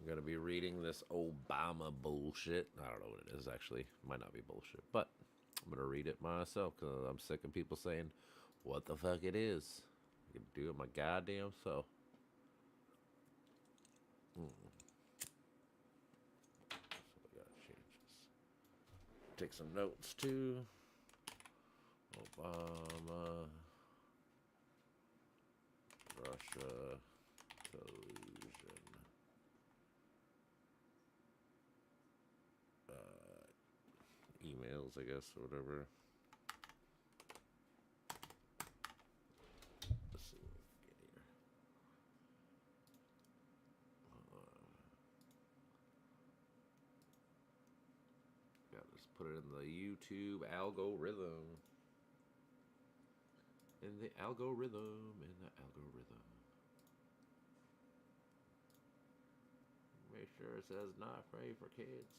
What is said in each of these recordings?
I'm going to be reading this Obama bullshit. I don't know what it is, actually. Might not be bullshit, but I'm going to read it myself because I'm sick of people saying what the fuck it is. I can do it my goddamn self. So we got to change this. Take some notes too. Obama Russia Collusion emails, I guess, or whatever. Let's see what we can get here. Yeah, let's put it in the YouTube algorithm. In the algorithm. Make sure it says not free for kids.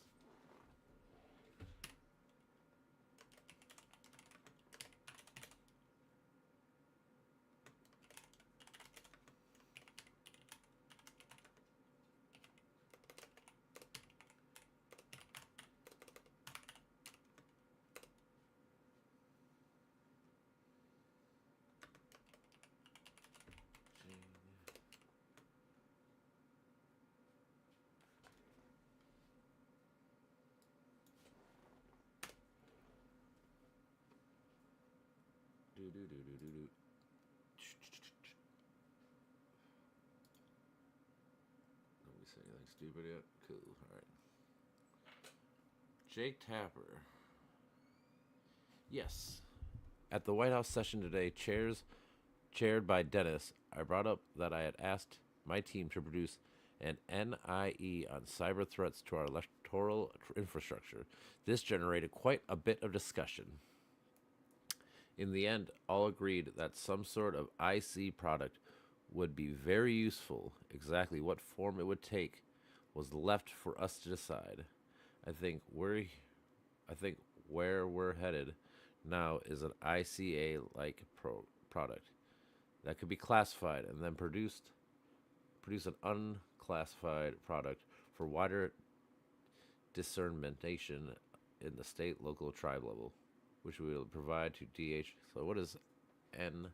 Do do do do do do. Don't we say anything stupid yet? Cool. All right. Jake Tapper. Yes. At the White House session today, chaired by Dennis, I brought up that I had asked my team to produce an NIE on cyber threats to our electoral infrastructure. This generated quite a bit of discussion. In the end, all agreed that some sort of IC product would be very useful. Exactly what form it would take was left for us to decide. I think we're I think where we're headed now is an ICA like product that could be classified and then produce an unclassified product for wider dissemination in the state, local, tribe level, which we will provide to DH. So what is N?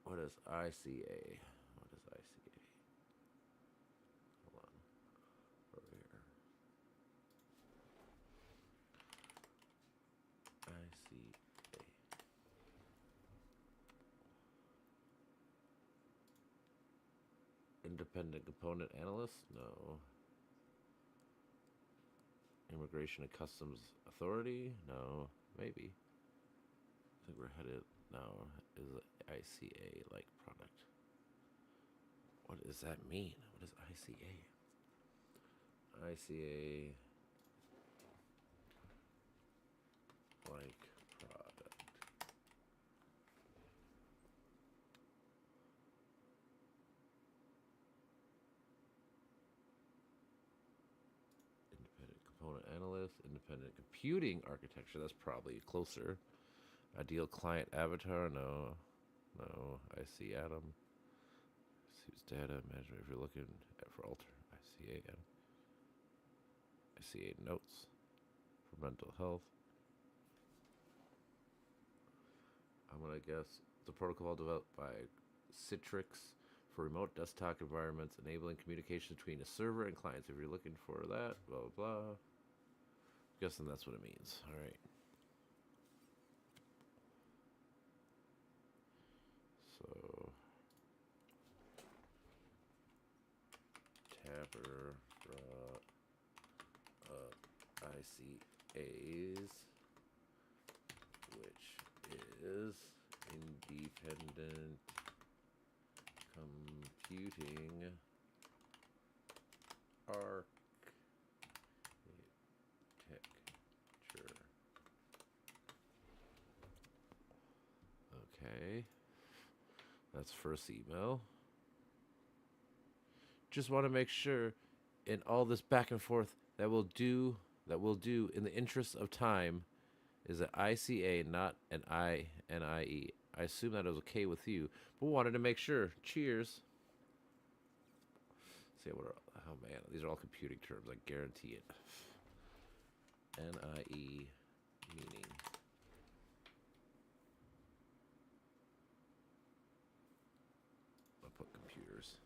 What is ICA? What is ICA? Hold on. Over here. ICA. Independent Component Analyst? No. Immigration and Customs Authority? No. Maybe. I think we're headed now is an ICA like product. What does that mean? What is ICA? ICA like product. Independent component analyst, independent computing architecture. That's probably closer. Ideal client avatar. No, no. IC Atom. Use data management. If you're looking for alter ICA Atom. ICA notes for mental health. I'm gonna guess the protocol developed by Citrix for remote desktop environments, enabling communication between a server and clients. If you're looking for that, blah blah blah. I'm guessing that's what it means. All right. So Tapper brought up ICAs, which is independent computing architecture. Okay. That's first email. Just want to make sure in all this back and forth that we'll do in the interest of time is an ICA, not an INIE. I assume that was okay with you, but wanted to make sure. Cheers. See what? Oh man, these are all computing terms. I guarantee it. NIE meaning. I'll put computers.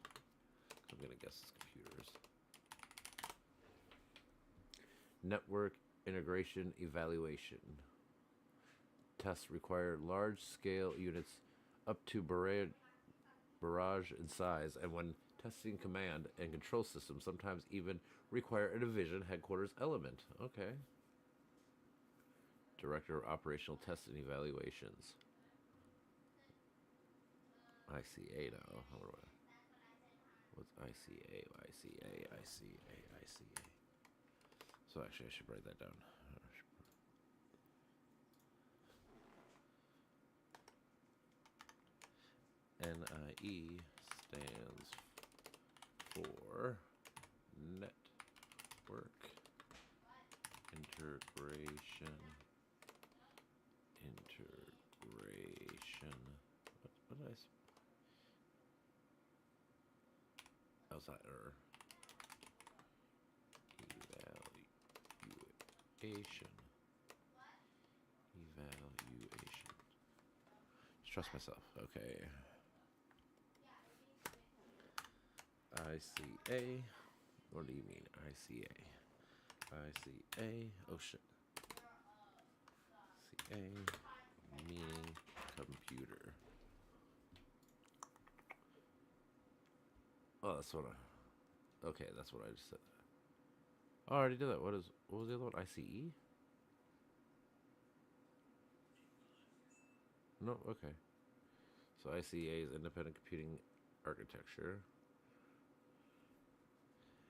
I'm gonna guess it's computers. Network integration evaluation. Tests require large-scale units up to barrage in size, and when testing command and control systems, sometimes even require a division headquarters element. Okay. Director of Operational Tests and Evaluations. ICA now. What's ICA? ICA, ICA, ICA. So actually, I should write that down. NIE stands for Network Integration. What did I say? How's that? Evaluation. Just trust myself. Okay. ICA. What do you mean, ICA? ICA. Oh shit. CA meaning computer. Oh, that's what I. Okay, that's what I just said. Oh, I already did that. What was the other one? ICE? No, okay. So ICA is Independent Computing Architecture.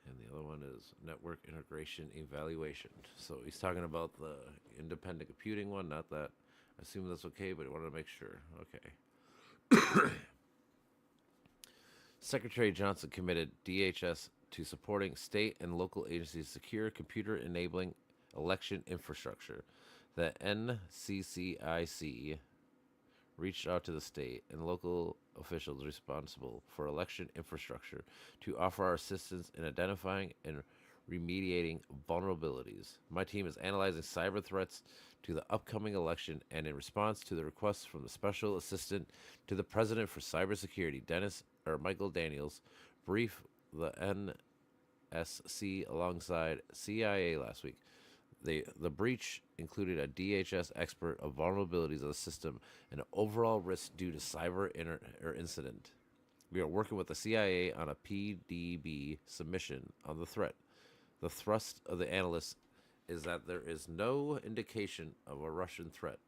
And the other one is Network Integration Evaluation. So he's talking about the independent computing one, not that. I assume that's okay, but I wanted to make sure. Okay. Secretary Johnson committed DHS to supporting state and local agencies' secure computer-enabling election infrastructure. The NCCIC reached out to the state and local officials responsible for election infrastructure to offer our assistance in identifying and remediating vulnerabilities. My team is analyzing cyber threats to the upcoming election, and in response to the requests from the Special Assistant to the President for Cybersecurity, Michael Daniels, briefed the NSC alongside CIA last week. The breach included a DHS expert of vulnerabilities of the system and overall risk due to cyber incident. We are working with the CIA on a PDB submission on the threat. The thrust of the analysts is that there is no indication of a Russian threat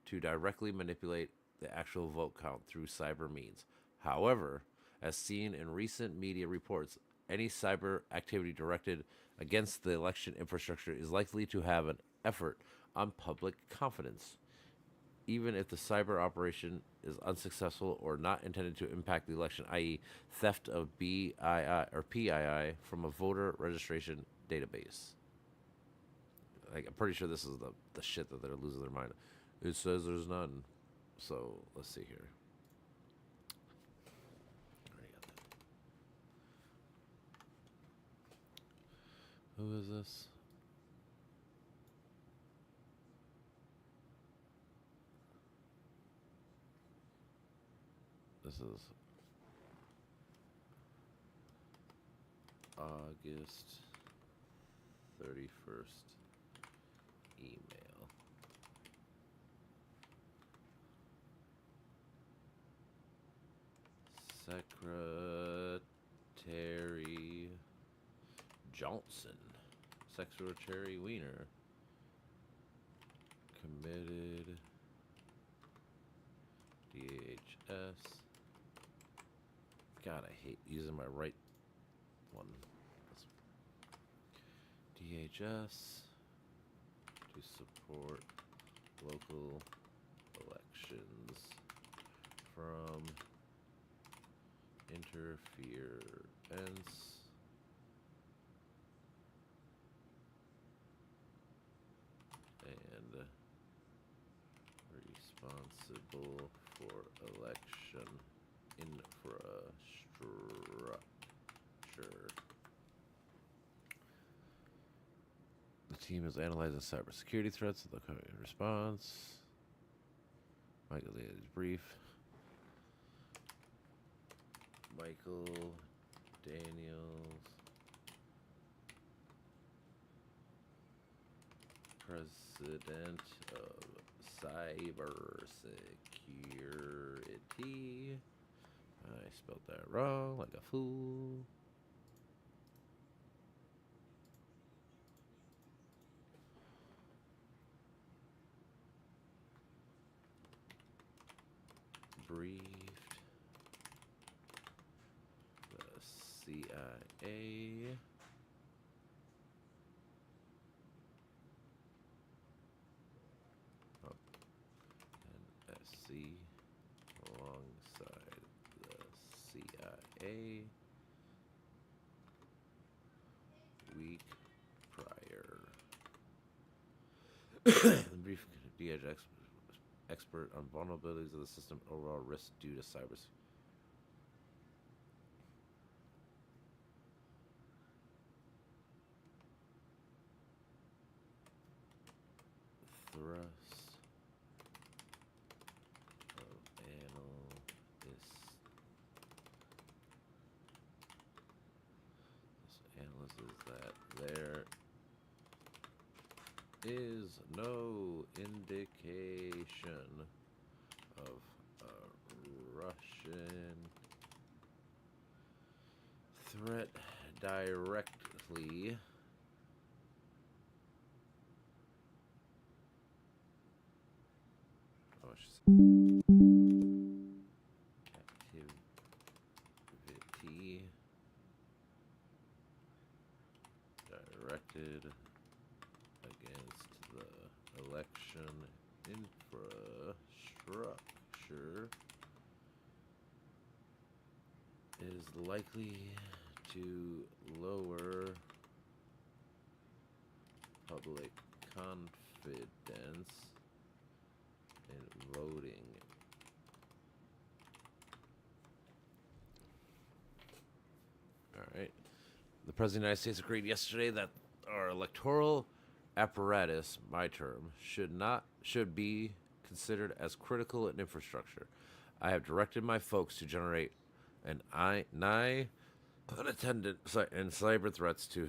to directly manipulate the actual vote count through cyber means. However, as seen in recent media reports, any cyber activity directed against the election infrastructure is likely to have an effort on public confidence, even if the cyber operation is unsuccessful or not intended to impact the election, i.e., theft of BII or PII from a voter registration database. Like, I'm pretty sure this is the shit that they're losing their mind. It says there's none. So let's see here. Who is this? This is August 31st email. Secretary Johnson. Secretary Wiener. Committed DHS. God, I hate using my right one. DHS to support local elections from interference and responsible for election infrastructure. Sure. The team is analyzing cybersecurity threats and the response. Michael is brief. Michael Daniels, President of Cybersecurity. I spelled that wrong like a fool. Briefed the CIA and SC alongside the CIA week prior. The brief DH expert on vulnerabilities of the system, overall risk due to cybersecurity. Thrust of analyst. This analyst is that there is no indication of a Russian threat directly activity directed against the election infrastructure is likely to lower public confidence in voting. All right. The President of the United States agreed yesterday that our electoral apparatus, my term, should be considered as critical in infrastructure. I have directed my folks to generate an nigh unattended and cyber threats to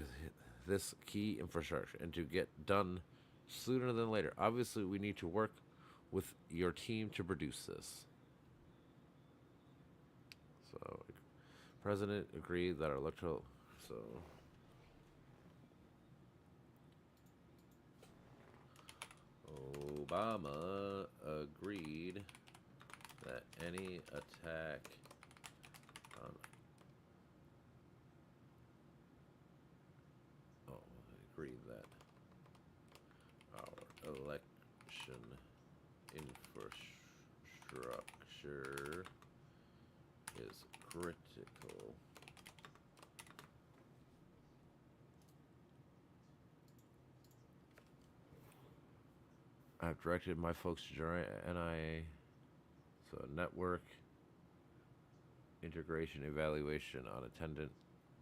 this key infrastructure and to get done sooner than later. Obviously, we need to work with your team to produce this. So, President agreed that our electoral. So, Obama agreed that any attack on agreed that our election infrastructure is critical. I've directed my folks to generate NIA, so network integration evaluation on attendant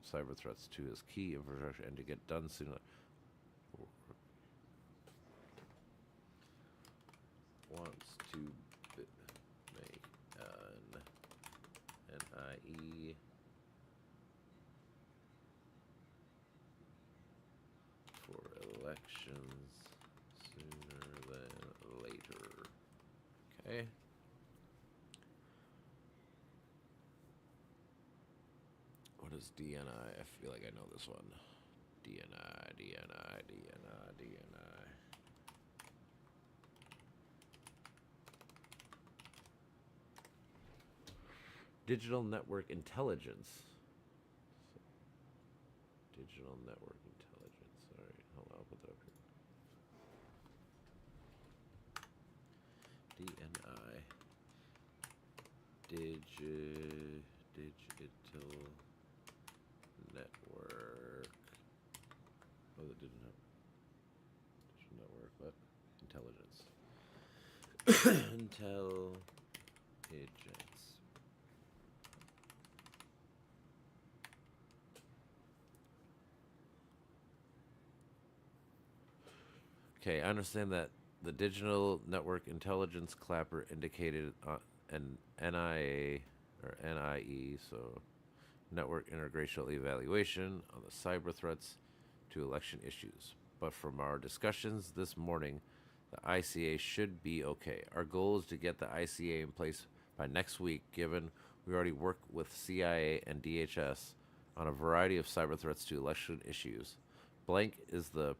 cyber threats to his key infrastructure and to get done sooner. Wants to make an NIE for elections sooner than later. Okay. What is DNI? I feel like I know this one. DNI. Digital network intelligence. Digital network intelligence. All right, hold on, I'll put that up here. DNI. Digital network. Oh, that didn't have digital network, but intelligence. Intelligence. Okay, I understand that the Digital Network Intelligence Clapper indicated an NIA or NIE, so Network Integrational Evaluation on the cyber threats to election issues. But from our discussions this morning, the ICA should be okay. Our goal is to get the ICA in place by next week, given we already work with CIA and DHS on a variety of cyber threats to election issues. Blank is the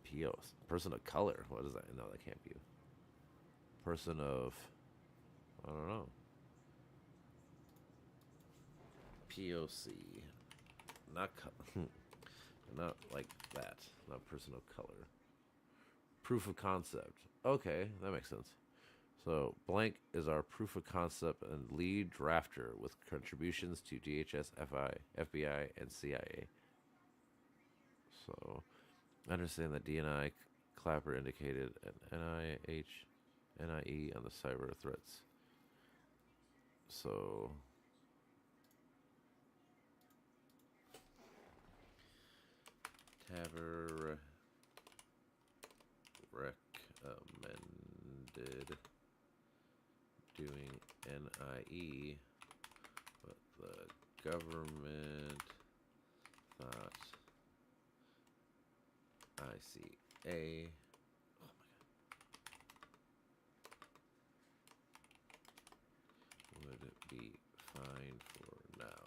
PO, person of color. What is that? No, that can't be. Person of, I don't know. POC. Not not like that. Not person of color. Proof of concept. Okay, that makes sense. So blank is our proof of concept and lead drafter with contributions to DHS, FBI, and CIA. So I understand that DNI Clapper indicated an NIE on the cyber threats. So Taver recommended doing NIE, but the government thought ICA. Oh my God. Would it be fine for now?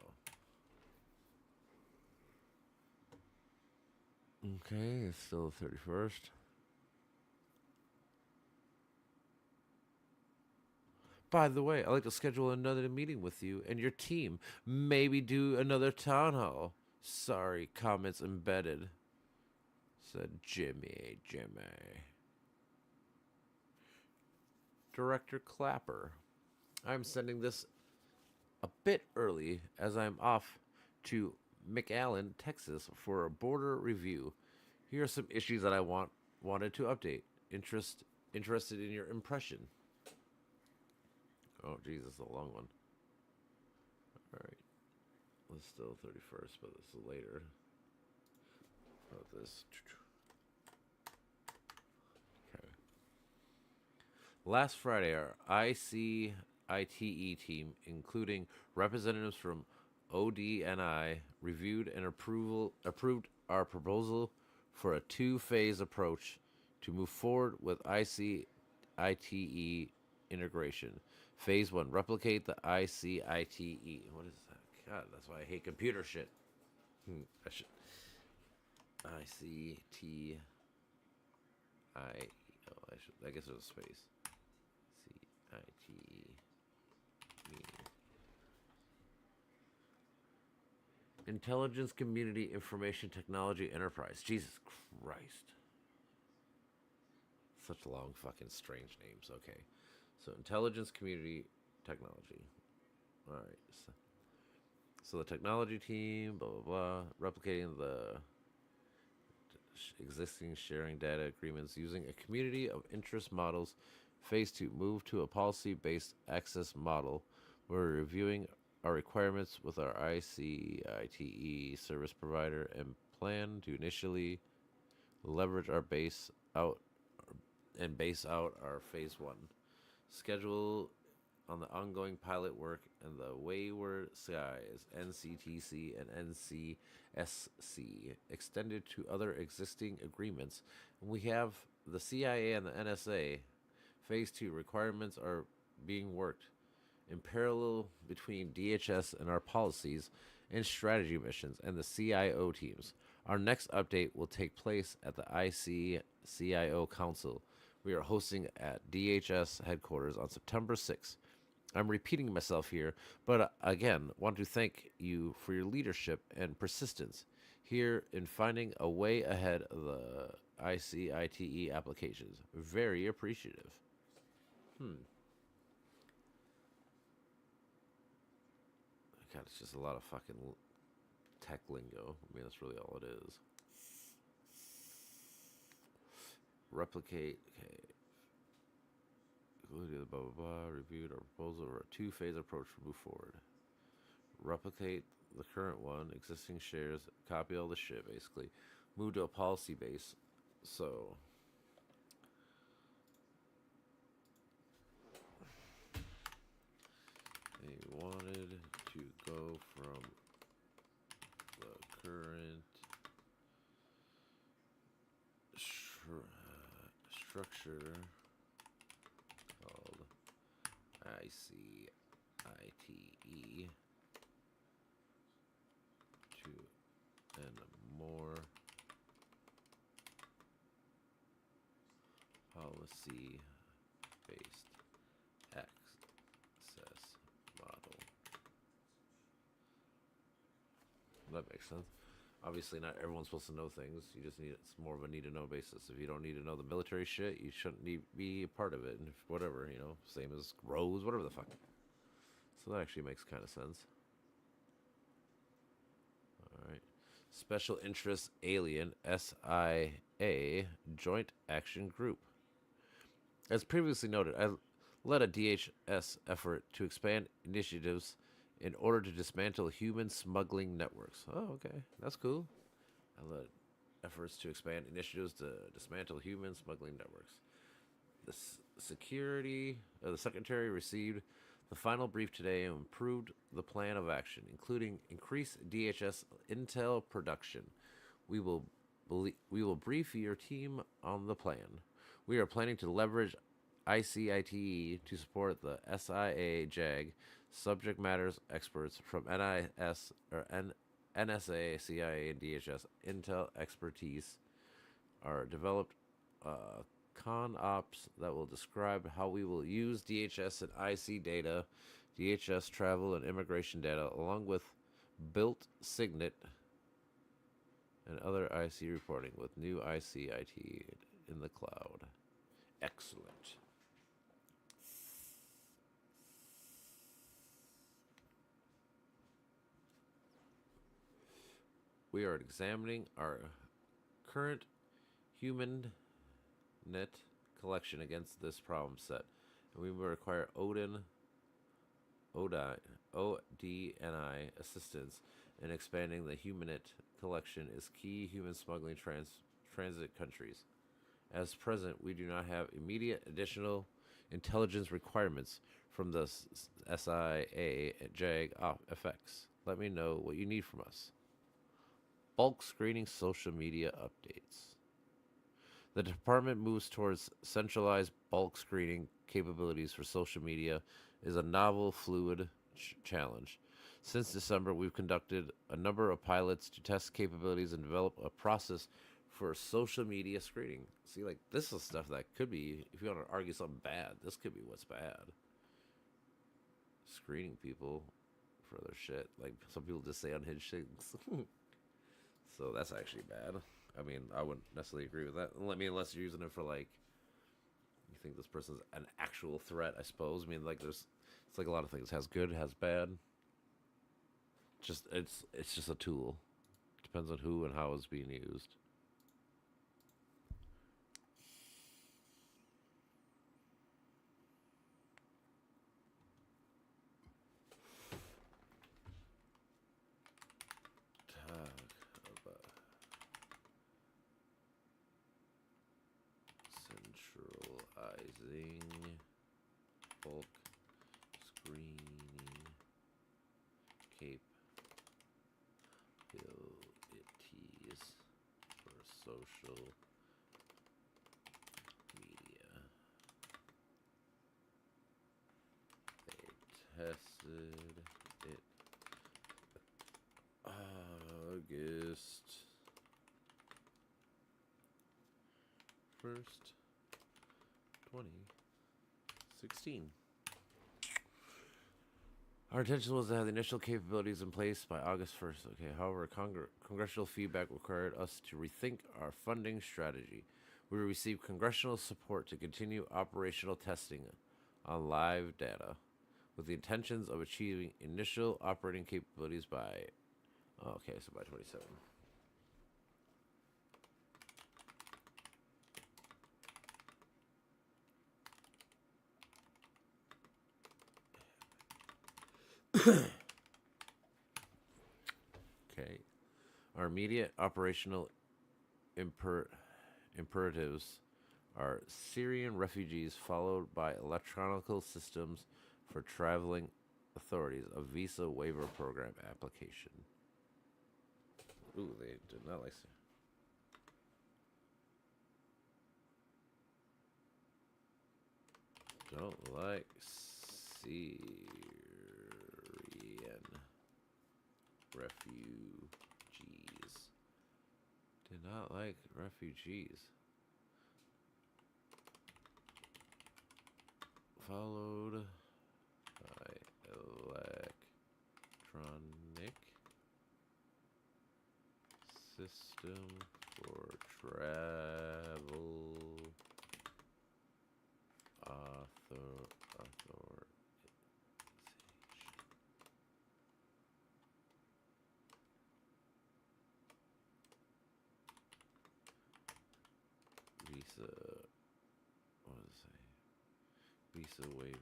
Okay, it's still the 31st. By the way, I'd like to schedule another meeting with you and your team. Maybe do another town hall. Sorry, comments embedded, said Jimmy. Director Clapper. I'm sending this a bit early as I'm off to McAllen, Texas for a border review. Here are some issues that I wanted to update. Interested in your impression. Oh, Jesus, a long one. All right. It's still 31st, but this is later. About this. Okay. Last Friday, our ICITE team, including representatives from ODNI, reviewed and approved our proposal for a two-phase approach to move forward with ICITE integration. Phase 1, replicate the ICITE. What is that? God, that's why I hate computer shit. I should. ICTI. Oh, I guess there's a space. CITE. Intelligence Community Information Technology Enterprise. Jesus Christ. Such long fucking strange names. Okay. So Intelligence Community Technology. All right. So the technology team, blah, blah, blah, replicating the existing sharing data agreements using a community of interest models. Phase 2, move to a policy-based access model. We're reviewing our requirements with our ICITE service provider and plan to initially leverage our base out our phase 1 schedule on the ongoing pilot work and the Wayward Skies NCTC and NCSC extended to other existing agreements. And we have the CIA and the NSA. Phase 2 requirements are being worked in parallel between DHS and our policies and strategy missions and the CIO teams. Our next update will take place at the ICCIO Council we are hosting at DHS headquarters on September 6th. I'm repeating myself here, but again, want to thank you for your leadership and persistence here in finding a way ahead of the ICITE applications. Very appreciative. God, it's just a lot of fucking tech lingo. I mean, that's really all it is. Replicate. Okay. Blah, blah, blah. Reviewed our proposal for a two-phase approach to move forward. Replicate the current one, existing shares, copy all the shit, basically. Move to a policy base. So, go from the current structure called ICITE to and more policy-based access model. That makes sense. Obviously, not everyone's supposed to know things. You just need it's more of a need to know basis. If you don't need to know the military shit, you shouldn't be a part of it. And if, whatever, same as roads, whatever the fuck. So that actually makes kind of sense. All right. Special Interest Alien SIA Joint Action Group. As previously noted, I led a DHS effort to expand initiatives in order to dismantle human smuggling networks. Oh, okay. That's cool. I led efforts to expand initiatives to dismantle human smuggling networks. The Secretary received the final brief today and approved the plan of action, including increased DHS intel production. We will brief your team on the plan. We are planning to leverage ICITE to support the SIA JAG subject matters experts from NSA, CIA, and DHS intel expertise are developed con ops that will describe how we will use DHS and IC data, DHS travel and immigration data, along with built signet and other IC reporting with new ICIT in the cloud. Excellent. We are examining our current human net collection against this problem set, and we will require ODNI assistance in expanding the humanet collection is key human smuggling transit countries. As present, we do not have immediate additional intelligence requirements from the SIA JAG effects. Let me know what you need from us. Bulk screening social media updates. The department moves towards centralized bulk screening capabilities for social media is a novel, fluid challenge. Since December, we've conducted a number of pilots to test capabilities and develop a process for social media screening. See, like, this is stuff that could be, if you want to argue something bad, this could be what's bad. Screening people for their shit. Like, some people just say unhinged things. So that's actually bad. I mean, I wouldn't necessarily agree with that. I mean, unless you're using it for, like, you think this person's an actual threat, I suppose. I mean, like, it's like a lot of things. It has good, it has bad. It's just a tool. Depends on who and how it's being used. Centralizing bulk screening capabilities for social media. They tested it August 1st, 2016. Our intention was to have the initial capabilities in place by August 1st. Okay, however, congressional feedback required us to rethink our funding strategy. We received congressional support to continue operational testing on live data with the intentions of achieving initial operating capabilities by, okay, so by 27. Okay. Our immediate operational imperatives are Syrian refugees, followed by electronic systems for traveling authorities a visa waiver program application. Ooh, they did not like. Don't like Syrian refugees. Did not like refugees. Followed by electronic system for travel authorization. Visa, what does it say? Visa waiver.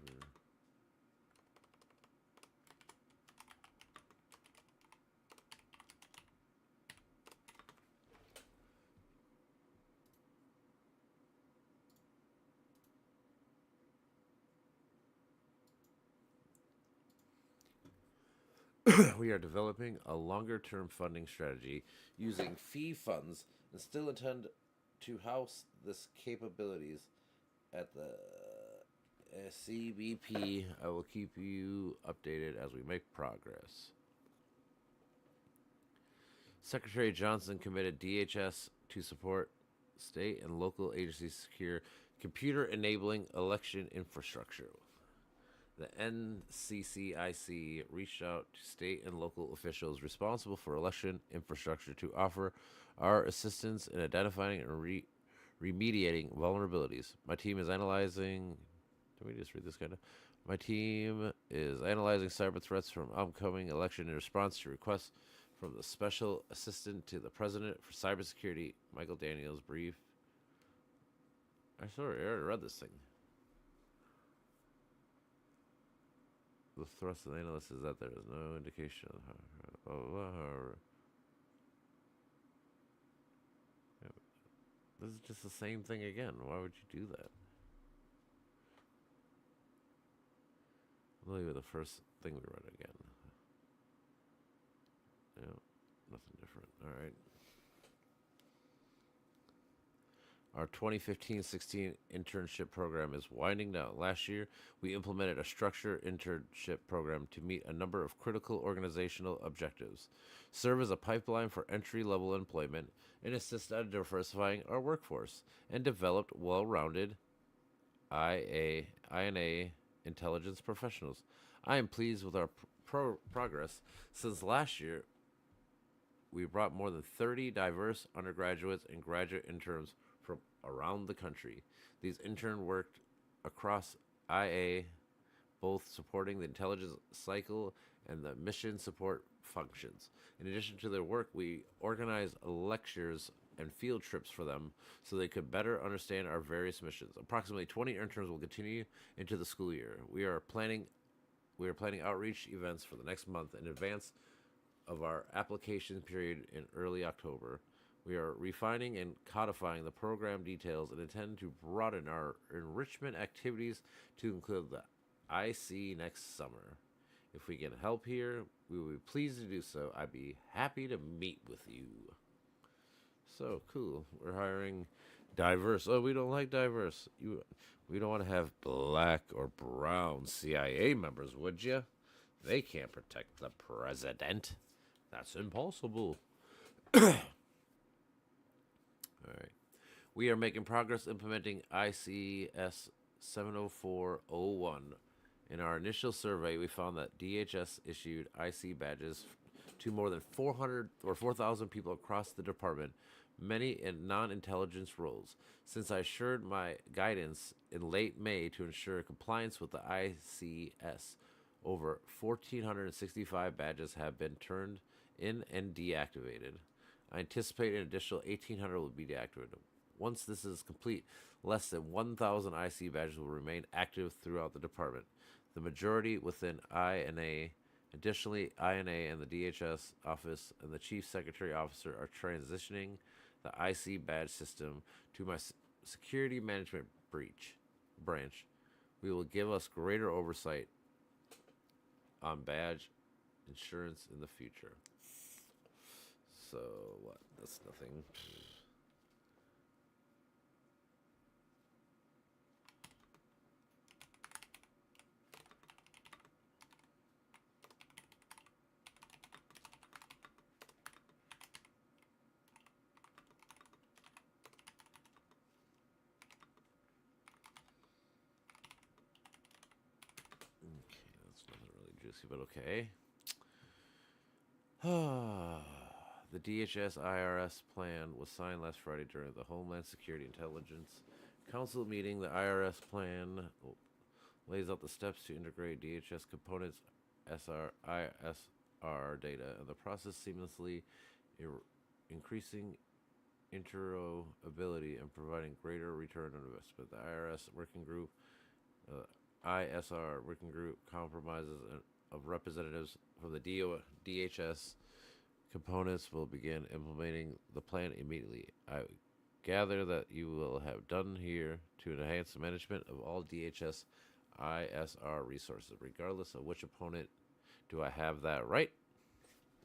We are developing a longer term funding strategy using fee funds and still intend to house this capabilities at the CBP. I will keep you updated as we make progress. Secretary Johnson committed DHS to support state and local agencies secure computer enabling election infrastructure. The NCCIC reached out to state and local officials responsible for election infrastructure to offer our assistance in identifying and remediating vulnerabilities. My team is analyzing. Let me just read this kind of. My team is analyzing cyber threats from upcoming election in response to requests from the Special Assistant to the President for Cybersecurity, Michael Daniels, brief. I already read this thing. The thrust of the analyst is that there is no indication of this is just the same thing again. Why would you do that? I'll leave it the first thing we read again. Yeah, nothing different. All right. Our 2015-16 internship program is winding down. Last year, we implemented a structured internship program to meet a number of critical organizational objectives, serve as a pipeline for entry-level employment, and assist in diversifying our workforce, and developed well-rounded INA intelligence professionals. I am pleased with our progress. Since last year, we brought more than 30 diverse undergraduates and graduate interns from around the country. These interns worked across IA, both supporting the intelligence cycle and the mission support functions. In addition to their work, we organized lectures and field trips for them so they could better understand our various missions. Approximately 20 interns will continue into the school year. We are planning outreach events for the next month in advance of our application period in early October. We are refining and codifying the program details and intend to broaden our enrichment activities to include the IC next summer. If we can help here, we will be pleased to do so. I'd be happy to meet with you. So cool. We're hiring diverse. Oh, we don't like diverse. We don't want to have black or brown CIA members, would you? They can't protect the president. That's impossible. All right. We are making progress implementing ICS 70401. In our initial survey, we found that DHS issued IC badges to more than 400 or 4,000 people across the department, many in non-intelligence roles. Since I assured my guidance in late May to ensure compliance with the ICS, over 1,465 badges have been turned in and deactivated. I anticipate an additional 1,800 will be deactivated. Once this is complete, less than 1,000 IC badges will remain active throughout the department, the majority within INA. Additionally, INA and the DHS office and the Chief Secretary Officer are transitioning the IC badge system to my security management branch. We will give us greater oversight on badge insurance in the future. So what? That's nothing. Okay, that's nothing really juicy, but okay. The DHS IRS plan was signed last Friday during the Homeland Security Intelligence Council meeting. The IRS plan lays out the steps to integrate DHS components, ISR data, and the process seamlessly, increasing interoperability and providing greater return on investment. The IRS working group, ISR working group, compromises of representatives from the DHS components will begin implementing the plan immediately. I gather that you will have done here to enhance the management of all DHS ISR resources, regardless of which opponent. Do I have that right?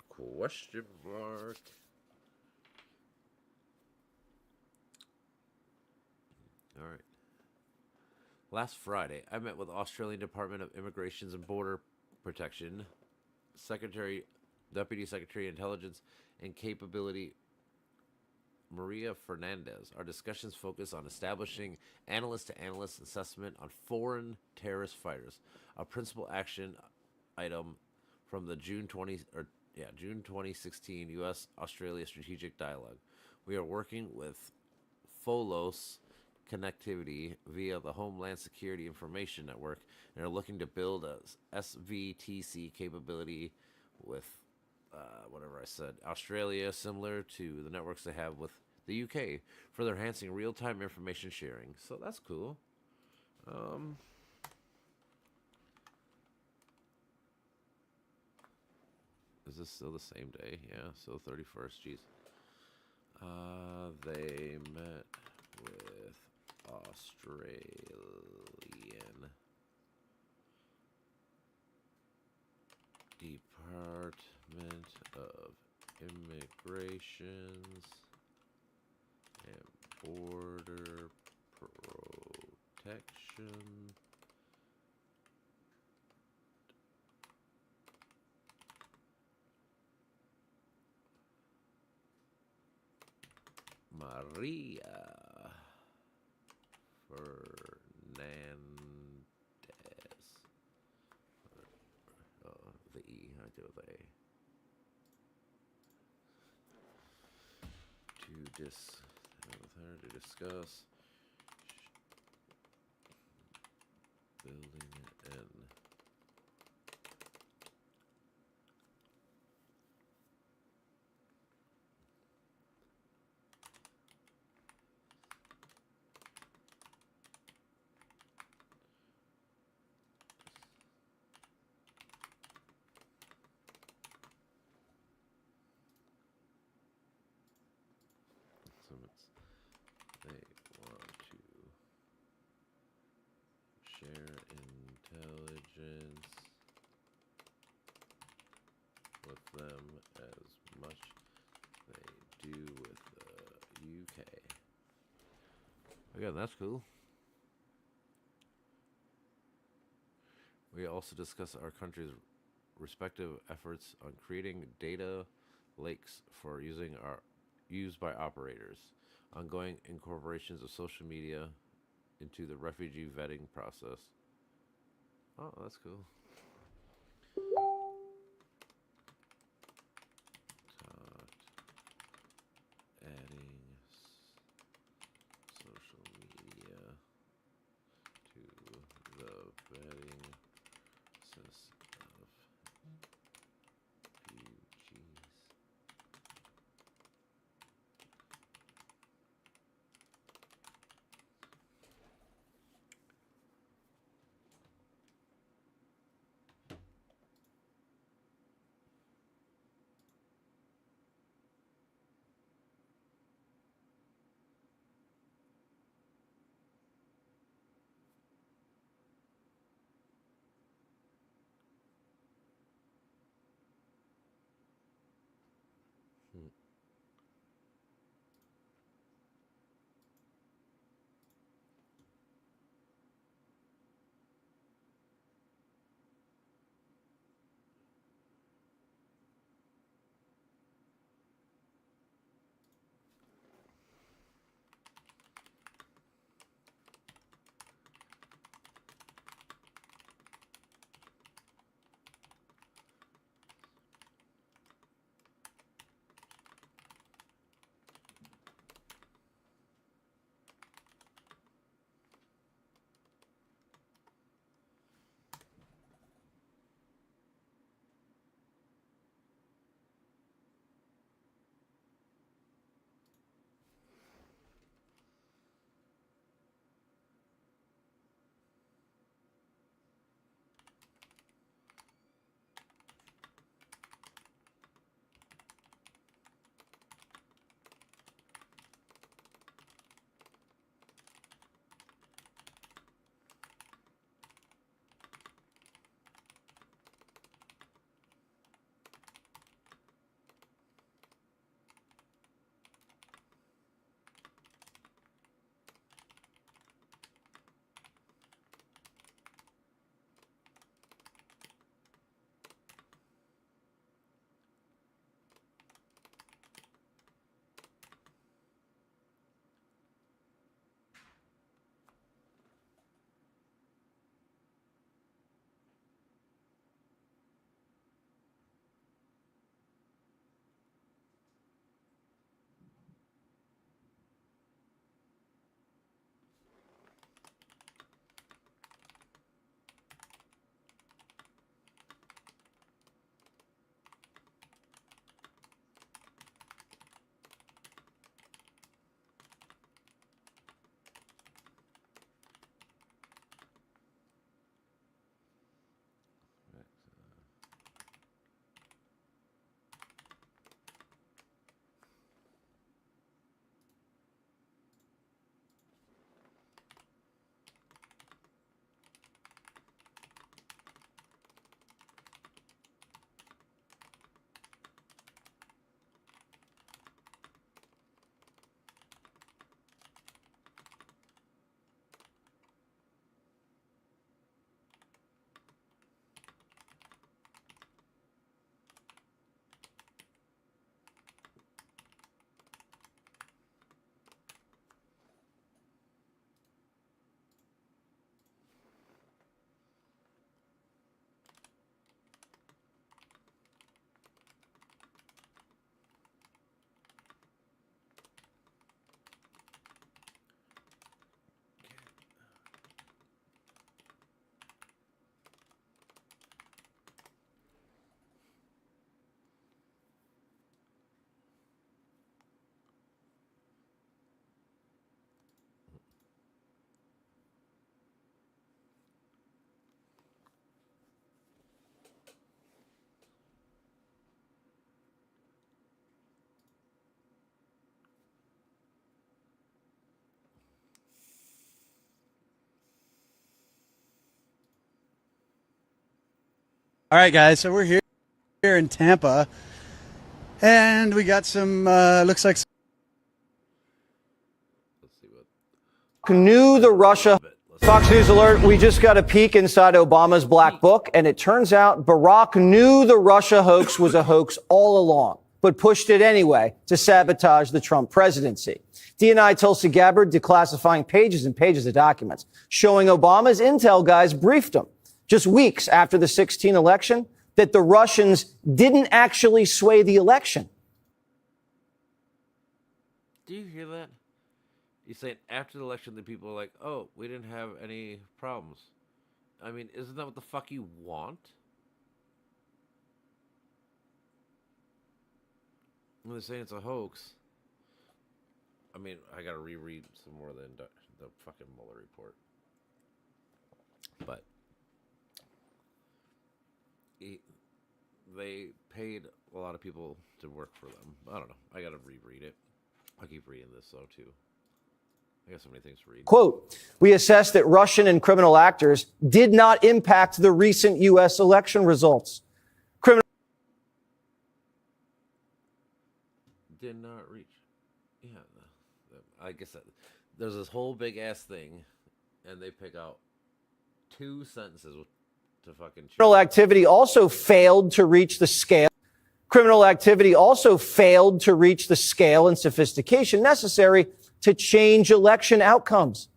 Question mark. All right. Last Friday, I met with Australian Department of Immigrations and Border Protection Deputy Secretary of Intelligence and Capability Maria Fernandez. Our discussions focus on establishing analyst-to-analyst assessment on foreign terrorist fighters, a principal action item from the June 2016 U.S. Australia Strategic Dialogue. We are working with FOLOS connectivity via the Homeland Security Information Network and are looking to build a SVTC capability with whatever I said, Australia, similar to the networks they have with the UK, further enhancing real-time information sharing. So that's cool. Is this still the same day? Yeah, so 31st. Jeez. They met with Australian Department of Immigrations and Border Protection Maria Fernandez. The E, I do the A. With her to discuss building an they want to share intelligence with them as much they do with the UK. Again, that's cool. We also discuss our country's respective efforts on creating data lakes for used by operators, ongoing incorporations of social media into the refugee vetting process. Oh, that's cool. Adding social media to the vetting process of refugees. All right, guys. So we're here in Tampa, and we got some. Looks like Let's see what. Knew the Russia. Fox News alert. We just got a peek inside Obama's black book, and it turns out Barack knew the Russia hoax was a hoax all along, but pushed it anyway to sabotage the Trump presidency. DNI Tulsi Gabbard declassifying pages and pages of documents showing Obama's intel guys briefed him just weeks after the 2016 election that the Russians didn't actually sway the election. Do you hear that? You saying after the election, the people are like, "Oh, we didn't have any problems." I mean, isn't that what the fuck you want? When they're saying it's a hoax, I mean, I gotta reread some more than the fucking Mueller report. But they paid a lot of people to work for them. I don't know. I gotta reread it. I'll keep reading this though too. I got so many things to read. Quote, we assessed that Russian and criminal actors did not impact the recent U.S. election results. Did not reach. Yeah, I guess there's this whole big ass thing, and they pick out two sentences to fucking. Criminal activity also failed to reach the scale. Criminal activity also failed to reach the scale and sophistication necessary to change election outcomes.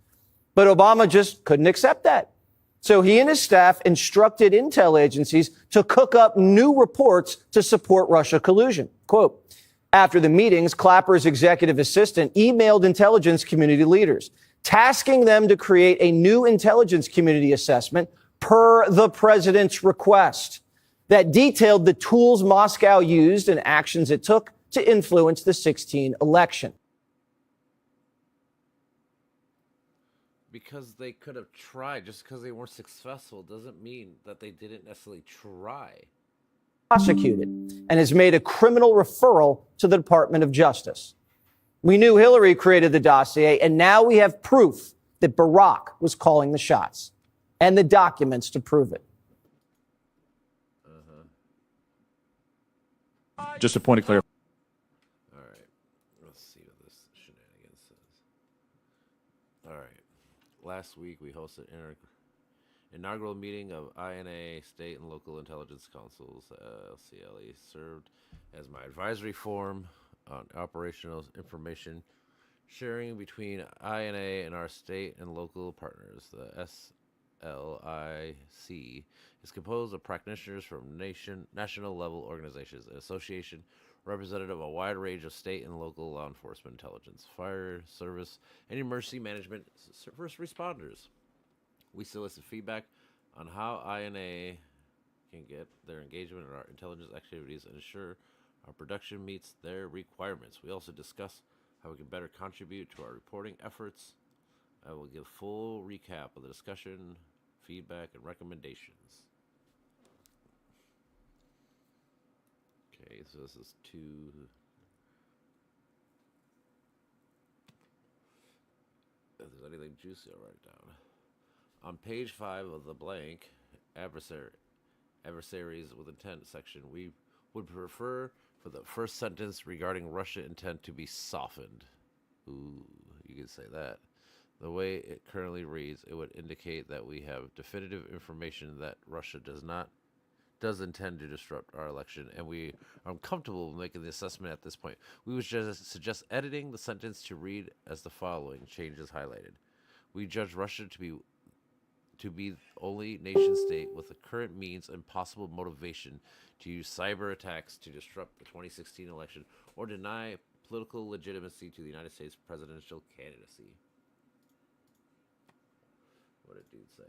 But Obama just couldn't accept that. So he and his staff instructed intel agencies to cook up new reports to support Russia collusion. Quote, after the meetings, Clapper's executive assistant emailed intelligence community leaders, tasking them to create a new intelligence community assessment per the president's request that detailed the tools Moscow used and actions it took to influence the 2016 election. Because they could have tried. Just because they weren't successful doesn't mean that they didn't necessarily try. Prosecuted and has made a criminal referral to the Department of Justice. We knew Hillary created the dossier, and now we have proof that Barack was calling the shots and the documents to prove it. Just a point of clarification. All right. Let's see what this shenanigans says. All right. Last week we hosted inaugural meeting of INA State and Local Intelligence Councils. LCLE served as my advisory forum on operational information sharing between INA and our state and local partners. The SLIC is composed of practitioners from national level organizations, an association representative of a wide range of state and local law enforcement, intelligence, fire service, and emergency management first responders. We solicit feedback on how INA can get their engagement in our intelligence activities and ensure our production meets their requirements. We also discuss how we can better contribute to our reporting efforts. I will give full recap of the discussion, feedback, and recommendations. Okay, so this is two. If there's anything juicy, I'll write it down. On page 5 of the blank adversaries with intent section, we would prefer for the first sentence regarding Russia intent to be softened. Ooh, you could say that. The way it currently reads, it would indicate that we have definitive information that Russia does intend to disrupt our election, and we are uncomfortable making the assessment at this point. We would just suggest editing the sentence to read as the following changes highlighted. We judge Russia to be only nation state with the current means and possible motivation to use cyber attacks to disrupt the 2016 election or deny political legitimacy to the United States presidential candidacy. What did dude say?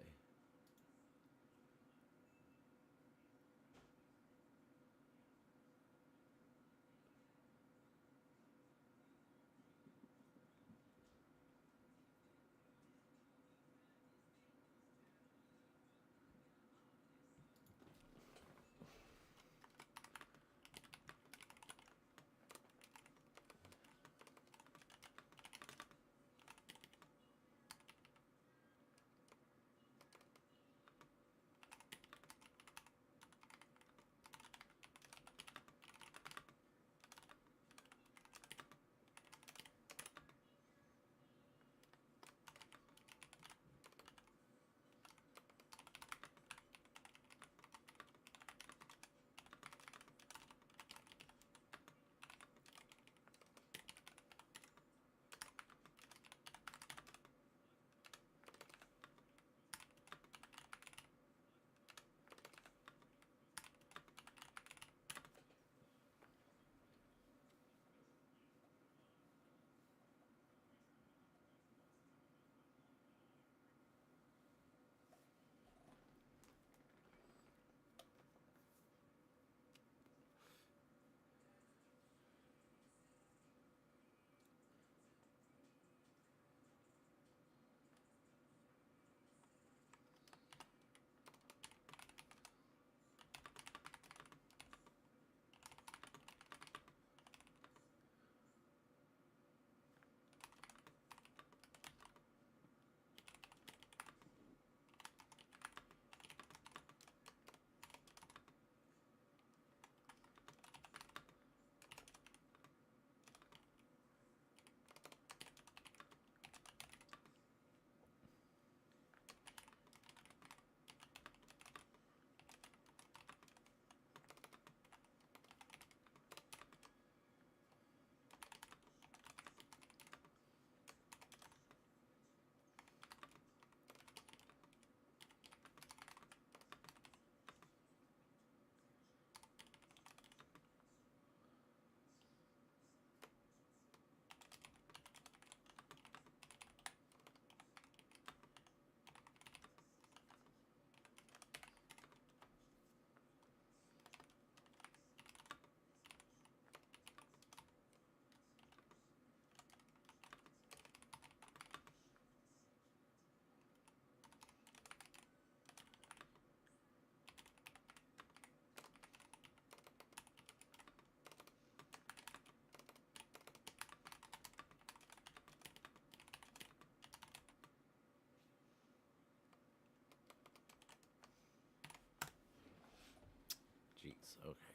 Okay.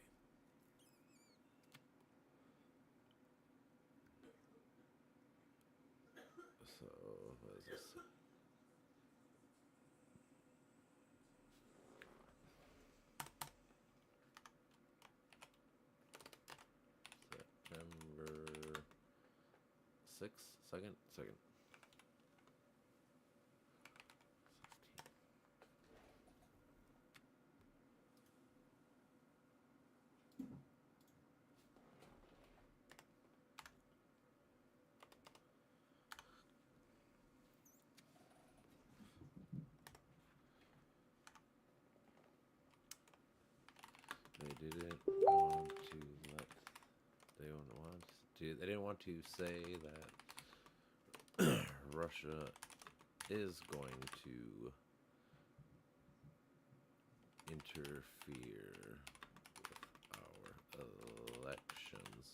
So, what is this? September 6th? 2nd? 2nd. 16. They didn't want to let. They didn't want to say that Russia is going to interfere with our elections.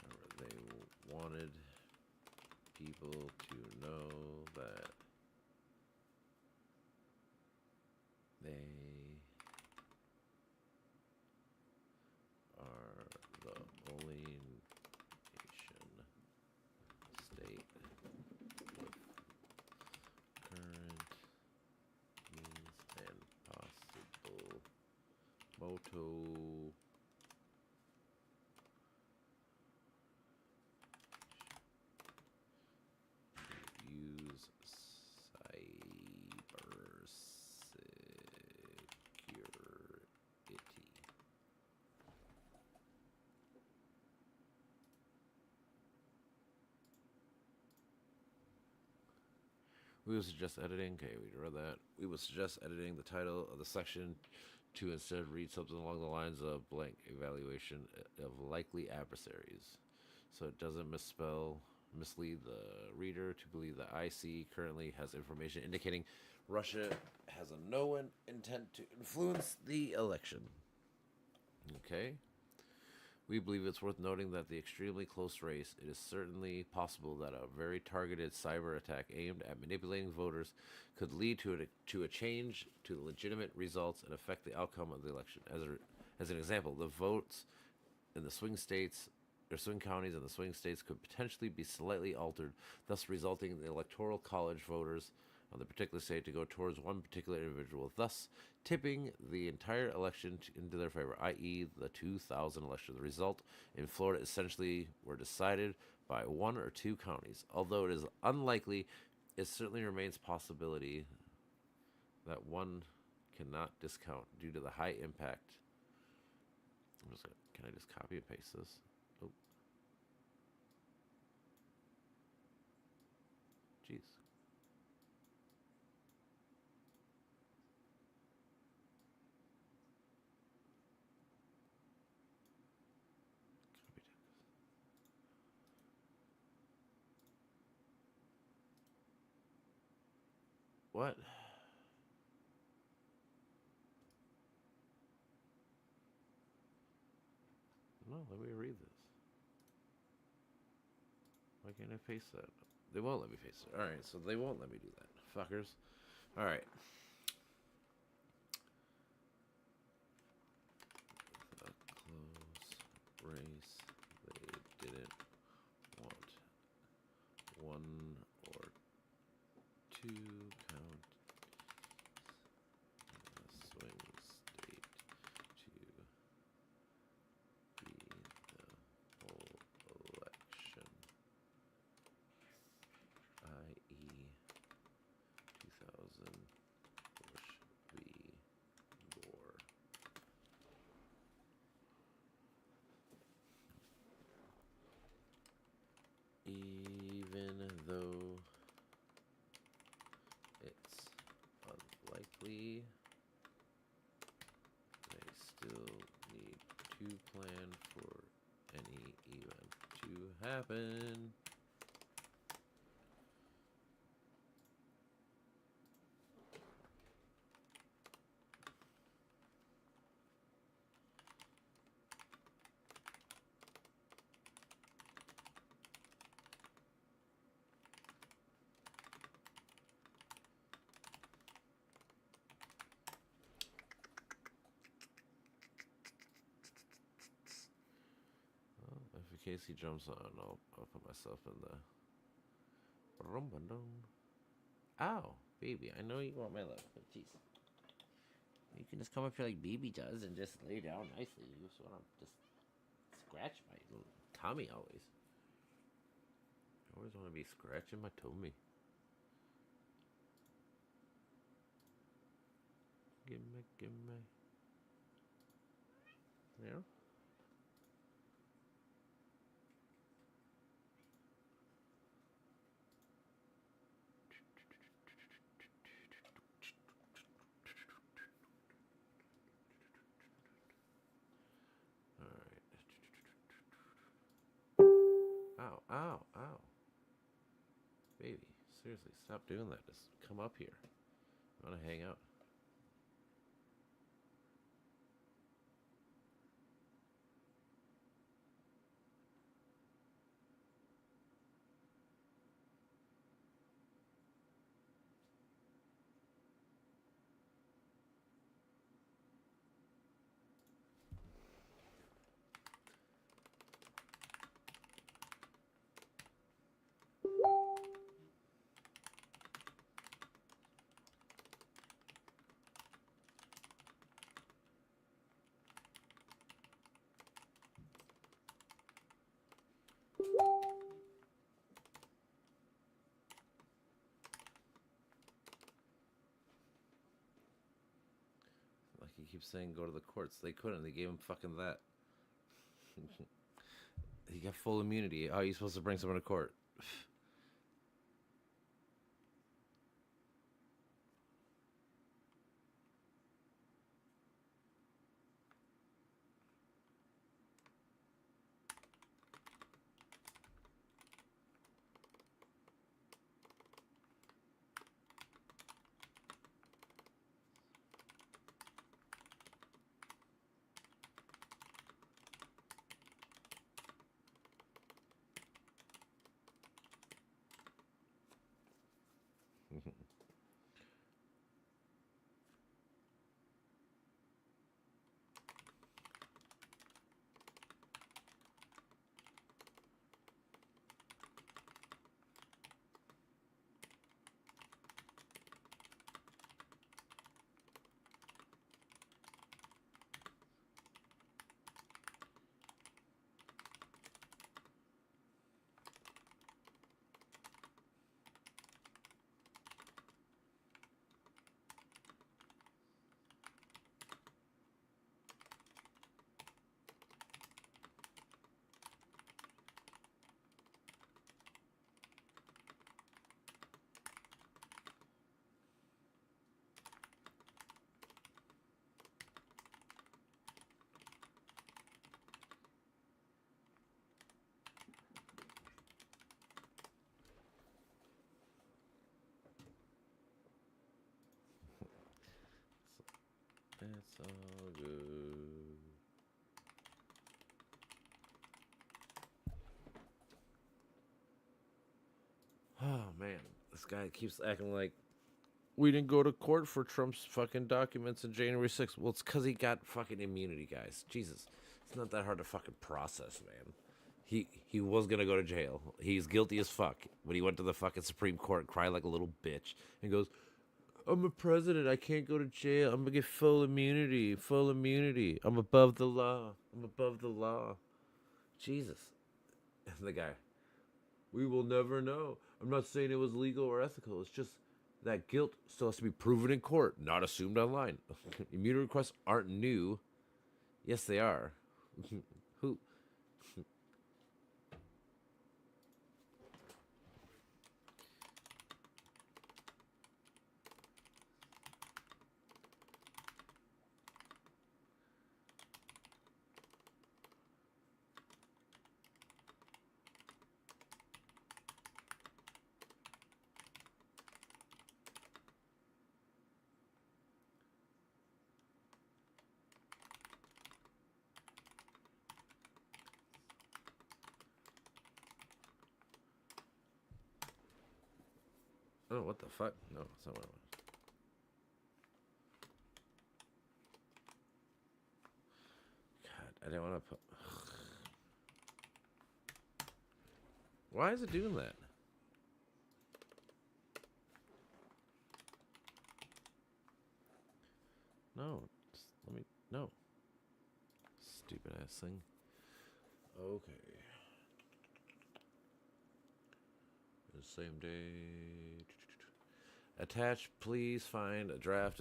However, they wanted people to know that they are the only nation, state with current means and possible motto use cyber security. We would suggest editing. Okay, we read that. We would suggest editing the title of the section to instead read something along the lines of blank evaluation of likely adversaries, so it doesn't mislead the reader to believe that IC currently has information indicating Russia has a known intent to influence the election. Okay. We believe it's worth noting that the extremely close race, it is certainly possible that a very targeted cyber attack aimed at manipulating voters could lead to a change to the legitimate results and affect the outcome of the election. As an example, the votes in the swing states or swing counties and the swing states could potentially be slightly altered, thus resulting in the electoral college voters on the particular state to go towards one particular individual, thus tipping the entire election into their favor, i.e., the 2000 election. The result in Florida essentially were decided by one or two counties. Although it is unlikely, it certainly remains possibility that one cannot discount due to the high impact. Can I just copy and paste this? Oh. Jeez. What? No, let me read this. Why can't I paste that? They won't let me paste it. Alright, so they won't let me do that. Fuckers. Alright. A close race. They didn't want one or two counties in a swing state to be the whole election, i.e. 2000 Bush v. Gore. Even though it's unlikely, they still need to plan for any event to happen. case he jumps on, I'll put myself in the. Ow, baby! I know you want my love, but jeez, you can just come up here like baby does and just lay down nicely. You just want to just scratch my little tummy always. I always want to be scratching my tummy. Give me. Yeah. Ow, ow, ow. Baby, seriously, stop doing that. Just come up here. I want to hang out. Like he keeps saying go to the courts. They couldn't. They gave him fucking that. He got full immunity. How are you supposed to bring someone to court? It's all good. Oh man, this guy keeps acting like we didn't go to court for Trump's fucking documents in January 6th. Well, it's because he got fucking immunity, guys. Jesus, it's not that hard to fucking process, man. He was gonna go to jail. He's guilty as fuck. But he went to the fucking Supreme Court and cried like a little bitch and goes, I'm a president. I can't go to jail. I'm gonna get full immunity. Full immunity. I'm above the law. I'm above the law. Jesus. And the guy, we will never know. I'm not saying it was legal or ethical. It's just that guilt still has to be proven in court, not assumed online. Immunity requests aren't new. Yes, they are. Who? Oh, what the fuck? No, it's not what I want. God, I didn't want to put. Why is it doing that? No. Let me. No. Stupid ass thing. Okay. The same day. Attached, please find a draft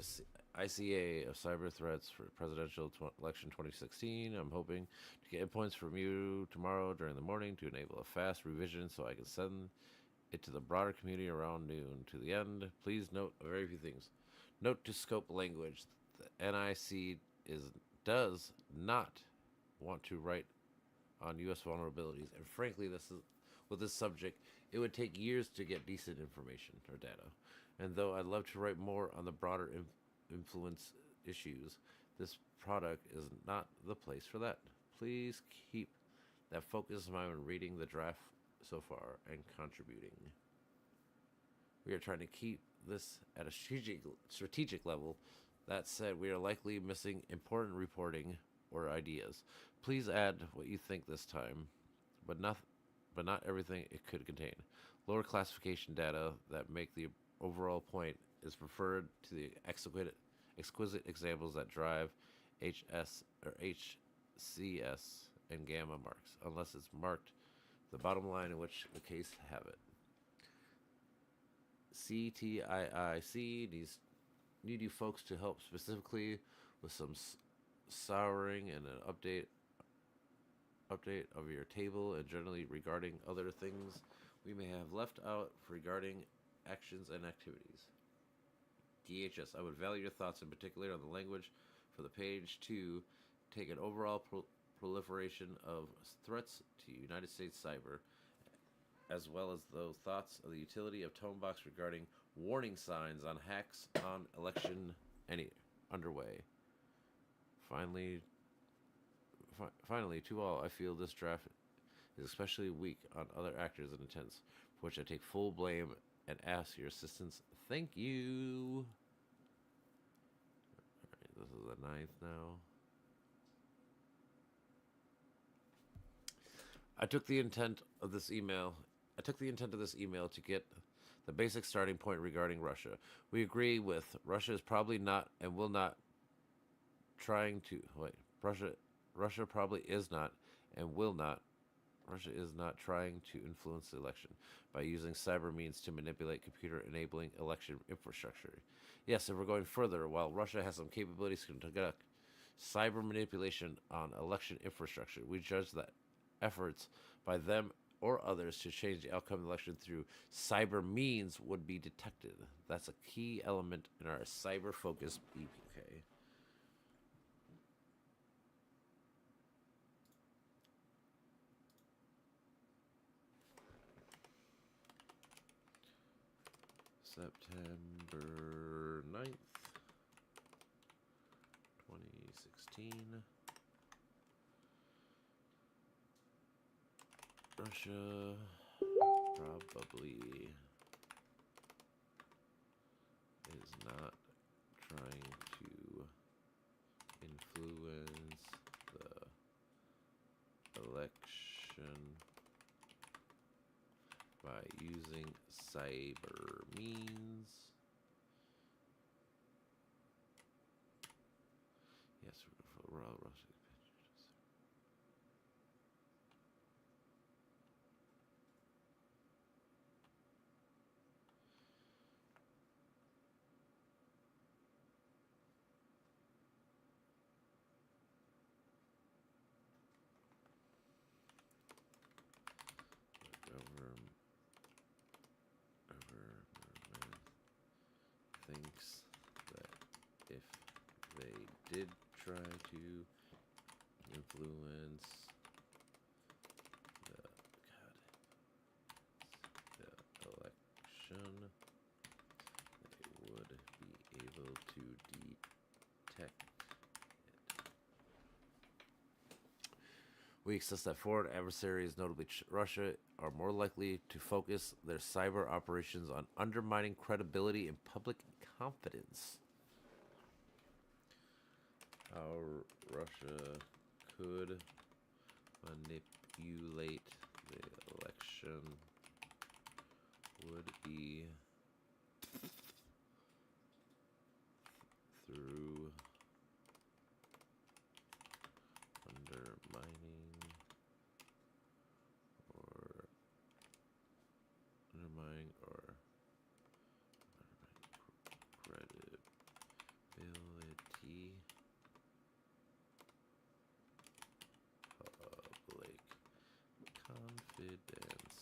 ICA of cyber threats for presidential election 2016. I'm hoping to get points from you tomorrow during the morning to enable a fast revision so I can send it to the broader community around noon. To the end, please note a very few things. Note to scope language. The NIC does not want to write on U.S. vulnerabilities, and frankly, with this subject, it would take years to get decent information or data. And though I'd love to write more on the broader influence issues, this product is not the place for that. Please keep that focus in mind when reading the draft so far and contributing. We are trying to keep this at a strategic level. That said, we are likely missing important reporting or ideas. Please add what you think this time, but not everything it could contain. Lower classification data that make the overall point is preferred to the exquisite examples that drive HS or HCS and gamma marks, unless it's marked the bottom line in which the case have it. CTIIC need you folks to help specifically with some souring and an update of your table and generally regarding other things we may have left out regarding actions and activities. DHS, I would value your thoughts in particular on the language for the page to take an overall proliferation of threats to United States cyber, as well as those thoughts of the utility of tone box regarding warning signs on hacks on election underway. Finally, to all, I feel this draft is especially weak on other actors and intents, for which I take full blame and ask your assistance. Thank you. Alright, this is the 9th now. I took the intent of this email to get the basic starting point regarding Russia. We agree with Russia is probably not and will not trying to Russia probably is not and will not. Russia is not trying to influence the election by using cyber means to manipulate computer enabling election infrastructure. Yes, if we're going further, while Russia has some capabilities to conduct cyber manipulation on election infrastructure, we judge that efforts by them or others to change the outcome of the election through cyber means would be detected. That's a key element in our cyber focused BPK. September 9th, 2016. Russia probably is not trying to influence the election by using cyber means. Yes, we're all Russia. Government thinks that if they did try to influence the election, they would be able to detect it. We assess that foreign adversaries, notably Russia, are more likely to focus their cyber operations on undermining credibility and public confidence. How Russia could manipulate the election would be through undermining credibility, public confidence.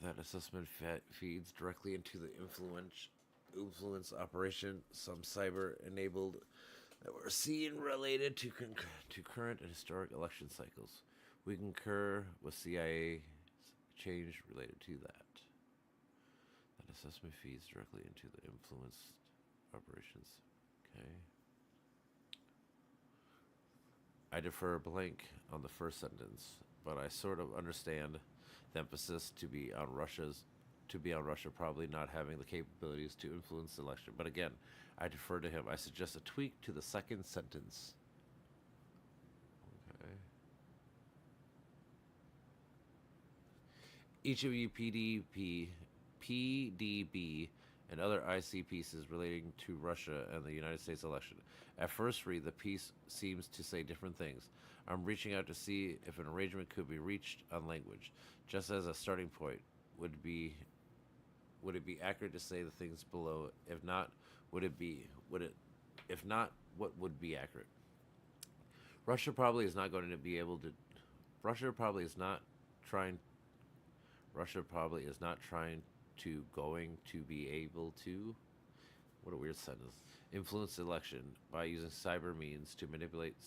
That assessment feeds directly into the influence operation, some cyber-enabled that we're seeing related to current and historic election cycles. We concur with CIA change related to that. That assessment feeds directly into the influence operations. Okay. I defer blank on the first sentence, but I sort of understand the emphasis to be on Russia probably not having the capabilities to influence the election. But again, I defer to him. I suggest a tweak to the second sentence. Okay. Each of you PDB, and other IC pieces relating to Russia and the United States election. At first read, the piece seems to say different things. I'm reaching out to see if an arrangement could be reached on language. Just as a starting point, would it be accurate to say the things below? If not, if not, what would be accurate? Russia probably is not going to be able to Russia probably is not trying to be able to, what a weird sentence, influence the election by using cyber means to manipulate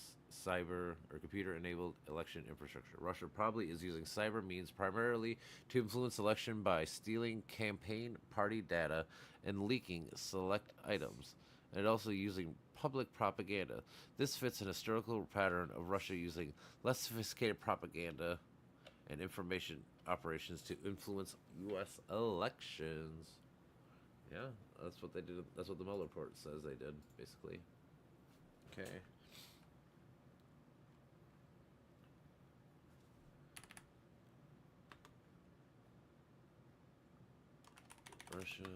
cyber or computer-enabled election infrastructure. Russia probably is using cyber means primarily to influence election by stealing campaign party data and leaking select items, and also using public propaganda. This fits an historical pattern of Russia using less sophisticated propaganda and information operations to influence U.S. elections. Yeah, that's what they did. That's what the Mueller report says they did, basically. Okay. Russia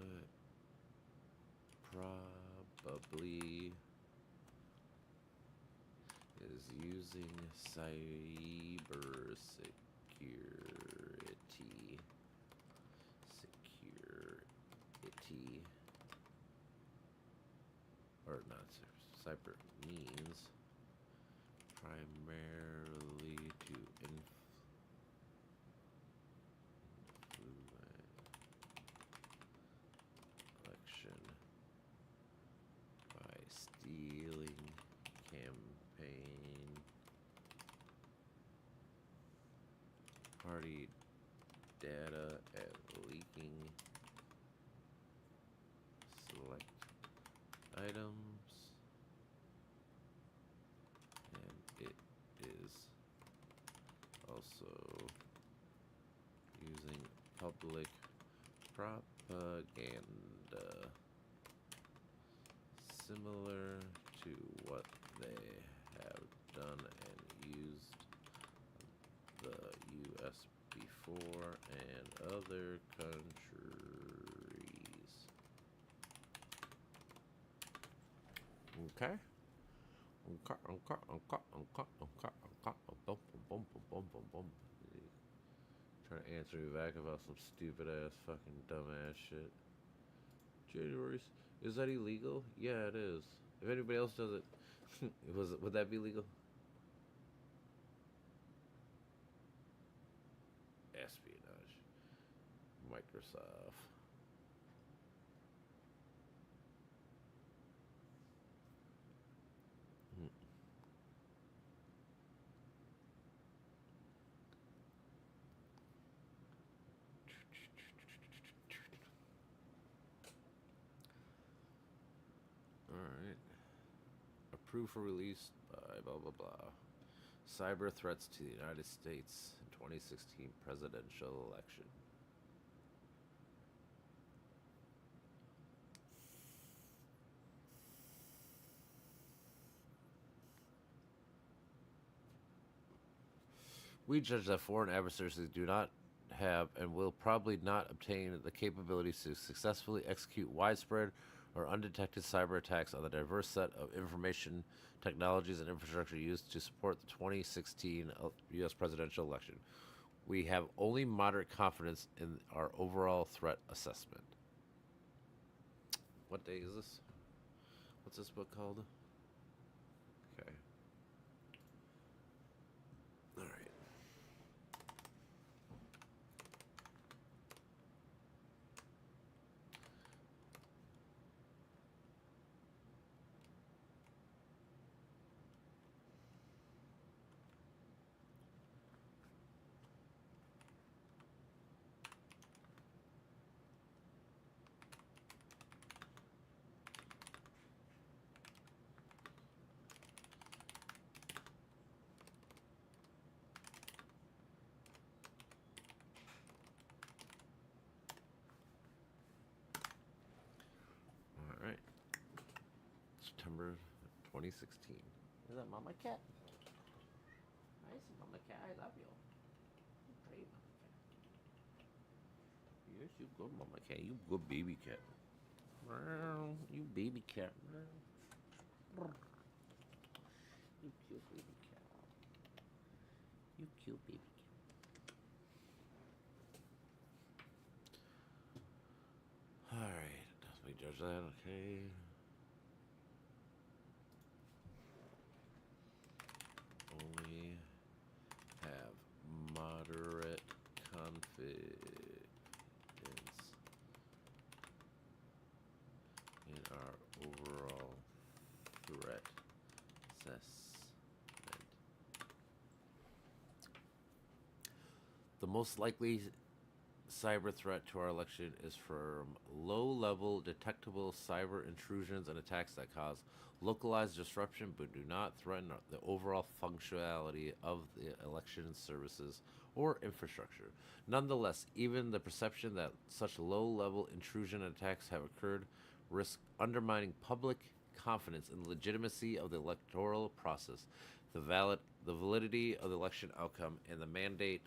probably is using cyber security or not cyber means primarily to influence election by stealing campaign party data and leaking select items, and it is also using public propaganda similar to what they have done and used the U.S. before and other countries. Okay. Trying to answer me back about some stupid ass fucking dumbass shit. January, is that illegal? Yeah, it is. If anybody else does it, would that be legal? Espionage. Microsoft. approved for release by blah blah blah. Cyber threats to the United States in 2016 presidential election. We judge that foreign adversaries do not have and will probably not obtain the capabilities to successfully execute widespread or undetected cyber attacks on the diverse set of information technologies and infrastructure used to support the 2016 U.S. presidential election. We have only moderate confidence in our overall threat assessment. What day is this? What's this book called? Okay. All right. All right. September 2016. Is that Mama Cat? Nice, Mama Cat. I love you. Great, Mama Cat. Yes, you good, Mama Cat. You good baby cat. You baby cat. You cute baby cat. You cute baby cat. All right. Does we judge that? Okay. Only have moderate confidence in our overall threat assessment. The most likely cyber threat to our election is from low-level detectable cyber intrusions and attacks that cause localized disruption but do not threaten the overall functionality of the election services or infrastructure. Nonetheless, even the perception that such low-level intrusion attacks have occurred risk undermining public confidence in the legitimacy of the electoral process, the validity of the election outcome, and the mandate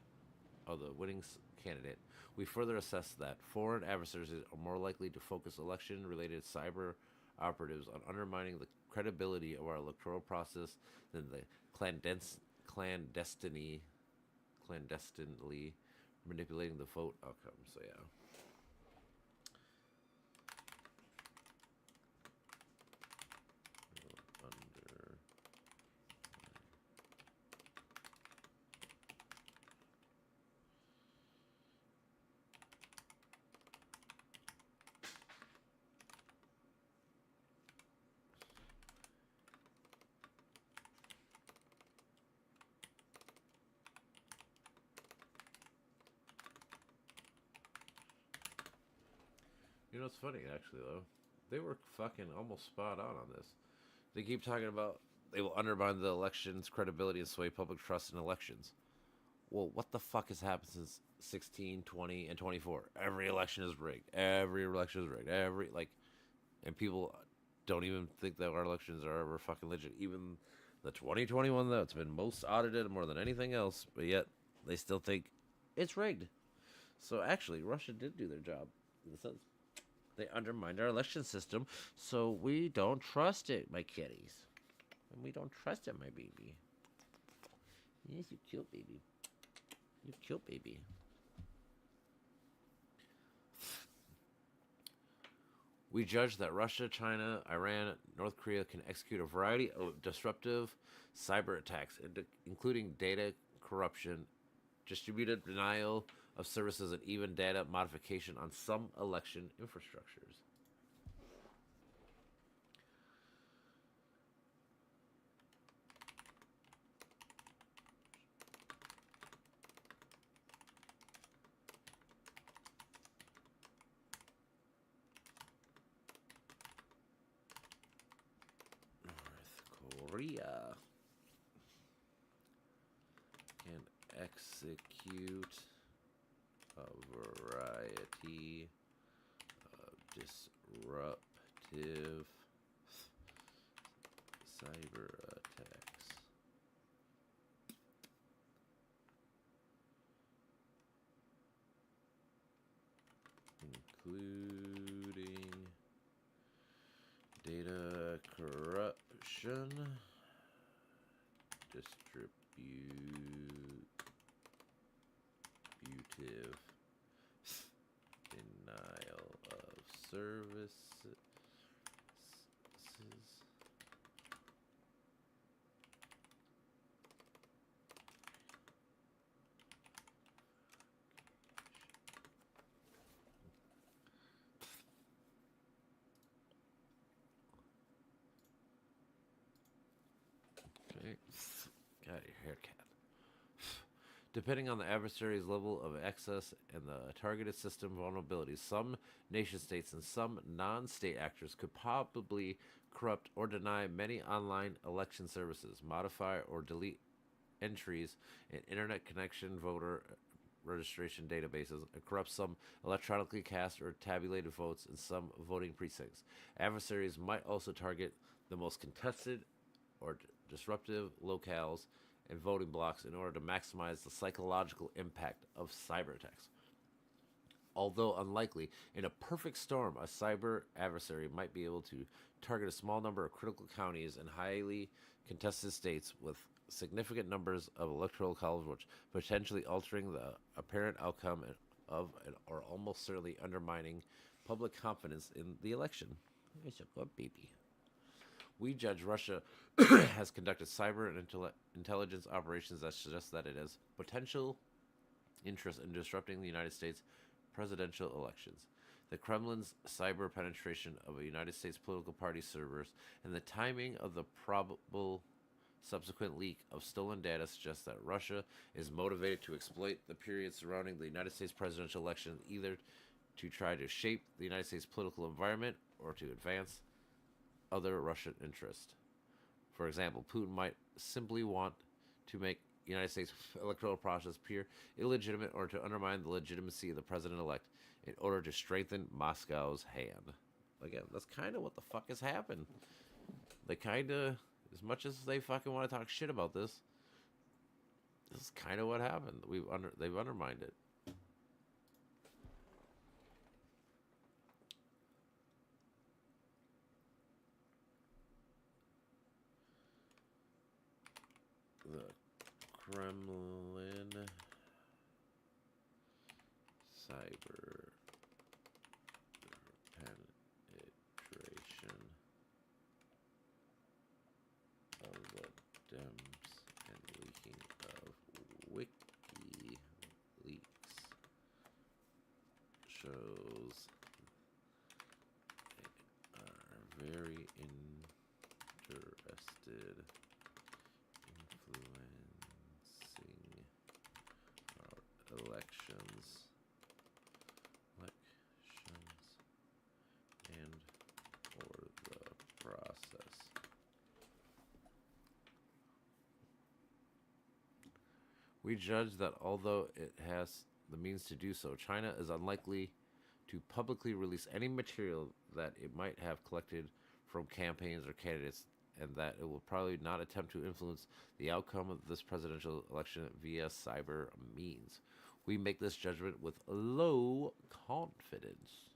of the winning candidate. We further assess that foreign adversaries are more likely to focus election-related cyber operatives on undermining the credibility of our electoral process than the clandestinely manipulating the vote outcome. So yeah. Under You know, it's funny actually though. They were fucking almost spot on this. They keep talking about they will undermine the election's credibility and sway public trust in elections. Well, what the fuck has happened since 16, 20, and 24? Every election is rigged. Every election is rigged. And people don't even think that our elections are ever fucking legit. Even the 2021 that's been most audited more than anything else, but yet they still think it's rigged. So actually, Russia did do their job in the sense they undermined our election system, so we don't trust it, my kitties. And we don't trust it, my baby. Yes, you cute baby. You cute baby. We judge that Russia, China, Iran, North Korea can execute a variety of disruptive cyber attacks, including data corruption, distributed denial of services, and even data modification on some election infrastructures. North Korea can execute a variety of disruptive cyber attacks, including data corruption, distributive denial of services, okay. Got your haircut. Depending on the adversary's level of access and the targeted system vulnerabilities, some nation states and some non-state actors could probably corrupt or deny many online election services, modify or delete entries in internet connection voter registration databases, and corrupt some electronically cast or tabulated votes in some voting precincts. Adversaries might also target the most contested or disruptive locales and voting blocks in order to maximize the psychological impact of cyber attacks. Although unlikely, in a perfect storm, a cyber adversary might be able to target a small number of critical counties in highly contested states with significant numbers of electoral college, potentially altering the apparent outcome of or almost certainly undermining public confidence in the election. It's a good baby. We judge Russia has conducted cyber and intelligence operations that suggest that it has potential interest in disrupting the United States presidential elections. The Kremlin's cyber penetration of a United States political party servers and the timing of the probable subsequent leak of stolen data suggests that Russia is motivated to exploit the period surrounding the United States presidential election either to try to shape the United States political environment or to advance other Russian interests. For example, Putin might simply want to make United States electoral process appear illegitimate or to undermine the legitimacy of the president-elect in order to strengthen Moscow's hand. Again, that's kind of what the fuck has happened. They kind of, as much as they fucking want to talk shit about this is kind of what happened. They've undermined it. The Kremlin cyber penetration of the Dems and leaking of WikiLeaks shows they are very interested influencing our elections, and or the process. We judge that although it has the means to do so, China is unlikely to publicly release any material that it might have collected from campaigns or candidates, and that it will probably not attempt to influence the outcome of this presidential election via cyber means. We make this judgment with low confidence.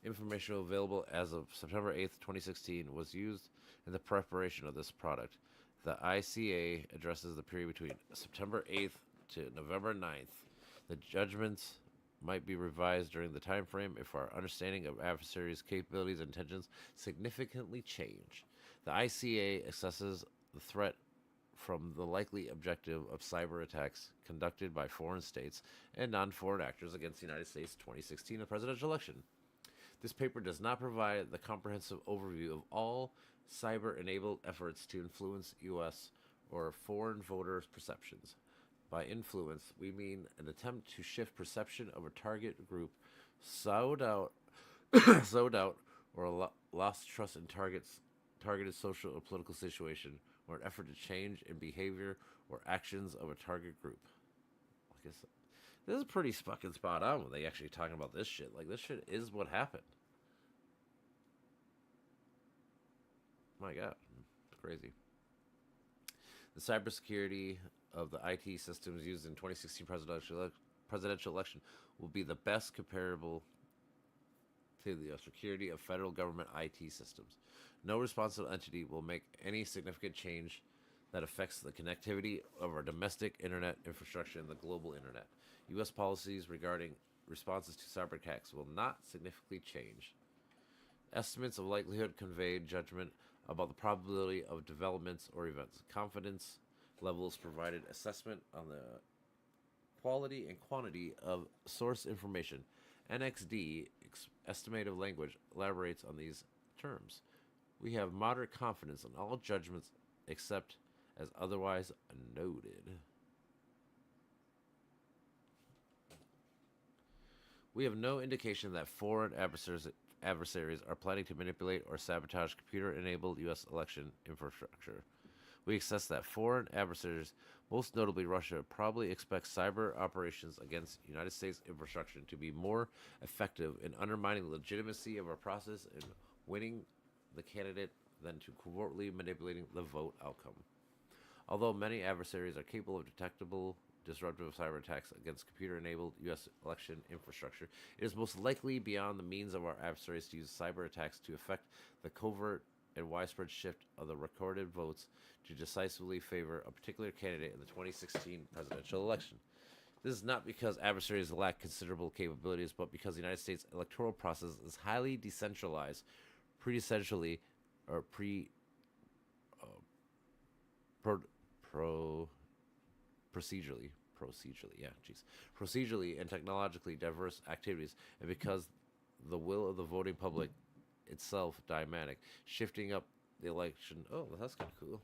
Information available as of September 8th, 2016 was used in the preparation of this product. The ICA addresses the period between September 8th to November 9th. The judgments might be revised during the time frame if our understanding of adversaries' capabilities and intentions significantly change. The ICA assesses the threat from the likely objective of cyber attacks conducted by foreign states and non-foreign actors against the United States 2016 presidential election. This paper does not provide the comprehensive overview of all cyber-enabled efforts to influence U.S. or foreign voters' perceptions. By influence, we mean an attempt to shift perception of a target group, sow doubt, sow doubt, or lost trust in targeted social or political situation, or an effort to change in behavior or actions of a target group. I guess this is pretty fucking spot on when they actually talking about this shit. Like, this shit is what happened. My God, it's crazy. The cybersecurity of the IT systems used in 2016 presidential election will be the best comparable to the security of federal government IT systems. No responsible entity will make any significant change that affects the connectivity of our domestic internet infrastructure and the global internet. U.S. policies regarding responses to cyber attacks will not significantly change. Estimates of likelihood convey judgment about the probability of developments or events. Confidence levels provided assessment on the quality and quantity of source information. NXD, estimative language, elaborates on these terms. We have moderate confidence in all judgments except as otherwise noted. We have no indication that foreign adversaries are planning to manipulate or sabotage computer-enabled U.S. election infrastructure. We assess that foreign adversaries, most notably Russia, probably expect cyber operations against United States infrastructure to be more effective in undermining the legitimacy of our process and winning the candidate than to covertly manipulating the vote outcome. Although many adversaries are capable of detectable disruptive cyber attacks against computer-enabled U.S. election infrastructure, it is most likely beyond the means of our adversaries to use cyber attacks to affect the covert and widespread shift of the recorded votes to decisively favor a particular candidate in the 2016 presidential election. This is not because adversaries lack considerable capabilities, but because the United States electoral process is highly decentralized, procedurally and technologically diverse activities, and because the will of the voting public itself dynamic, shifting up the election. Oh, that's kind of cool.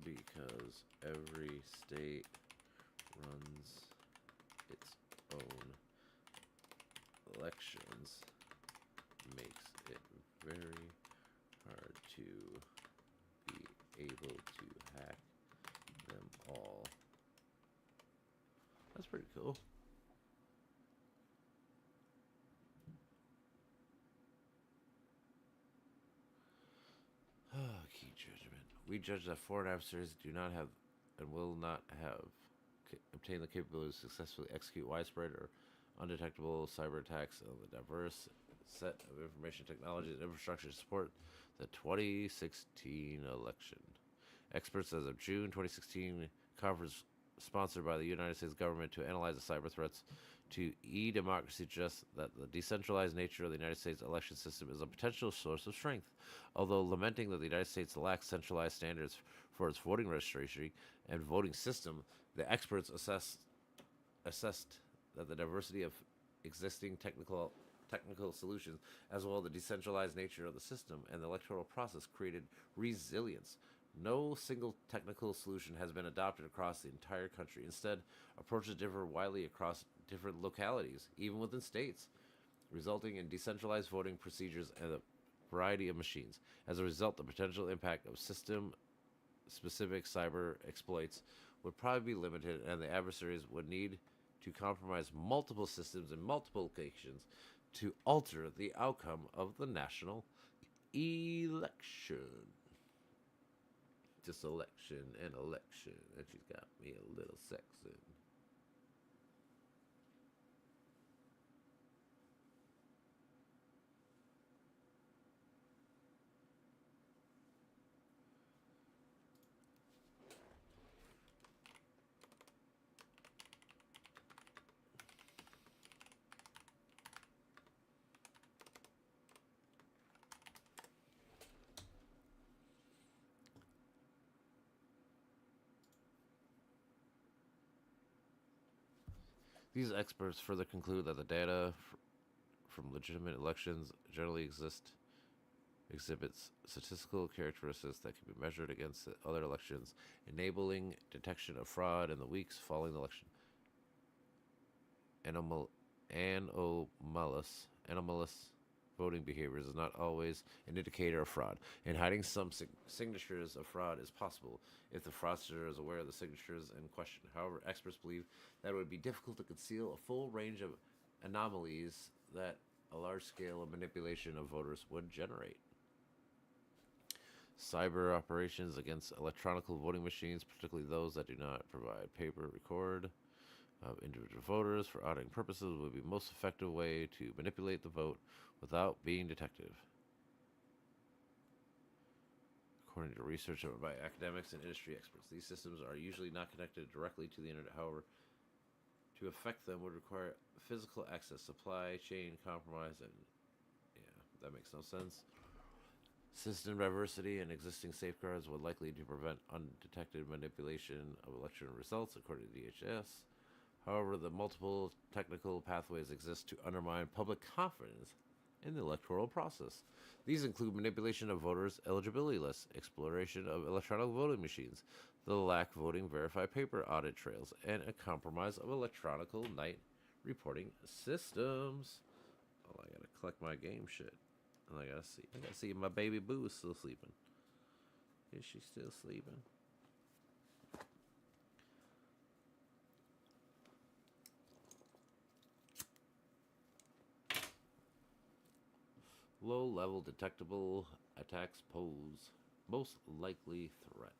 Because every state runs its own elections makes it very hard to be able to hack them all. That's pretty cool. Key judgment. We judge that foreign adversaries do not have and will not have obtained the capability to successfully execute widespread or undetectable cyber attacks on the diverse set of information technologies and infrastructure to support the 2016 election. Experts as of June 2016 conference sponsored by the United States government to analyze the cyber threats to e-democracy suggests that the decentralized nature of the United States election system is a potential source of strength. Although lamenting that the United States lacks centralized standards for its voting registry and voting system, the experts assessed that the diversity of existing technical solutions, as well as the decentralized nature of the system and the electoral process, created resilience. No single technical solution has been adopted across the entire country. Instead, approaches differ widely across different localities, even within states, resulting in decentralized voting procedures and a variety of machines. As a result, the potential impact of system-specific cyber exploits would probably be limited, and the adversaries would need to compromise multiple systems in multiple locations to alter the outcome of the national election. Just election and election, and she's got me a little sexy. These experts further conclude that the data from legitimate elections generally exist exhibits statistical characteristics that can be measured against the other elections, enabling detection of fraud in the weeks following the election. Anomalous voting behaviors is not always an indicator of fraud, and hiding some signatures of fraud is possible if the fraudster is aware of the signatures in question. However, experts believe that it would be difficult to conceal a full range of anomalies that a large scale of manipulation of voters would generate. Cyber operations against electronic voting machines, particularly those that do not provide paper record of individual voters for auditing purposes, would be the most effective way to manipulate the vote without being detected. According to research by academics and industry experts, these systems are usually not connected directly to the internet. However, to affect them would require physical access, supply chain compromise, and yeah, that makes no sense. System diversity and existing safeguards would likely to prevent undetected manipulation of election results, according to DHS. However, the multiple technical pathways exist to undermine public confidence in the electoral process. These include manipulation of voters' eligibility lists, exploration of electronic voting machines, the lack voting verified paper audit trails, and a compromise of electronic night reporting systems. Oh, I gotta collect my game shit. And I gotta see if my baby boo is still sleeping. Is she still sleeping? Low-level detectable attacks pose most likely threat.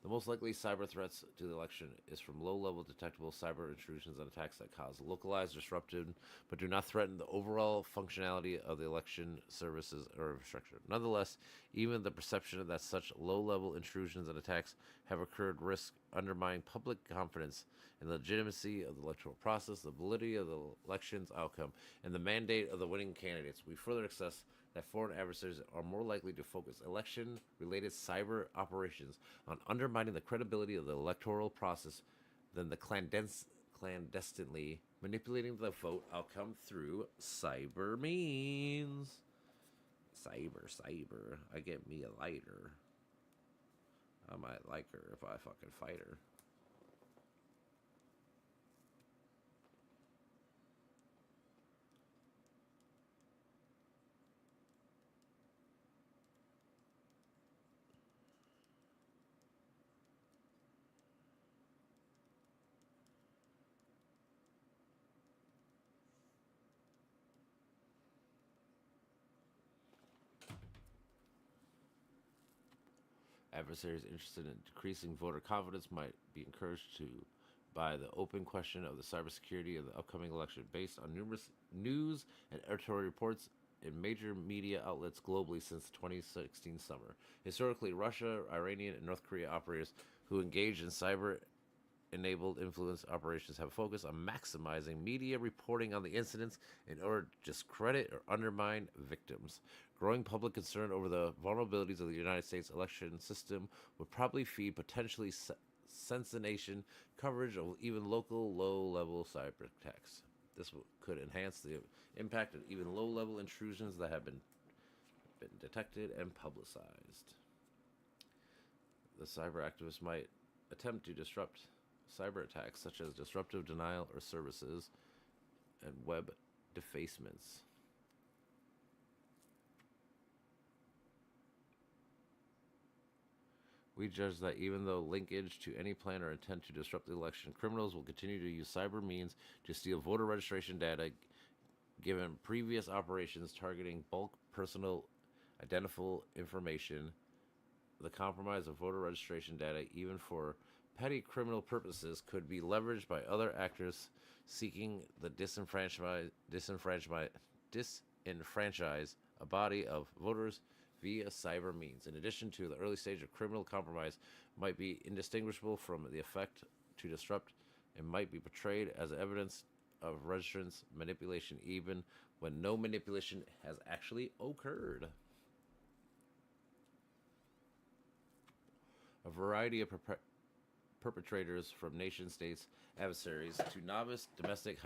The most likely cyber threats to the election is from low-level detectable cyber intrusions and attacks that cause localized disruption but do not threaten the overall functionality of the election services or infrastructure. Nonetheless, even the perception that such low-level intrusions and attacks have occurred risk undermining public confidence in the legitimacy of the electoral process, the validity of the election's outcome, and the mandate of the winning candidates. We further assess that foreign adversaries are more likely to focus election-related cyber operations on undermining the credibility of the electoral process than the clandestinely manipulating the vote outcome through cyber means. Cyber. I get me a lighter. I might like her if I fucking fight her. Adversaries interested in decreasing voter confidence might be encouraged to by the open question of the cybersecurity of the upcoming election based on numerous news and editorial reports in major media outlets globally since the 2016 summer. Historically, Russia, Iranian, and North Korea operators who engage in cyber enabled influence operations have focused on maximizing media reporting on the incidents in order to discredit or undermine victims. Growing public concern over the vulnerabilities of the United States election system would probably feed potentially sensation coverage of even local low-level cyber attacks. This could enhance the impact of even low-level intrusions that have been detected and publicized. The cyber activists might attempt to disrupt cyber attacks such as disruptive denial of services and web defacements. We judge that even though linkage to any plan or intent to disrupt the election, criminals will continue to use cyber means to steal voter registration data, given previous operations targeting bulk personal identifiable information. The compromise of voter registration data, even for petty criminal purposes, could be leveraged by other actors seeking the disenfranchise a body of voters via cyber means. In addition to the early stage of criminal compromise, might be indistinguishable from the effect to disrupt and might be portrayed as evidence of registrants' manipulation, even when no manipulation has actually occurred. A variety of perpetrators, from nation states adversaries to novice domestic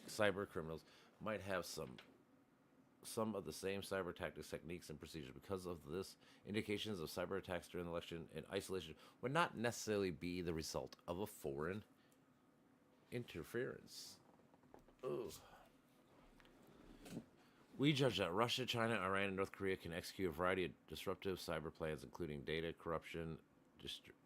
cyber criminals, might have some some of the same cyber tactics, techniques, and procedures. Because of this, indications of cyber attacks during the election in isolation would not necessarily be the result of a foreign interference. Ugh. We judge that Russia, China, Iran, and North Korea can execute a variety of disruptive cyber plans, including data corruption,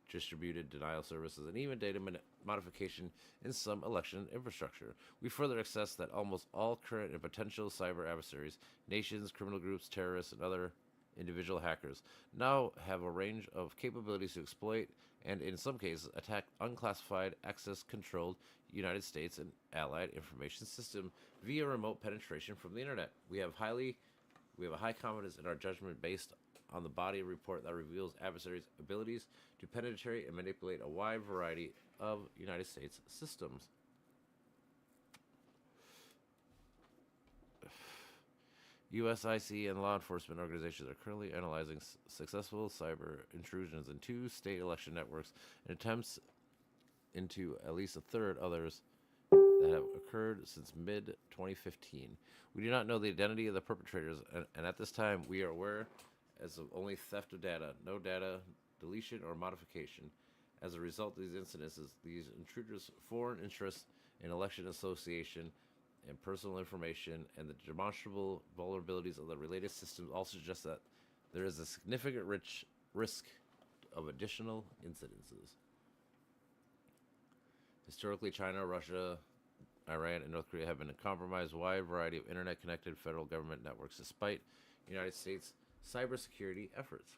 distributed denial services, and even data modification in some election infrastructure. We further assess that almost all current and potential cyber adversaries, nations, criminal groups, terrorists, and other individual hackers, now have a range of capabilities to exploit and, in some cases, attack unclassified, access-controlled United States and allied information system via remote penetration from the internet. We have a high confidence in our judgment based on the body of report that reveals adversaries' abilities to penetrate and manipulate a wide variety of United States systems. USIC and law enforcement organizations are currently analyzing successful cyber intrusions in 2 state election networks and attempts into at least a third others that have occurred since mid-2015. We do not know the identity of the perpetrators, and at this time we are aware as of only theft of data, no data deletion or modification. As a result of these incidences, these intruders' foreign interests in election association and personal information and the demonstrable vulnerabilities of the related systems also suggest that there is a significant risk of additional incidences. Historically, China, Russia, Iran, and North Korea have been compromised a wide variety of internet-connected federal government networks despite United States cybersecurity efforts.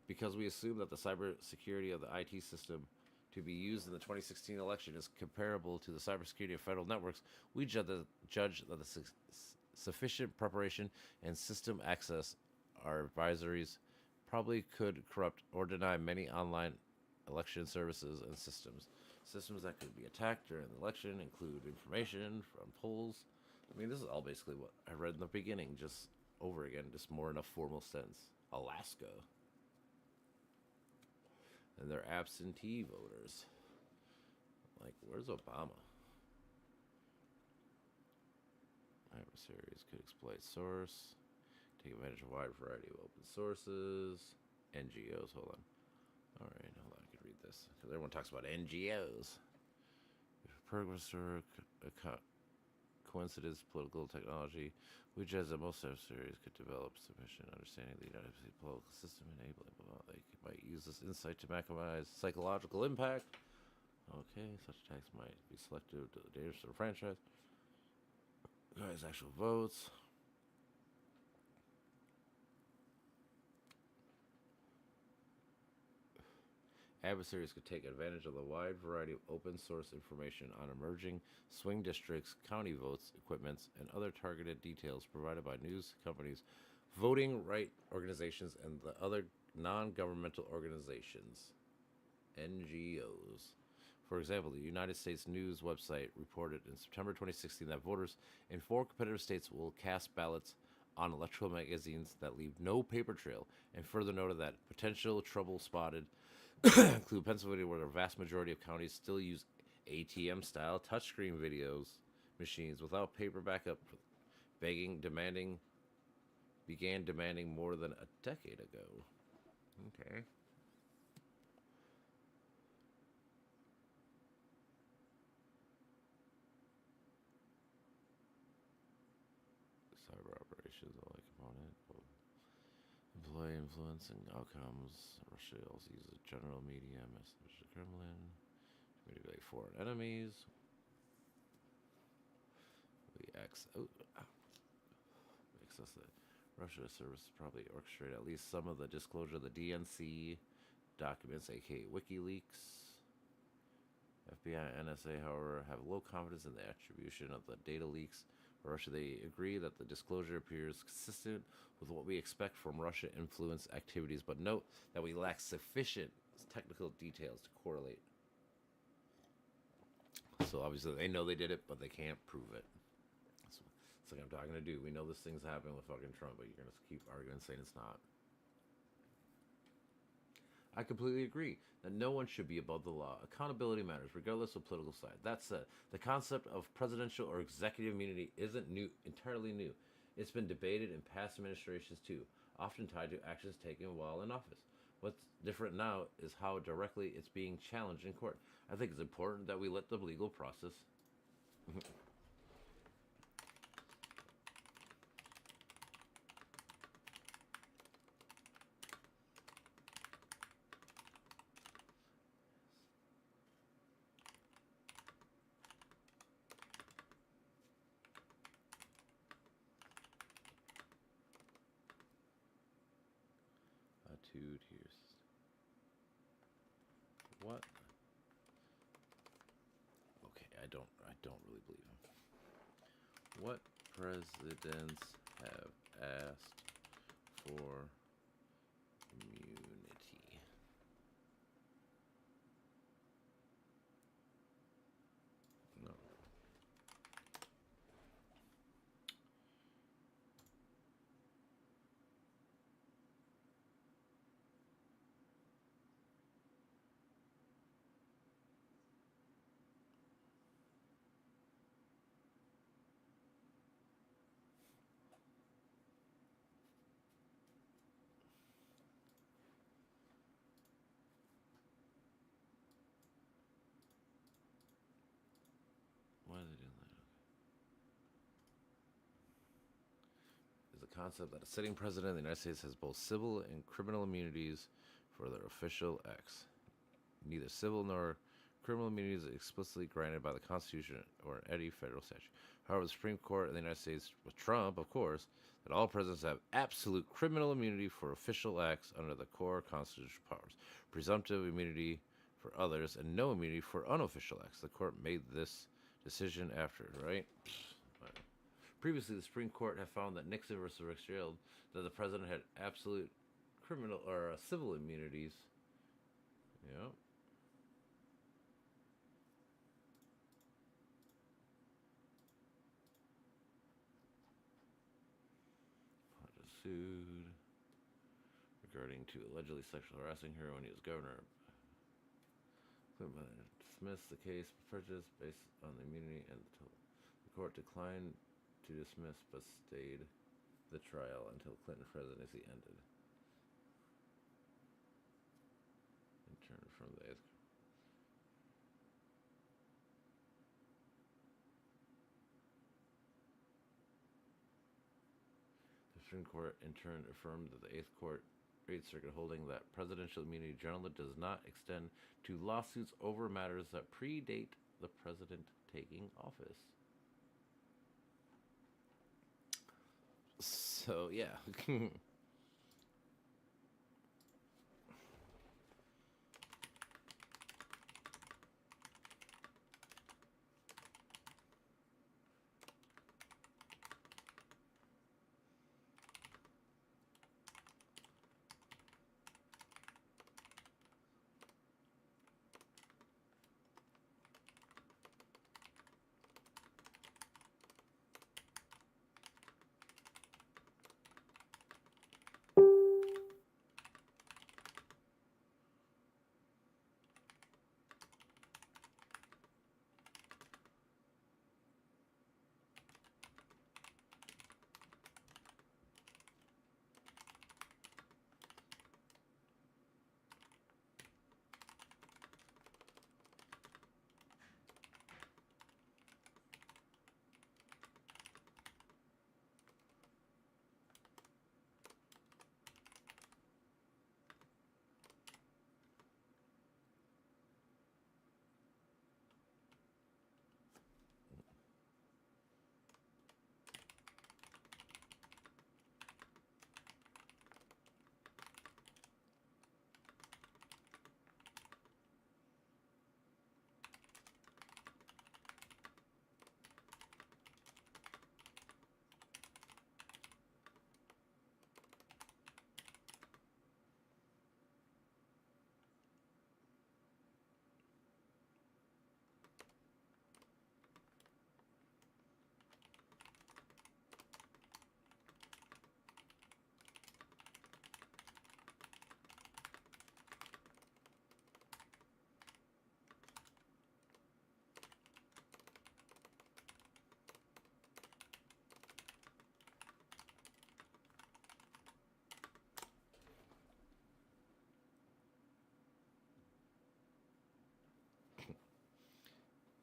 Because we assume that the cybersecurity of the IT system to be used in the 2016 election is comparable to the cybersecurity of federal networks, we judge that the sufficient preparation and system access our advisories probably could corrupt or deny many online election services and systems. Systems that could be attacked during the election include information from polls. I mean, this is all basically what I read in the beginning, just over again, just more in a formal sense. Alaska. And they're absentee voters. Like, where's Obama? Adversaries could exploit source, take advantage of a wide variety of open sources, NGOs. Hold on. All right, hold on. I could read this because everyone talks about NGOs. Purpose or coincidence, political technology, which as most adversaries could develop sufficient understanding of the United States political system, enabling they might use this insight to maximize psychological impact. Okay, such attacks might be selective to the data for the franchise. Guys, actual votes. Adversaries could take advantage of the wide variety of open source information on emerging swing districts, county votes, equipments, and other targeted details provided by news companies, voting right organizations, and the other non-governmental organizations, NGOs. For example, the United States News website reported in September 2016 that voters in 4 competitive states will cast ballots on electoral magazines that leave no paper trail, and further noted that potential trouble spotted include Pennsylvania, where the vast majority of counties still use ATM-style touchscreen videos machines without paper backup, began demanding more than a decade ago. Okay. Cyber operations, only component. Employee influence and outcomes. Russia also uses general media message to Kremlin to manipulate foreign enemies. We access that Russia service probably orchestrated at least some of the disclosure of the DNC documents, aka WikiLeaks. FBI and NSA, however, have low confidence in the attribution of the data leaks. For Russia, they agree that the disclosure appears consistent with what we expect from Russia influence activities, but note that we lack sufficient technical details to correlate. So obviously they know they did it, but they can't prove it. It's like I'm talking to do. We know this thing's happening with fucking Trump, but you're going to keep arguing saying it's not. I completely agree that no one should be above the law. Accountability matters, regardless of political side. That said, the concept of presidential or executive immunity isn't entirely new. It's been debated in past administrations too, often tied to actions taken while in office. What's different now is how directly it's being challenged in court. I think it's important that we let the legal process. Attitude here's what? Okay, I don't really believe him. What presidents have asked for immunity? No. Why are they doing that? Is the concept that a sitting president of the United States has both civil and criminal immunities for their official acts. Neither civil nor criminal immunity is explicitly granted by the Constitution or any federal statute. However, the Supreme Court of the United States, with Trump, of course, that all presidents have absolute criminal immunity for official acts under the core constitutional powers, presumptive immunity for others, and no immunity for unofficial acts. The court made this decision after, right? Previously, the Supreme Court had found that Nixon versus Fitzgerald that the president had absolute criminal or civil immunities. Yep. Sued regarding to allegedly sexually harassing her when he was governor. Clinton dismissed the case for prejudice based on the immunity, and the court declined to dismiss but stayed the trial until Clinton's presidency ended. In turn from the eighth. The Supreme Court in turn affirmed that the Eighth Circuit holding that presidential immunity generally does not extend to lawsuits over matters that predate the president taking office. So, yeah.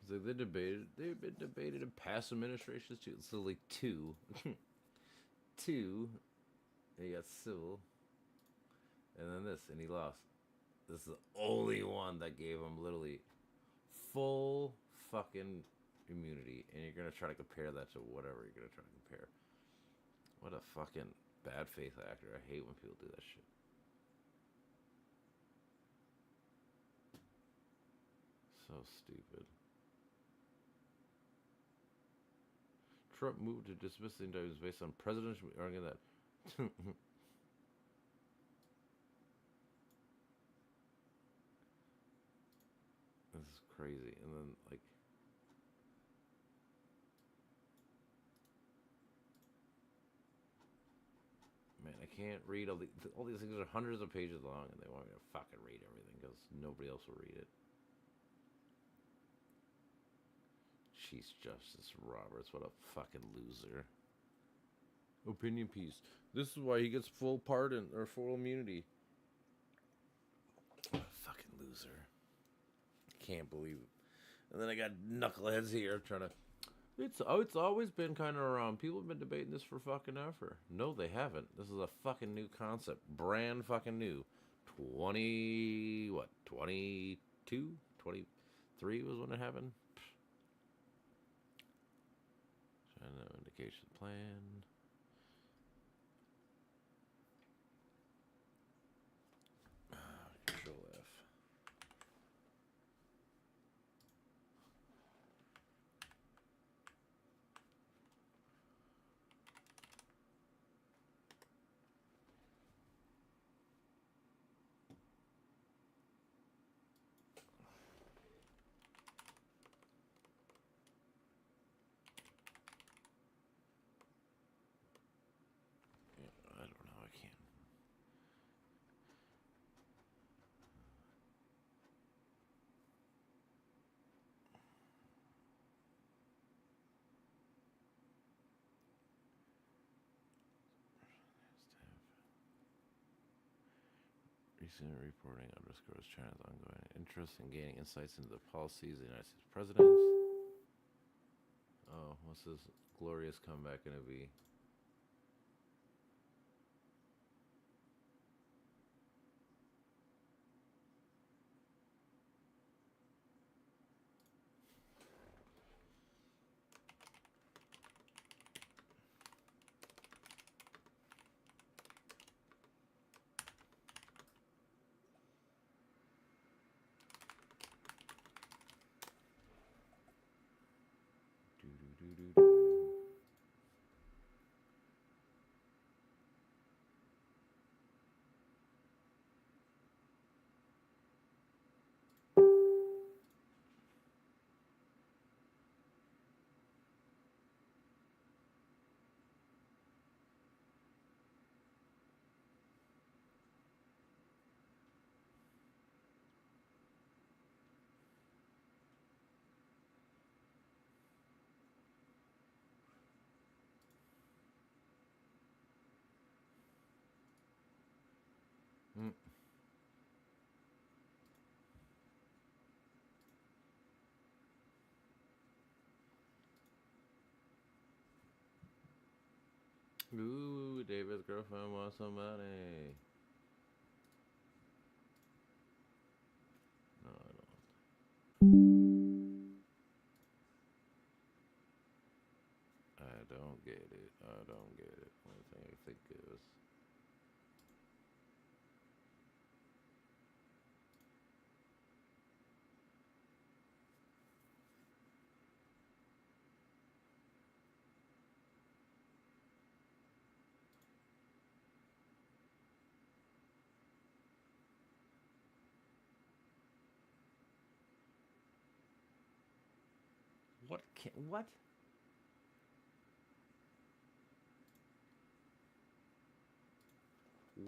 So they debated. They've been debated in past administrations too. So like two, two. And he got civil, and then this, and he lost. This is the only one that gave him literally full fucking immunity, and you're gonna try to compare that to whatever you're gonna try to compare. What a fucking bad faith actor. I hate when people do that shit. So stupid. Trump moved to dismiss the indictments based on presidential arguing that. This is crazy. And then like, man, I can't read all these things are hundreds of pages long, and they want me to fucking read everything because nobody else will read it. Chief Justice Roberts, what a fucking loser. Opinion piece. This is why he gets full pardon or full immunity. What a fucking loser. Can't believe it. And then I got knuckleheads here trying to. It's always been kind of around. People have been debating this for fucking ever. No, they haven't. This is a fucking new concept, brand fucking new. 22, 23 was when it happened. China indication plan. Control F. I don't know. I can't. Recent reporting underscores China's ongoing interest in gaining insights into the policies of the United States presidents. Oh, what's this glorious comeback going to be? Do-do-do-do-do. Mm. Ooh, David's girlfriend wants some money. No, I don't. I don't get it. I don't get it. Only thing I think is. What can. What?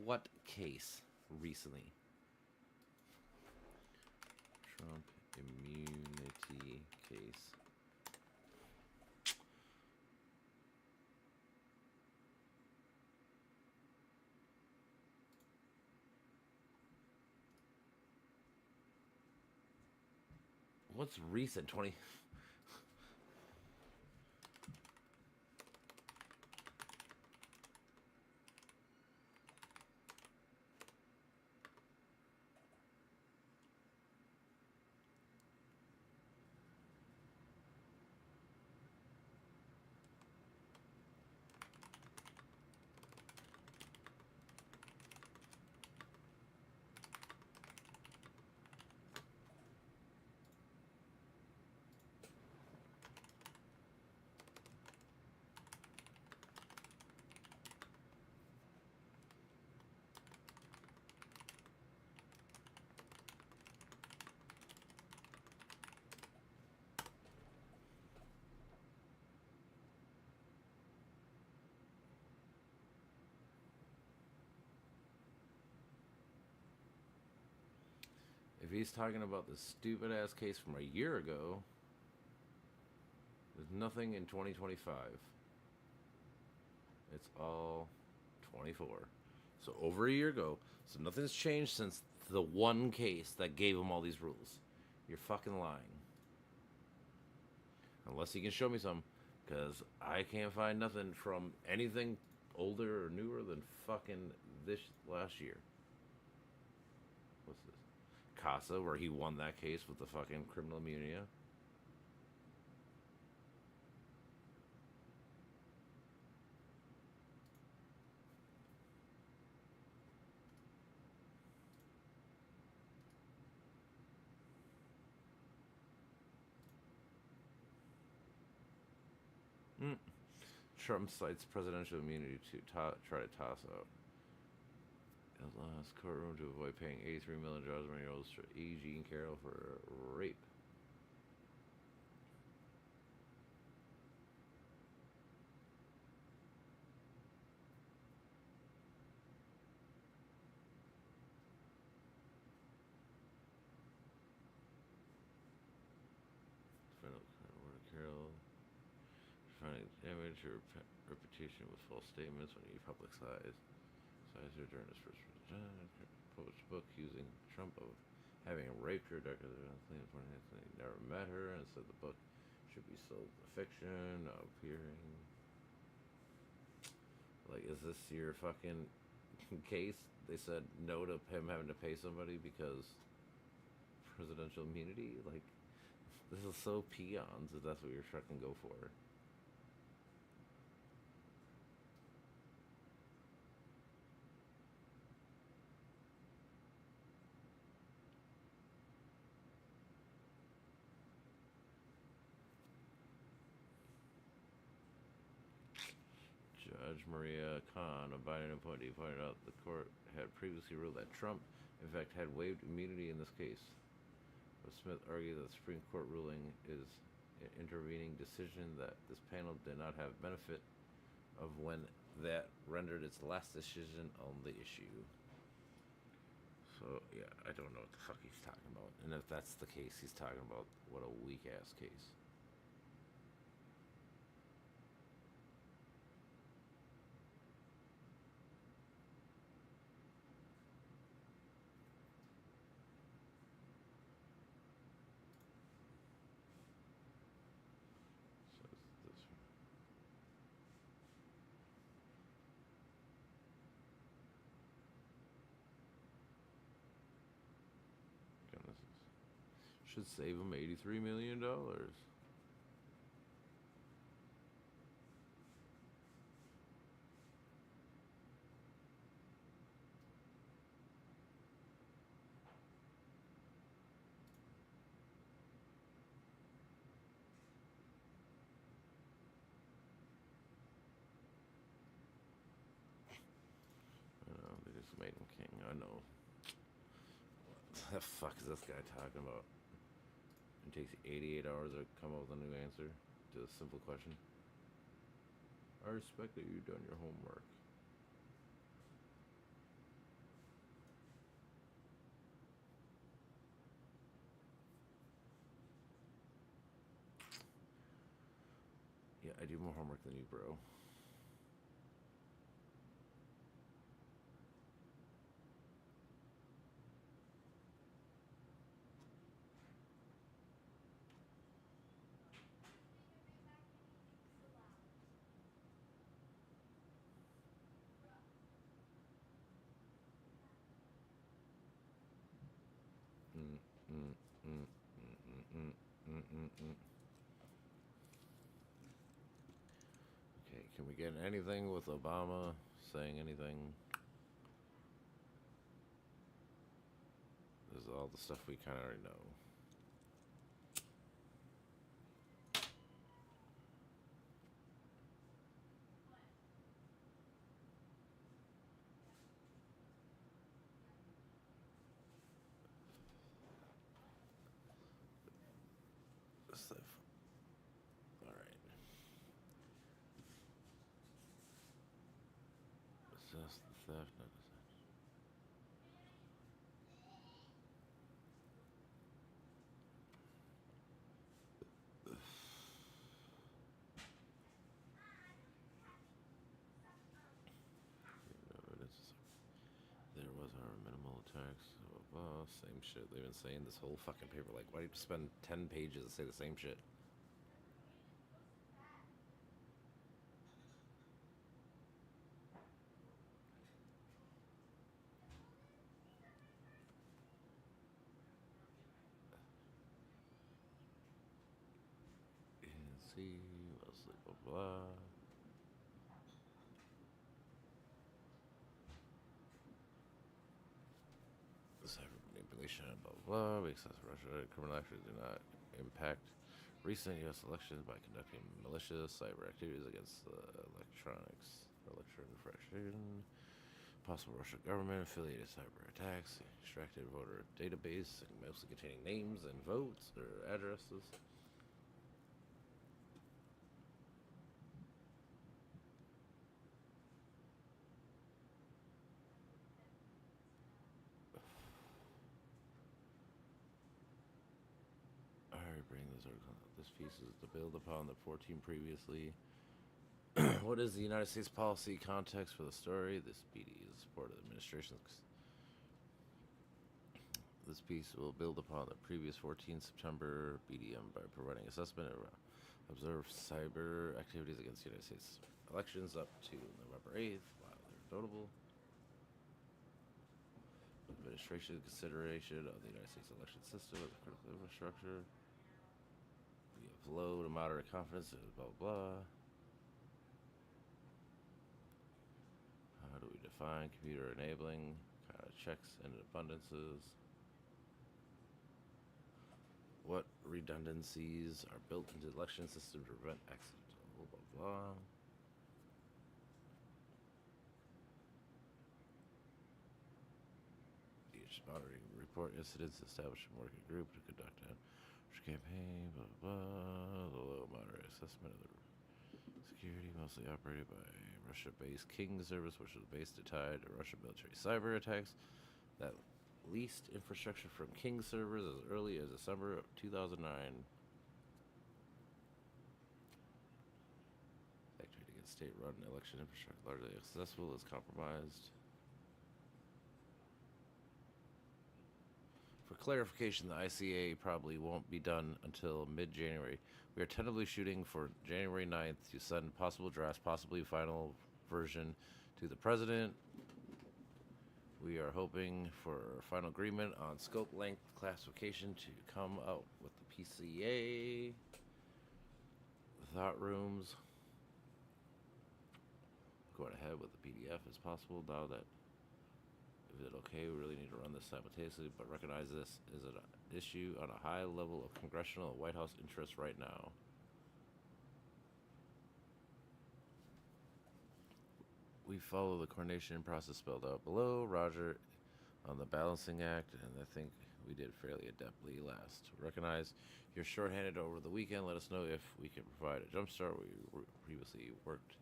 What case recently? Trump immunity case. What's recent? 20. If he's talking about this stupid ass case from a year ago, there's nothing in 2025. It's all 24. So over a year ago. So nothing's changed since the one case that gave him all these rules. You're fucking lying. Unless you can show me some. Because I can't find nothing from anything older or newer than fucking this last year. What's this? Casa, where he won that case with the fucking criminal immunity. Trump cites presidential immunity to try to toss out. Outlaws courtroom to avoid paying $83 million to E. Jean Carroll for rape. Carroll finding damage or reputation with false statements when he publicized during his first published book accusing Trump of having raped her. Dr. Never met her and said the book should be sold as fiction, appearing. Like, is this your fucking case? They said no to him having to pay somebody because presidential immunity? Like, this is so peons if that's what you're fucking go for. Judge Maria Khan, a Biden appointee, pointed out the court had previously ruled that Trump, in fact, had waived immunity in this case. But Smith argued that the Supreme Court ruling is an intervening decision that this panel did not have benefit of when that rendered its last decision on the issue. So, yeah, I don't know what the fuck he's talking about. And if that's the case he's talking about, what a weak-ass case. Should save him $83 million. They just made him king. I know. What the fuck is this guy talking about? It takes 88 hours to come up with a new answer to a simple question. I respect that you've done your homework. Yeah, I do more homework than you, bro. Okay, can we get anything with Obama saying anything? This is all the stuff we kind of already know. Stuff. All right. Assess the theft. Criminal attacks, blah, blah, same shit. They've been saying this whole fucking paper. Like, why do you spend 10 pages to say the same shit? See, mostly blah blah. Cyber manipulation, blah blah. We access Russia. Criminal actions do not impact recent U.S. elections by conducting malicious cyber activities against the election infraction. Possible Russian government affiliated cyber attacks, extracted voter database, mostly containing names and votes or addresses. Alright, bring this article. This piece is to build upon the 14 previously. What is the United States policy context for the story? This BD is support of the administration's. This piece will build upon the previous 14 September BDM by providing assessment of observed cyber activities against the United States elections up to November 8th. While they're notable, administration consideration of the United States election system as a critical infrastructure. We have low to moderate confidence, blah blah. How do we define computer enabling? Kind of checks and abundances. What redundancies are built into the election system to prevent accidental blah blah blah. Each monitoring report incidents, establish a working group to conduct a campaign, blah blah blah. The low moderate assessment of the security, mostly operated by Russia-based King service, which was based and tied to Russian military cyber attacks that leased infrastructure from King servers as early as December of 2009. Activating against state-run election infrastructure largely accessible is compromised. For clarification, the ICA probably won't be done until mid-January. We are tentatively shooting for January 9th to send possible drafts, possibly final version, to the president. We are hoping for final agreement on scope, length, classification to come out with the PCA. Thought rooms. Going ahead with the PDF as possible. Now that, is it okay? We really need to run this simultaneously, but recognize this is an issue on a high level of congressional and White House interest right now. We follow the coordination process spelled out below. Roger on the balancing act, and I think we did fairly adeptly last. Recognize you're shorthanded over the weekend. Let us know if we can provide a jumpstart. We previously worked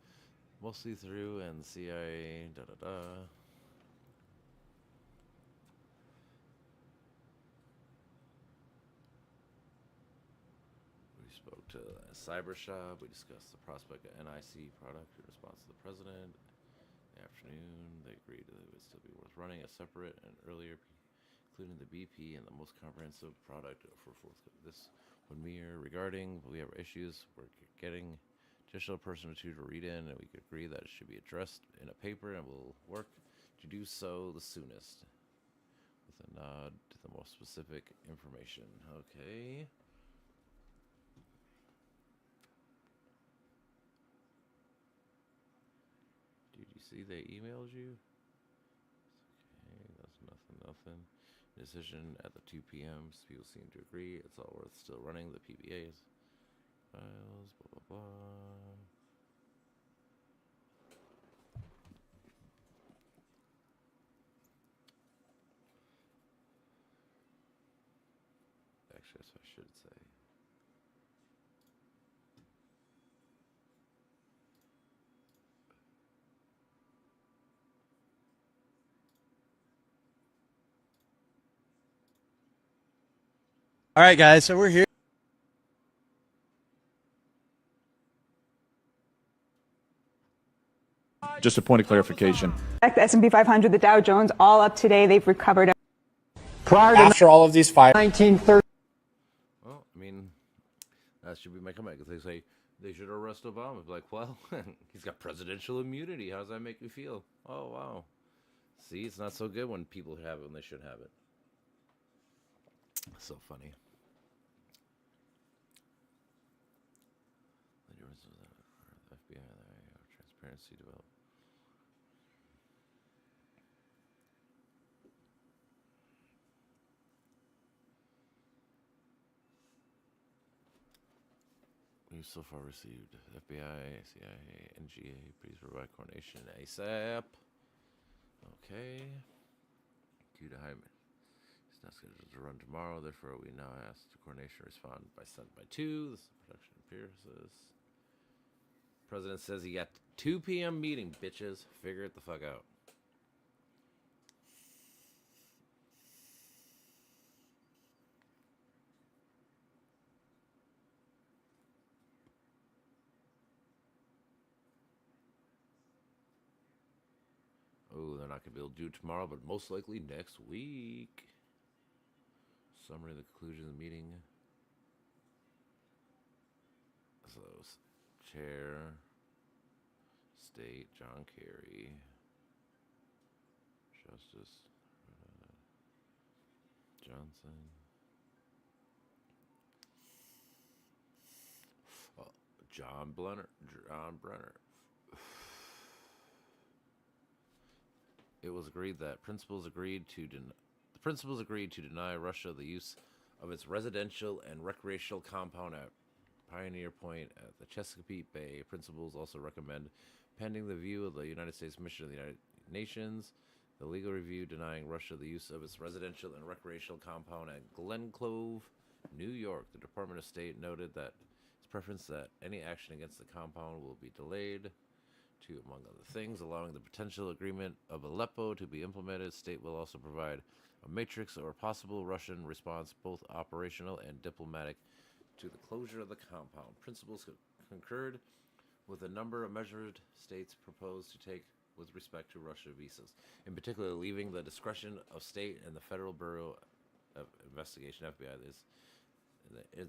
mostly through, and CIA, da da da. We spoke to Cyber Shop. We discussed the prospect of NIC product in response to the president. Afternoon, they agreed that it would still be worth running a separate and earlier, including the BP and the most comprehensive product for this would mirror regarding. We have issues. We're getting additional person or two to read in, and we could agree that it should be addressed in a paper, and we'll work to do so the soonest. With a nod to the most specific information. Okay. See, they emailed you. Okay, that's nothing. Decision at the 2 p.m. People seem to agree. It's all worth still running the PBAs. Files, blah blah blah. Actually, that's what I should say. All right, guys, so we're here. Just a point of clarification. The S&P 500, the Dow Jones, all up today. They've recovered. After all of these fires. 1930. Well, I mean, that should be my comeback. If they say they should arrest Obama, I'd be like, well, he's got presidential immunity. How does that make you feel? Oh, wow. See, it's not so good when people have it when they should have it. So funny. FBI, transparency developed. We've so far received FBI, CIA, NGA. Please provide coordination ASAP. Okay. Due to Hyman. It's not scheduled to run tomorrow. Therefore, we now ask the coordination respond by sent by 2. This is production appearances. President says he got 2 p.m. meeting, bitches. Figure it the fuck out. Oh, they're not going to be able to do it tomorrow, but most likely next week. Summary of the conclusion of the meeting. So, Chair, State, John Kerry, Justice Johnson. Oh, John Brenner. It was agreed that the principals agreed to deny Russia the use of its residential and recreational compound at Pioneer Point at the Chesapeake Bay. Principals also recommend, pending the view of the United States mission of the United Nations, the legal review denying Russia the use of its residential and recreational compound at Glen Clove, New York. The Department of State noted that its preference that any action against the compound will be delayed to, among other things, allowing the potential agreement of Aleppo to be implemented. State will also provide a matrix or possible Russian response, both operational and diplomatic, to the closure of the compound. Principals concurred with a number of measures states proposed to take with respect to Russia visas, in particular leaving the discretion of state and the Federal Bureau of Investigation, FBI, the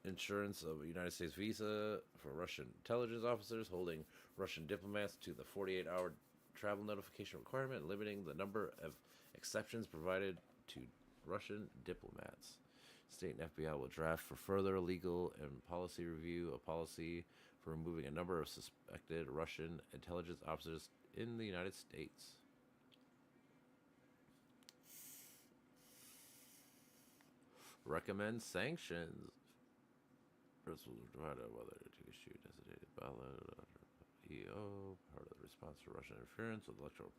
insurance of a United States visa for Russian intelligence officers, holding Russian diplomats to the 48-hour travel notification requirement, limiting the number of exceptions provided to Russian diplomats. State and FBI will draft for further legal and policy review a policy for removing a number of suspected Russian intelligence officers in the United States. Recommend sanctions. Principals will decide whether to issue designated ballot EO, part of the response to Russian interference with electoral.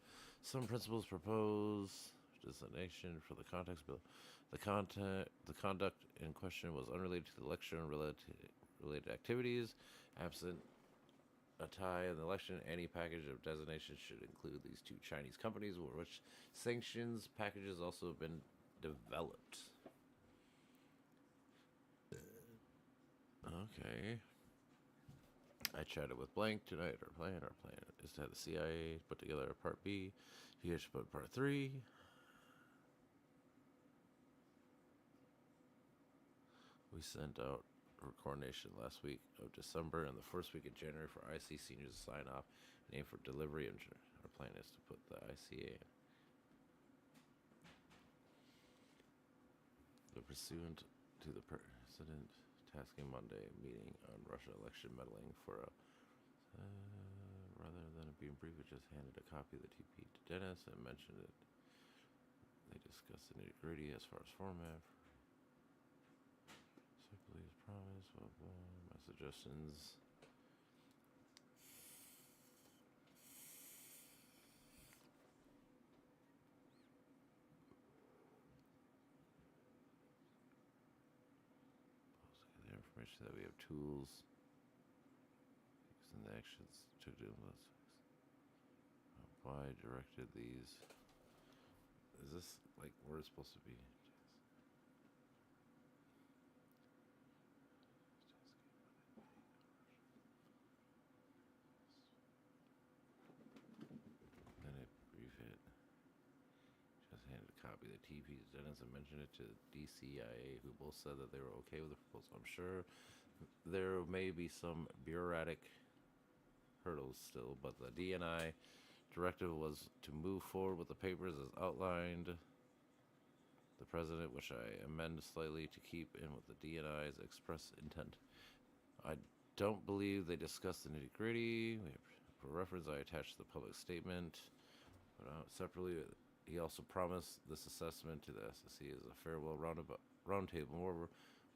Some principals propose designation for the context bill. The conduct in question was unrelated to the election related activities. Absent a tie in the election, any package of designations should include these 2 Chinese companies, which sanctions packages also have been developed. Okay. I chatted with Blank tonight. Our plan is to have the CIA put together a Part B. He should put Part 3. We sent out a coordination last week of December and the first week of January for IC seniors to sign off and aim for delivery. And our plan is to put the ICA pursuant to the President tasking Monday meeting on Russia election meddling for a rather than it being brief, it just handed a copy of the TP to Dennis and mentioned it. They discussed the nitty-gritty as far as format. Simply as promised. My suggestions. The information that we have tools and the actions to do this. Why directed these? Is this like where it's supposed to be? copy the TP to Dennis and mention it to DCIA, who both said that they were okay with the proposal. I'm sure there may be some bureaucratic hurdles still, but the DNI directive was to move forward with the papers as outlined. The president, which I amend slightly to keep in with the DNI's express intent. I don't believe they discussed the nitty gritty. For reference, I attached the public statement. But separately, he also promised this assessment to the SEC as a farewell roundtable. Moreover,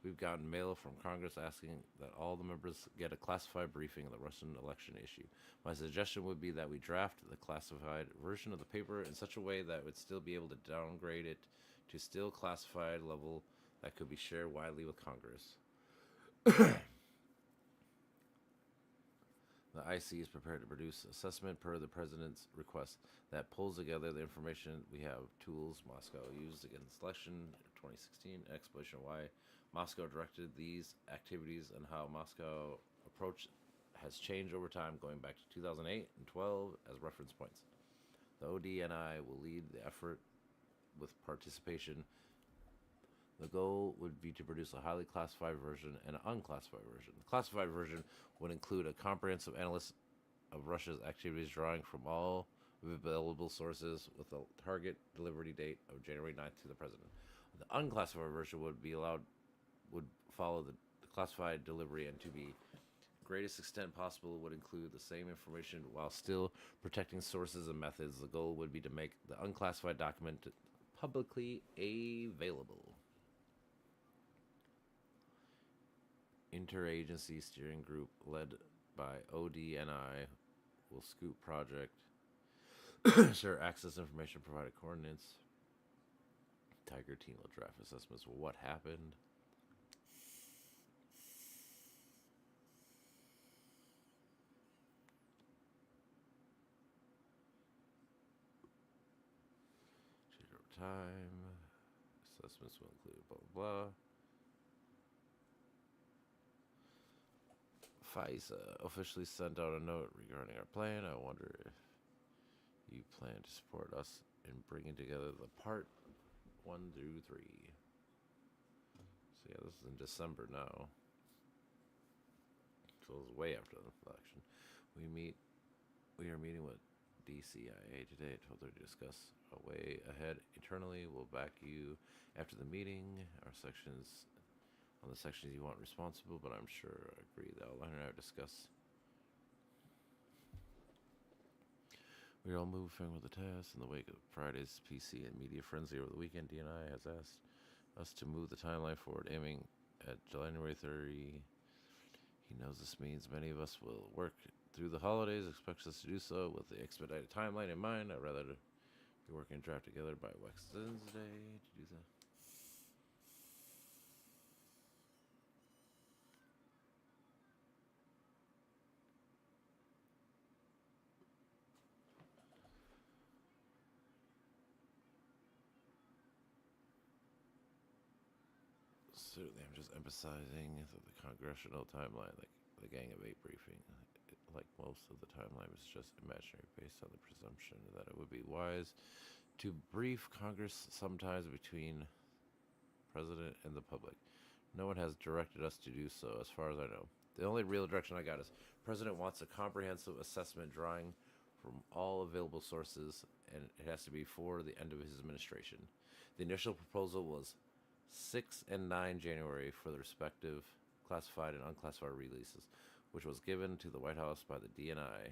we've gotten mail from Congress asking that all the members get a classified briefing on the Russian election issue. My suggestion would be that we draft the classified version of the paper in such a way that would still be able to downgrade it to still classified level that could be shared widely with Congress. The IC is prepared to produce assessment per the president's request that pulls together the information we have, tools Moscow used against election 2016, explanation why Moscow directed these activities and how Moscow approach has changed over time going back to 2008 and 12 as reference points. The ODNI will lead the effort with participation. The goal would be to produce a highly classified version and an unclassified version. The classified version would include a comprehensive analysis of Russia's activities drawing from all available sources with a target delivery date of January 9th to the president. The unclassified version would follow the classified delivery and to be greatest extent possible would include the same information while still protecting sources and methods. The goal would be to make the unclassified document publicly available. Interagency steering group led by ODNI will scoop project, share access information, provided coordinates. Tiger team will draft assessments. Well, what happened? Change over time. Assessments will include blah blah blah. FISA officially sent out a note regarding our plan. I wonder if you plan to support us in bringing together the part 1 through 3. So yeah, this is in December now. So it's way after the election. We are meeting with DCIA today at 12:30 to discuss a way ahead internally. We'll back you after the meeting. Our sections on the sections you want responsible, but I'm sure I agree that I'll learn how to discuss. We all move forward with the task in the wake of Friday's PC and media frenzy over the weekend. DNI has asked us to move the timeline forward, aiming at January 30. He knows this means many of us will work through the holidays, expects us to do so with the expedited timeline in mind. I'd rather be working and draft together by Wednesday to do that. Certainly, I'm just emphasizing that the congressional timeline, like the Gang of Eight briefing, like most of the timeline, was just imaginary based on the presumption that it would be wise to brief Congress sometimes between President and the public. No one has directed us to do so, as far as I know. The only real direction I got is President wants a comprehensive assessment drawing from all available sources, and it has to be for the end of his administration. The initial proposal was 6 and 9 January for the respective classified and unclassified releases, which was given to the White House by the DNI.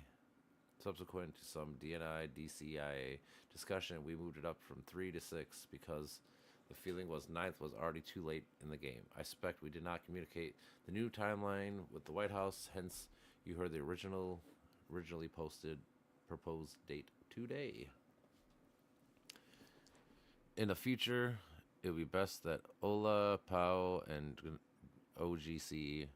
Subsequent to some DNI DCIA discussion, we moved it up from 3 to 6 because the feeling was 9th was already too late in the game. I suspect we did not communicate the new timeline with the White House, hence you heard the originally proposed date today. In the future, it would be best that OLA, POW, and OGC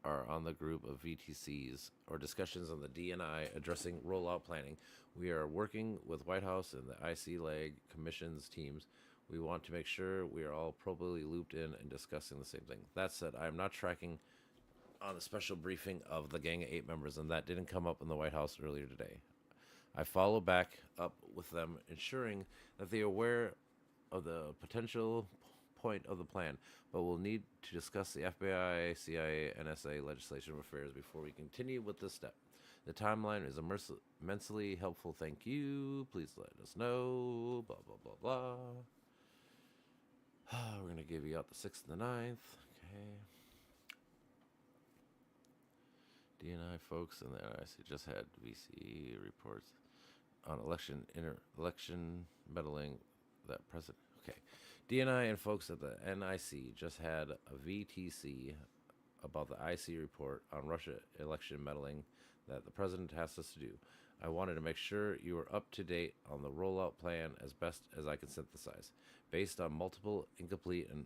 are on the group of VTCs or discussions on the DNI addressing rollout planning. We are working with White House and the IC leg commissions teams. We want to make sure we are all appropriately looped in and discussing the same thing. That said, I am not tracking on the special briefing of the Gang of 8 members, and that didn't come up in the White House earlier today. I follow back up with them, ensuring that they are aware of the potential point of the plan, but we'll need to discuss the FBI, CIA, NSA legislation affairs before we continue with this step. The timeline is immensely helpful. Thank you. Please let us know. Blah, blah, blah, blah. We're going to give you out the 6th and the 9th. Okay. DNI folks and the NIC just had VC reports on election meddling that president. Okay. DNI and folks at the NIC just had a VTC about the IC report on Russia election meddling that the president asked us to do. I wanted to make sure you were up to date on the rollout plan as best as I can synthesize, based on multiple incomplete and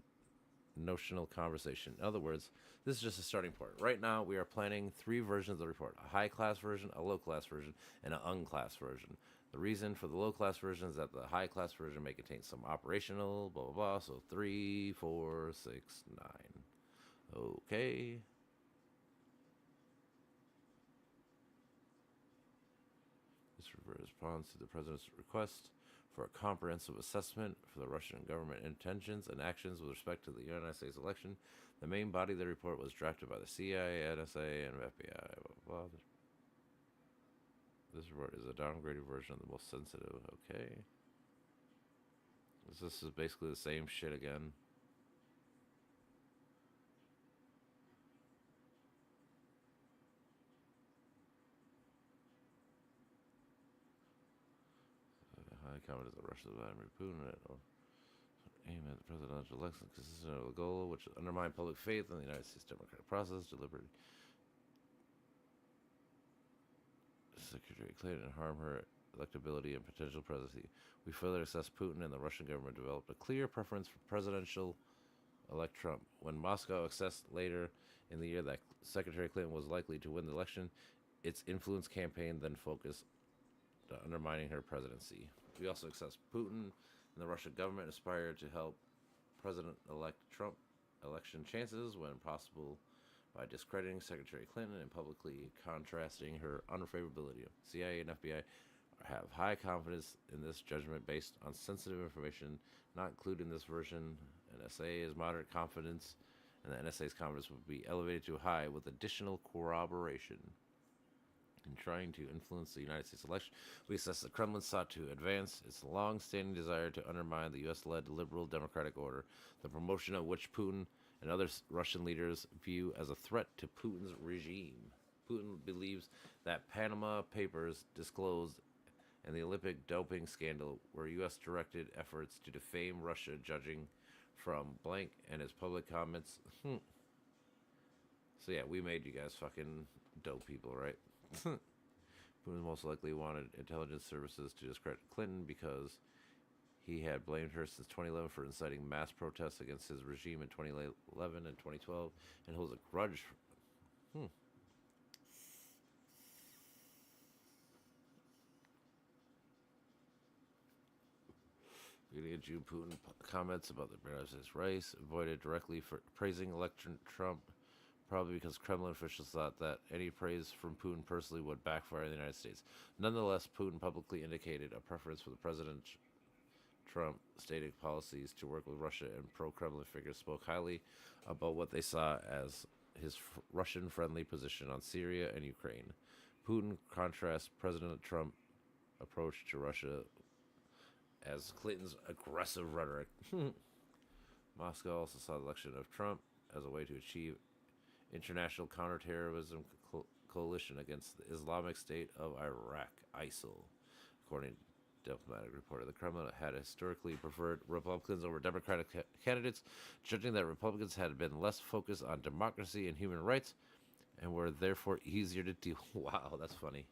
notional conversation. In other words, this is just a starting point. Right now, we are planning 3 versions of the report: a high-class version, a low-class version, and an unclass version. The reason for the low-class version is that the high-class version may contain some operational, blah, blah, blah. So 3, 4, 6, 9. Okay. This responds to the president's request for a comprehensive assessment for the Russian government intentions and actions with respect to the United States election. The main body of the report was drafted by the CIA, NSA, and FBI. Blah, blah, blah. This report is a downgraded version of the most sensitive. Okay. This is basically the same shit again. High confidence that Russia is Vladimir Putin or aim at the presidential election consistent of the goal, which undermine public faith in the United States democratic process, deliberately Secretary Clinton and harm her electability and potential presidency. We further assess Putin and the Russian government developed a clear preference for presidential-elect Trump. When Moscow assessed later in the year that Secretary Clinton was likely to win the election, its influence campaign then focused on undermining her presidency. We also assess Putin and the Russian government aspired to help President-elect Trump election chances when possible by discrediting Secretary Clinton and publicly contrasting her unfavorability. CIA and FBI have high confidence in this judgment based on sensitive information not included in this version. NSA is moderate confidence, and the NSA's confidence would be elevated to high with additional corroboration. In trying to influence the United States election, we assess the Kremlin sought to advance its long-standing desire to undermine the U.S.-led liberal democratic order, the promotion of which Putin and other Russian leaders view as a threat to Putin's regime. Putin believes that Panama Papers disclosed and the Olympic doping scandal were U.S.-directed efforts to defame Russia, judging from blank and his public comments. So yeah, we made you guys fucking dope people, right? Putin most likely wanted intelligence services to discredit Clinton because he had blamed her since 2011 for inciting mass protests against his regime in 2011 and 2012 and holds a grudge. Beginning of June, Putin comments about the United States race avoided directly for praising election Trump, probably because Kremlin officials thought that any praise from Putin personally would backfire in the United States. Nonetheless, Putin publicly indicated a preference for the President Trump stated policies to work with Russia, and pro-Kremlin figures spoke highly about what they saw as his Russian-friendly position on Syria and Ukraine. Putin contrasts President Trump's approach to Russia as Clinton's aggressive rhetoric. Moscow also saw the election of Trump as a way to achieve international counterterrorism coalition against the Islamic State of Iraq, ISIL. According to diplomatic reporter, the Kremlin had historically preferred Republicans over Democratic candidates, judging that Republicans had been less focused on democracy and human rights and were therefore easier to deal. Wow, that's funny.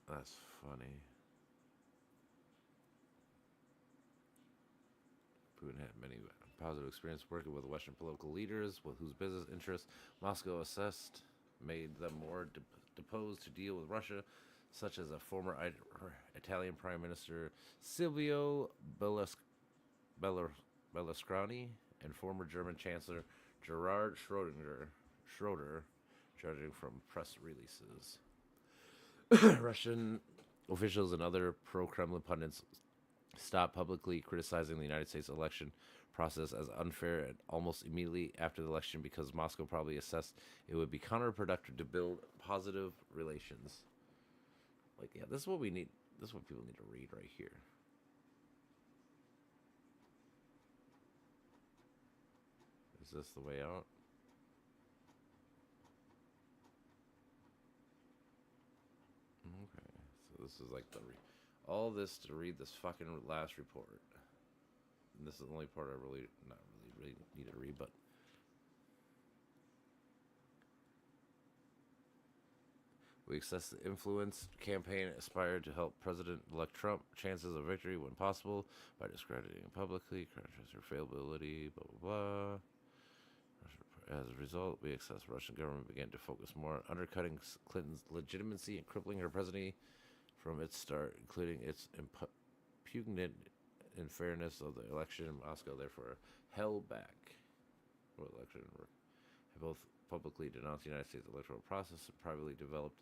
That's funny. Putin had many positive experiences working with Western political leaders with whose business interests Moscow assessed made them more disposed to deal with Russia, such as a former Italian Prime Minister Silvio Berlusconi and former German Chancellor Gerhard Schroeder, judging from press releases. Russian officials and other pro-Kremlin pundits stopped publicly criticizing the United States election process as unfair and almost immediately after the election because Moscow probably assessed it would be counterproductive to build positive relations. Like, yeah, this is what we need. This is what people need to read right here. Is this the way out? Okay, so this is like all this to read this fucking last report. And this is the only part I really need to read, but we assess the influence campaign aspired to help President-elect Trump chances of victory when possible by discrediting him publicly, her failability, blah blah blah. As a result, we assess the Russian government began to focus more on undercutting Clinton's legitimacy and crippling her presidency from its start, including its impugnant unfairness of the election in Moscow. Therefore, held back election. Both publicly denounced the United States electoral process and privately developed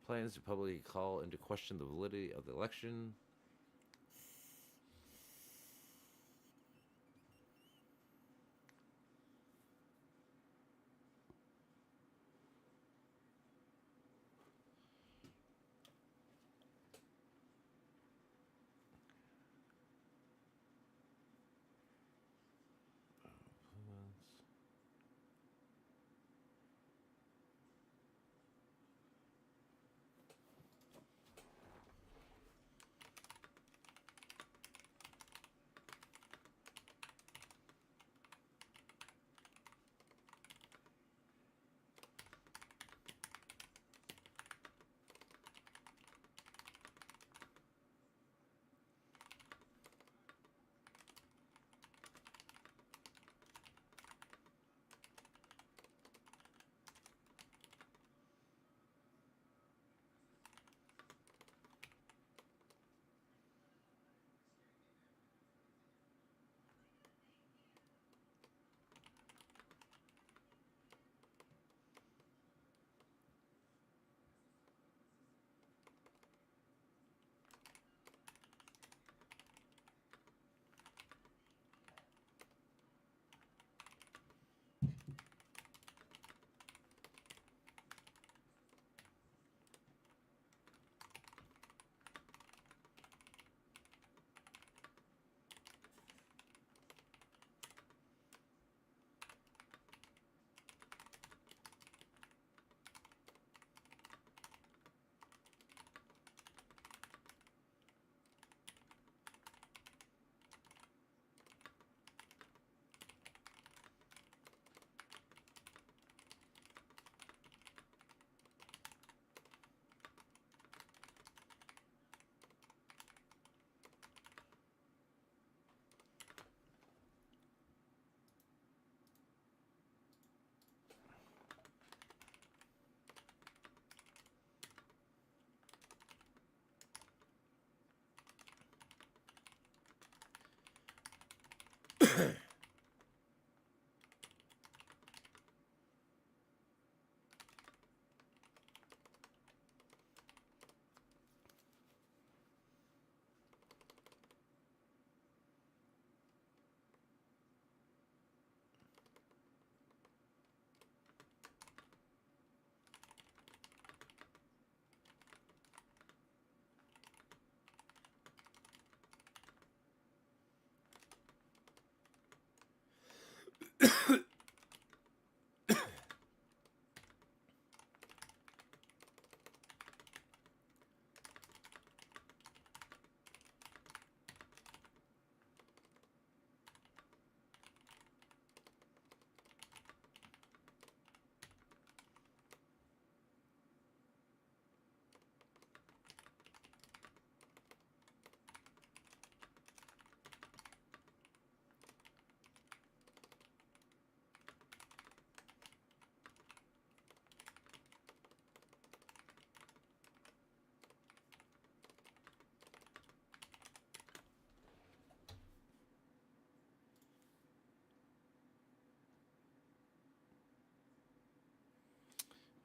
plans to publicly call into question the validity of the election.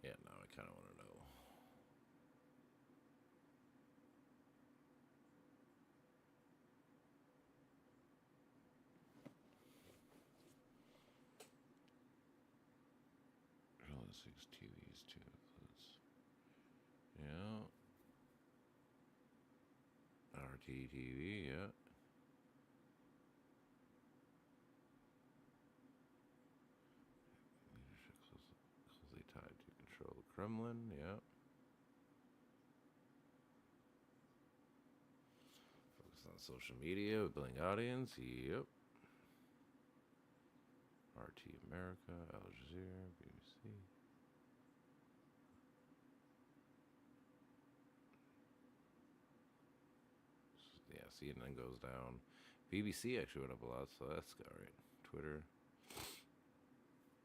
Yeah, now I kind of want to know. Six TVs, two includes. Yeah. RTTV, yeah. Leadership closely tied to control the Kremlin, yeah. Focus on social media, building audience, yep. RT America, Al Jazeera, BBC. Yeah, CNN goes down. BBC actually went up a lot, so that's all right. Twitter.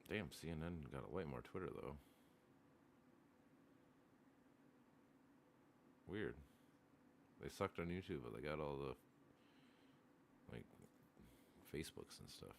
Damn, CNN got way more Twitter though. Weird. They sucked on YouTube, but they got all the like Facebooks and stuff.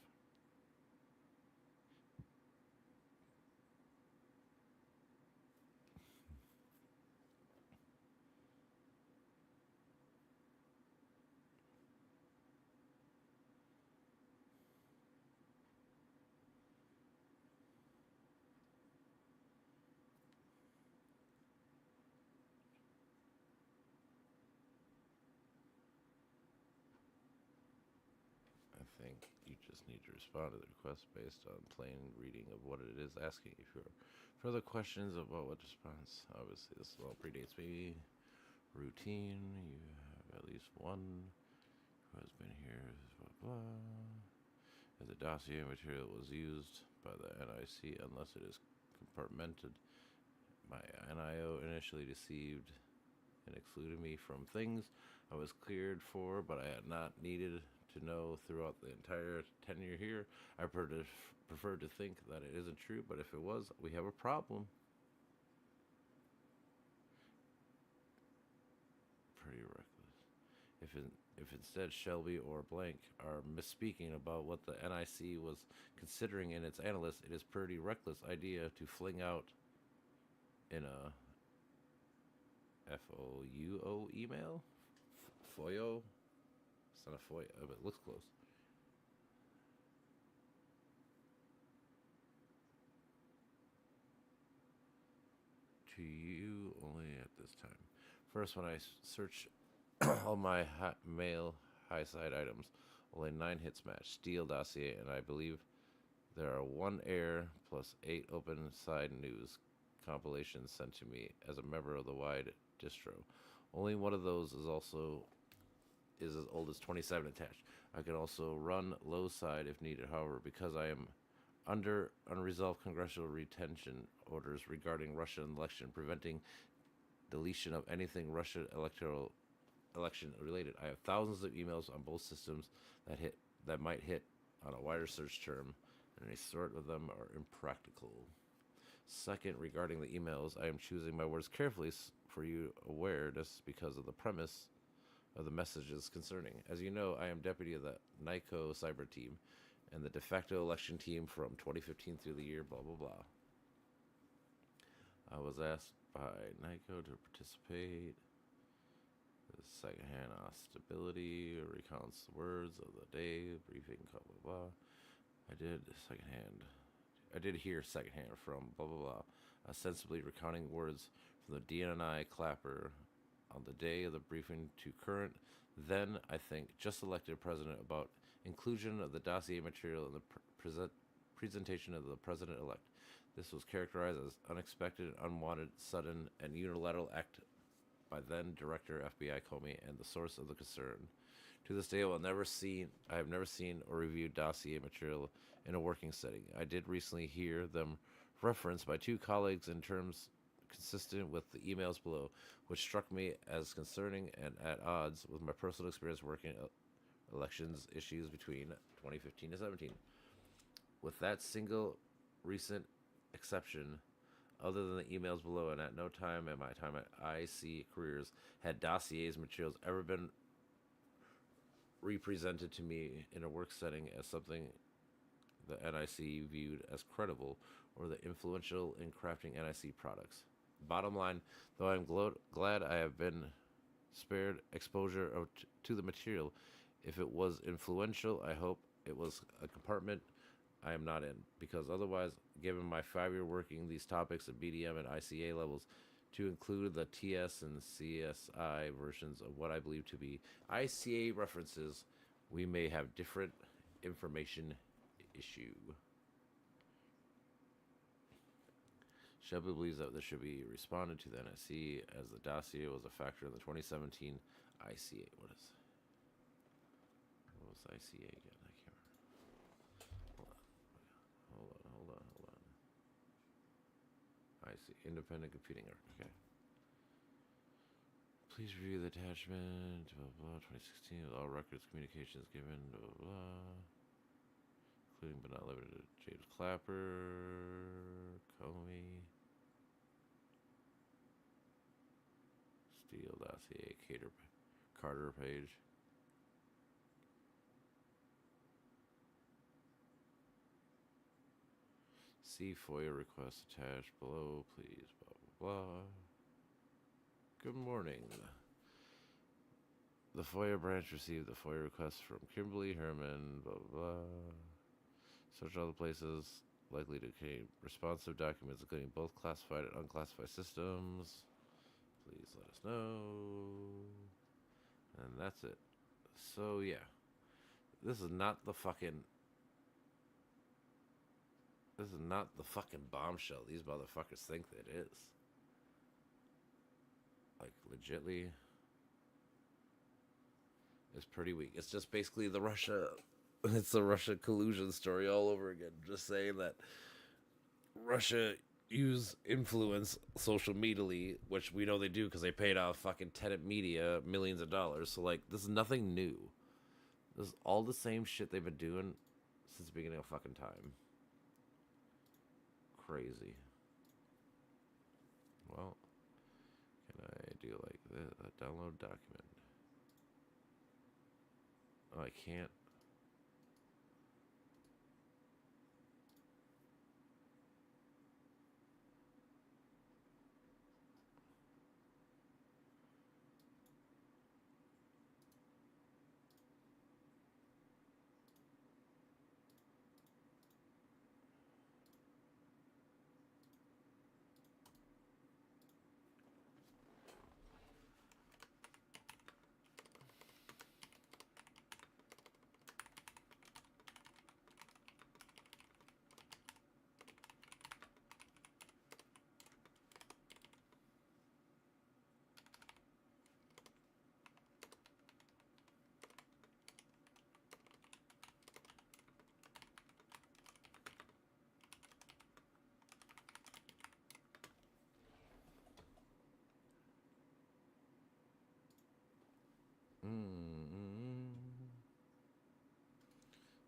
I think you just need to respond to the request based on plain reading of what it is asking. If you have further questions about what response, obviously this all predates me. Routine, you have at least one who has been here, blah blah. If the dossier material was used by the NIC, unless it is compartmented, my NIO initially deceived and excluded me from things I was cleared for, but I had not needed to know throughout the entire tenure here. I prefer to think that it isn't true, but if it was, we have a problem. Pretty reckless. If instead Shelby or blank are misspeaking about what the NIC was considering in its analyst, it is pretty reckless idea to fling out in a FOUO email? FOIO? It's not a FOIO, but it looks close. To you only at this time. First, when I search all my mail high side items, only 9 hits match. Steel dossier, and I believe there are 1 air plus 8 open side news compilations sent to me as a member of the wide distro. Only one of those is as old as 27 attached. I can also run low side if needed. However, because I am under unresolved congressional retention orders regarding Russian election, preventing deletion of anything Russian election related, I have thousands of emails on both systems that might hit on a wider search term, and a sort of them are impractical. Second, regarding the emails, I am choosing my words carefully for you awareness because of the premise of the messages concerning. As you know, I am deputy of the NICO cyber team and the de facto election team from 2015 through the year blah blah blah. I was asked by NICO to participate. The secondhand stability recounts the words of the day, briefing, blah blah blah. I did hear secondhand from blah blah blah, ostensibly recounting words from the DNI clapper on the day of the briefing to current, then I think just elected president about inclusion of the dossier material in the presentation of the president-elect. This was characterized as unexpected, unwanted, sudden, and unilateral act by then Director FBI Comey and the source of the concern. To this day, I have never seen or reviewed dossier material in a working setting. I did recently hear them referenced by 2 colleagues in terms consistent with the emails below, which struck me as concerning and at odds with my personal experience working elections issues between 2015 and 17. With that single recent exception, other than the emails below, and at no time in my time at IC careers had dossiers materials ever been represented to me in a work setting as something the NIC viewed as credible or the influential in crafting NIC products. Bottom line, though I'm glad I have been spared exposure to the material, if it was influential, I hope it was a compartment I am not in, because otherwise, given my 5-year working these topics at BDM and ICA levels, to include the TS and CSI versions of what I believe to be ICA references, we may have different information issue. Shelby believes that this should be responded to the NSC as the dossier was a factor in the 2017 ICA. What was ICA again? I can't remember. Hold on. IC, Independent Computing Art. Okay. Please review the attachment, blah, blah, 2016, with all records, communications given, blah, blah, including but not limited to James Clapper, Comey, Steele, dossier, Carter page. See FOIA request attached below, please, blah, blah, blah. Good morning. The FOIA branch received the FOIA request from Kimberly Herman, blah, blah, blah. Search all the places likely to contain responsive documents, including both classified and unclassified systems. Please let us know. And that's it. So, yeah. This is not the fucking bombshell these motherfuckers think that it is. Like, legitly, it's pretty weak. It's just basically the Russia collusion story all over again. Just saying that Russia use influence social media, which we know they do because they paid off fucking Tenet Media millions of dollars. So, like, this is nothing new. This is all the same shit they've been doing since the beginning of fucking time. Crazy. Well, can I do like this? Download document. Oh, I can't.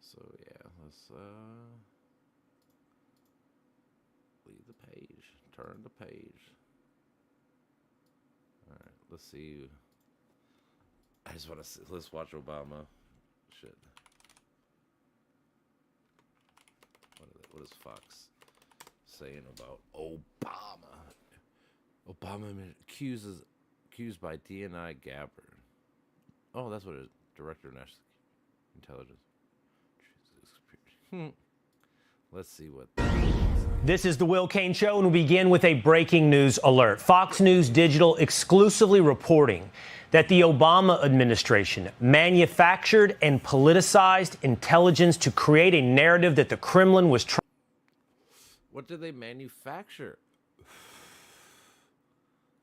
So yeah, let's leave the page. Turn the page. All right, let's see. I just want to see. Let's watch Obama. Shit. What is Fox saying about Obama? Obama accused by DNI Gabber. Oh, that's what it is. Director of National Intelligence. Let's see what. This is the Will Cain Show, and we begin with a breaking news alert. Fox News Digital exclusively reporting that the Obama administration manufactured and politicized intelligence to create a narrative that the Kremlin was trying. What did they manufacture?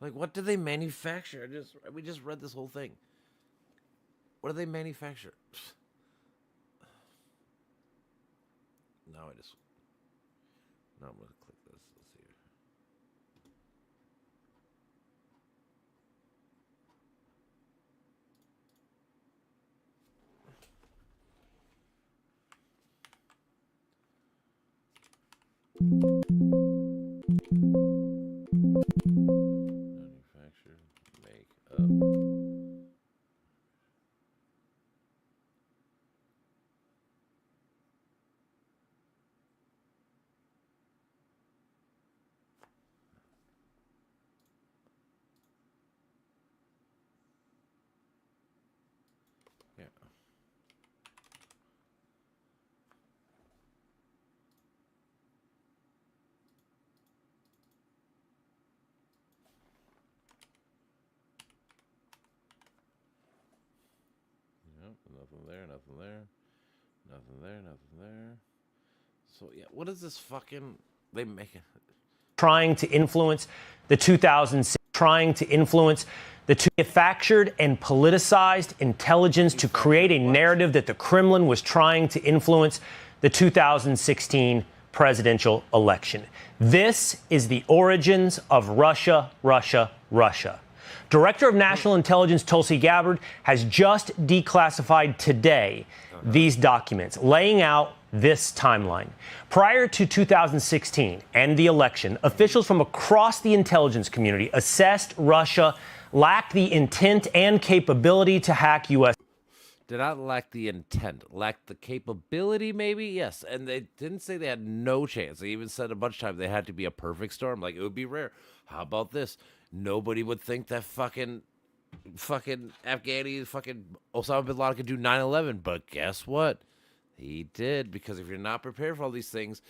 Like, what did they manufacture? We just read this whole thing. What do they manufacture? Now I'm going to click this. Let's see. Manufacture, make up. Nothing there. Nothing there. Nothing there. Nothing there. So yeah, what is this fucking? They make it. Trying to influence the 2006, manufactured and politicized intelligence to create a narrative that the Kremlin was trying to influence the 2016 presidential election. This is the origins of Russia. Director of National Intelligence Tulsi Gabbard has just declassified today these documents, laying out this timeline. Prior to 2016 and the election, officials from across the intelligence community assessed Russia lacked the intent and capability to hack U.S. Did not lack the intent, lacked the capability, maybe? Yes. And they didn't say they had no chance. They even said a bunch of times they had to be a perfect storm. Like, it would be rare. How about this? Nobody would think that fucking Afghani, fucking Osama bin Laden could do 9/11. But guess what? He did, because if you're not prepared for all these things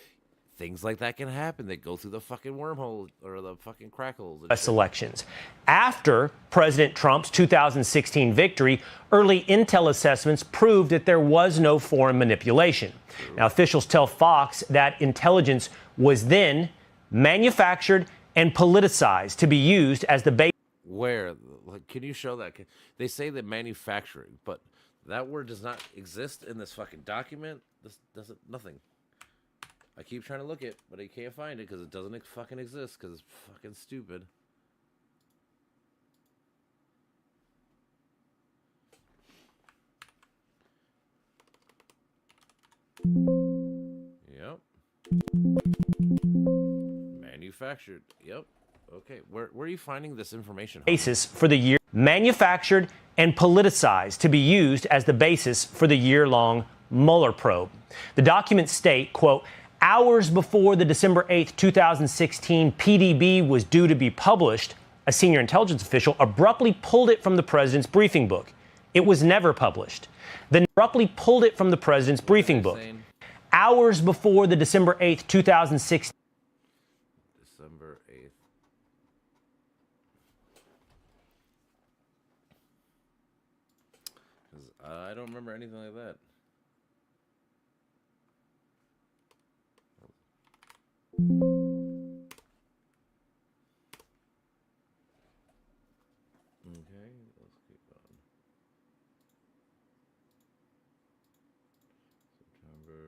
like that can happen. They go through the fucking wormhole or the fucking crackles. Elections. After President Trump's 2016 victory, early intel assessments proved that there was no foreign manipulation. Now, officials tell Fox that intelligence was then manufactured and politicized to be used as the base. Where? Like, can you show that? They say that manufacturing, but that word does not exist in this fucking document. This doesn't, nothing. I keep trying to look it, but I can't find it because it doesn't fucking exist because it's fucking stupid. Yep. Manufactured. Yep. Okay. Where are you finding this information? Basis for the year manufactured and politicized to be used as the basis for the year-long Mueller probe. The documents state, quote, hours before the December 8th, 2016 PDB was due to be published, a senior intelligence official abruptly pulled it from the president's briefing book. It was never published. Then abruptly pulled it from the president's briefing book. Hours before the December 8th, 2016. December 8th. I don't remember anything like that. Okay, let's keep on. September,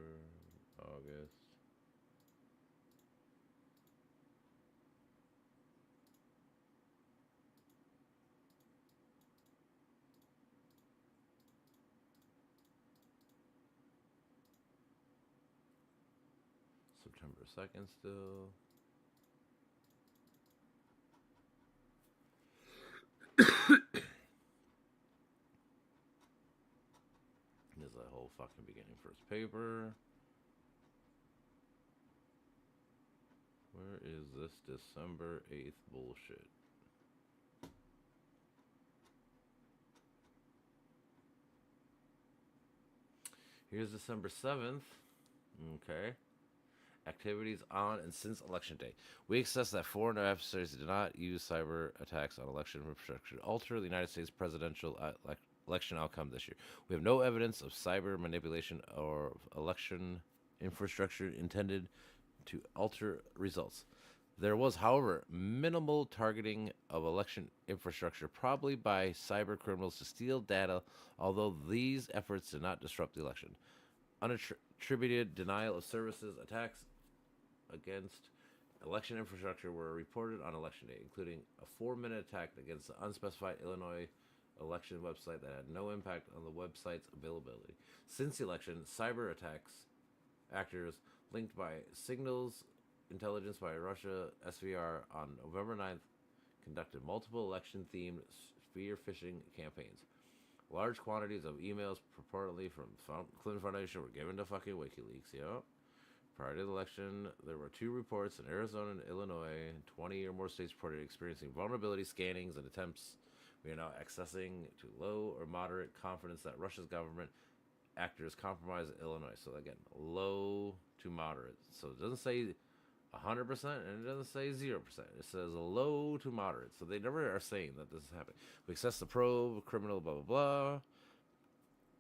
August. September 2nd still. There's a whole fucking beginning first paper. Where is this December 8th bullshit? Here's December 7th. Okay. Activities on and since Election Day. We assess that foreign adversaries did not use cyber attacks on election infrastructure to alter the United States presidential election outcome this year. We have no evidence of cyber manipulation or election infrastructure intended to alter results. There was, however, minimal targeting of election infrastructure, probably by cyber criminals to steal data, although these efforts did not disrupt the election. Unattributed denial of services attacks against election infrastructure were reported on election day, including a 4-minute attack against the unspecified Illinois election website that had no impact on the website's availability. Since the election, cyber attacks actors linked by signals intelligence by Russia SVR on November 9th conducted multiple election-themed spear phishing campaigns. Large quantities of emails purportedly from Clinton Foundation were given to fucking WikiLeaks. Yep. Prior to the election, there were 2 reports in Arizona and Illinois. 20 or more states reported experiencing vulnerability scannings and attempts. We are now accessing to low or moderate confidence that Russia's government actors compromised Illinois. So again, low to moderate. So it doesn't say 100% and it doesn't say 0%. It says low to moderate. So they never are saying that this is happening. We access the probe, criminal, blah, blah, blah.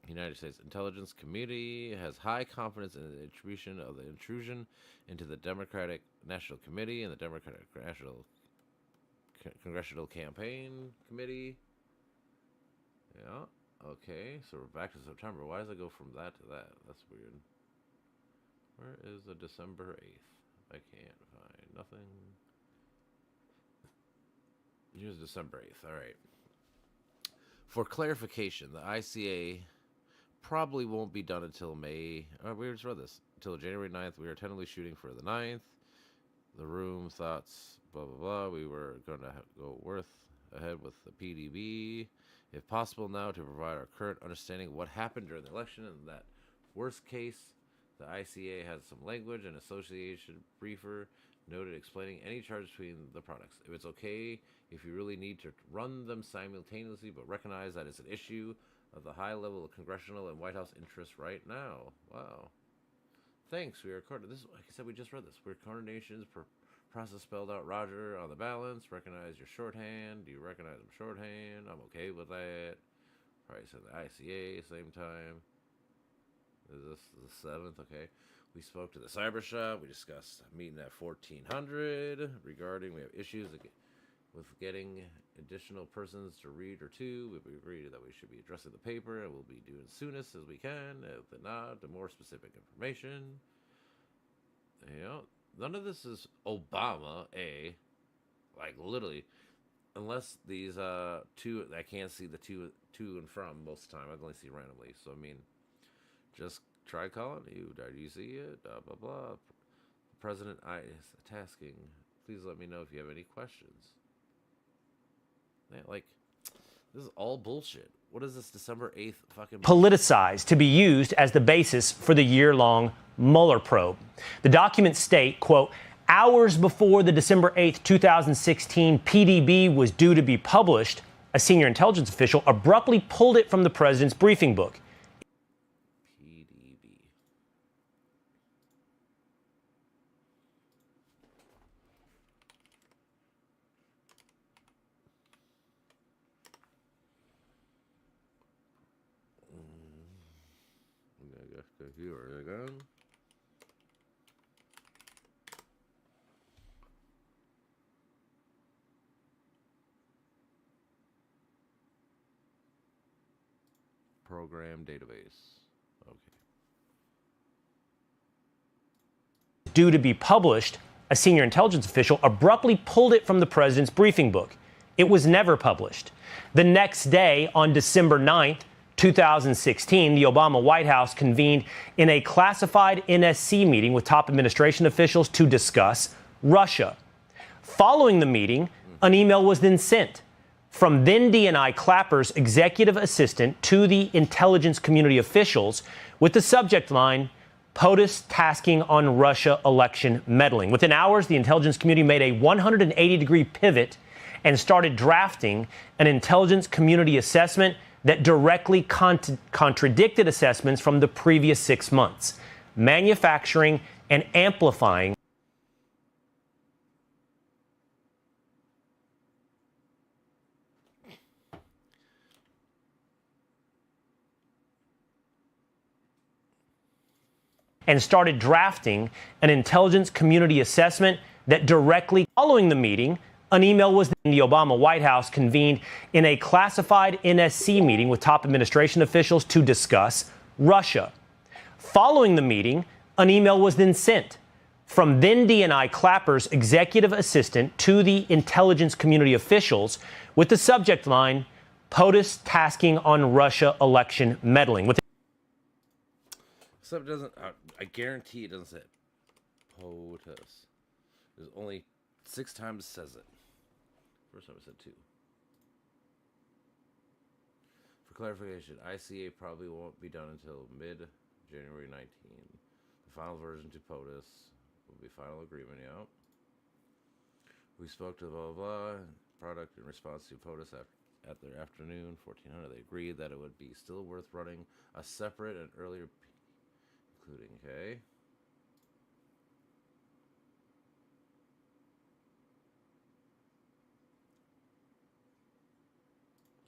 United States Intelligence Committee has high confidence in the attribution of the intrusion into the Democratic National Committee and the Democratic Congressional Campaign Committee. Yeah. Okay. So we're back to September. Why does it go from that to that? That's weird. Where is the December 8th? I can't find nothing. Here's December 8th. All right. For clarification, the ICA probably won't be done until May. We just read this. Until January 9th. We are tentatively shooting for the 9th. The room thoughts, blah, blah, blah. We were going to go ahead with the PDB, if possible now, to provide our current understanding of what happened during the election. And that worst case, the ICA has some language and association briefer noted explaining any charge between the products. If it's okay, if you really need to run them simultaneously, but recognize that it's an issue of the high level of congressional and White House interest right now. Wow. Thanks. We are this. Like I said, we just read this. We're coordinations per process spelled out. Roger on the balance. Recognize your shorthand. Do you recognize them shorthand? I'm okay with that. Price of the ICA. Same time. Is this the 7th? Okay. We spoke to the cyber shop. We discussed a meeting at 1400 regarding we have issues with getting additional persons to read or two. We agreed that we should be addressing the paper and we'll be doing soonest as we can. The nod to more specific information. You know, none of this is Obama, like literally, unless these two, I can't see the to and from most of the time. I can only see randomly. So I mean, just try calling you. Did you see it? Blah blah blah. President is tasking. Please let me know if you have any questions. Man, like, this is all bullshit. What is this December 8th fucking politicized to be used as the basis for the year-long Mueller probe? The documents state, quote, hours before the December 8th, 2016 PDB was due to be published, a senior intelligence official abruptly pulled it from the president's briefing book. PDB. Computer again. Program database. Okay. Due to be published, a senior intelligence official abruptly pulled it from the president's briefing book. It was never published. The next day, on December 9th, 2016, the Obama White House convened in a classified NSC meeting with top administration officials to discuss Russia. Following the meeting, an email was then sent from then DNI Clapper's executive assistant to the intelligence community officials with the subject line, POTUS tasking on Russia election meddling. Within hours, the intelligence community made a 180-degree pivot and started drafting an intelligence community assessment that directly contradicted assessments from the previous 6 months, manufacturing and amplifying and started drafting an intelligence community assessment that directly following the meeting. An email was in the Obama White House convened in a classified NSC meeting with top administration officials to discuss Russia. Following the meeting, an email was then sent from then DNI Clapper's executive assistant to the intelligence community officials with the subject line, POTUS tasking on Russia election meddling. Except it doesn't, I guarantee it doesn't say POTUS. There's only 6 times it says it. First time I said 2. For clarification, ICA probably won't be done until mid-January 19. The final version to POTUS will be final agreement, yeah. We spoke to blah, blah, blah, product in response to POTUS at their afternoon, 1400. They agreed that it would be still worth running a separate and earlier, including, okay.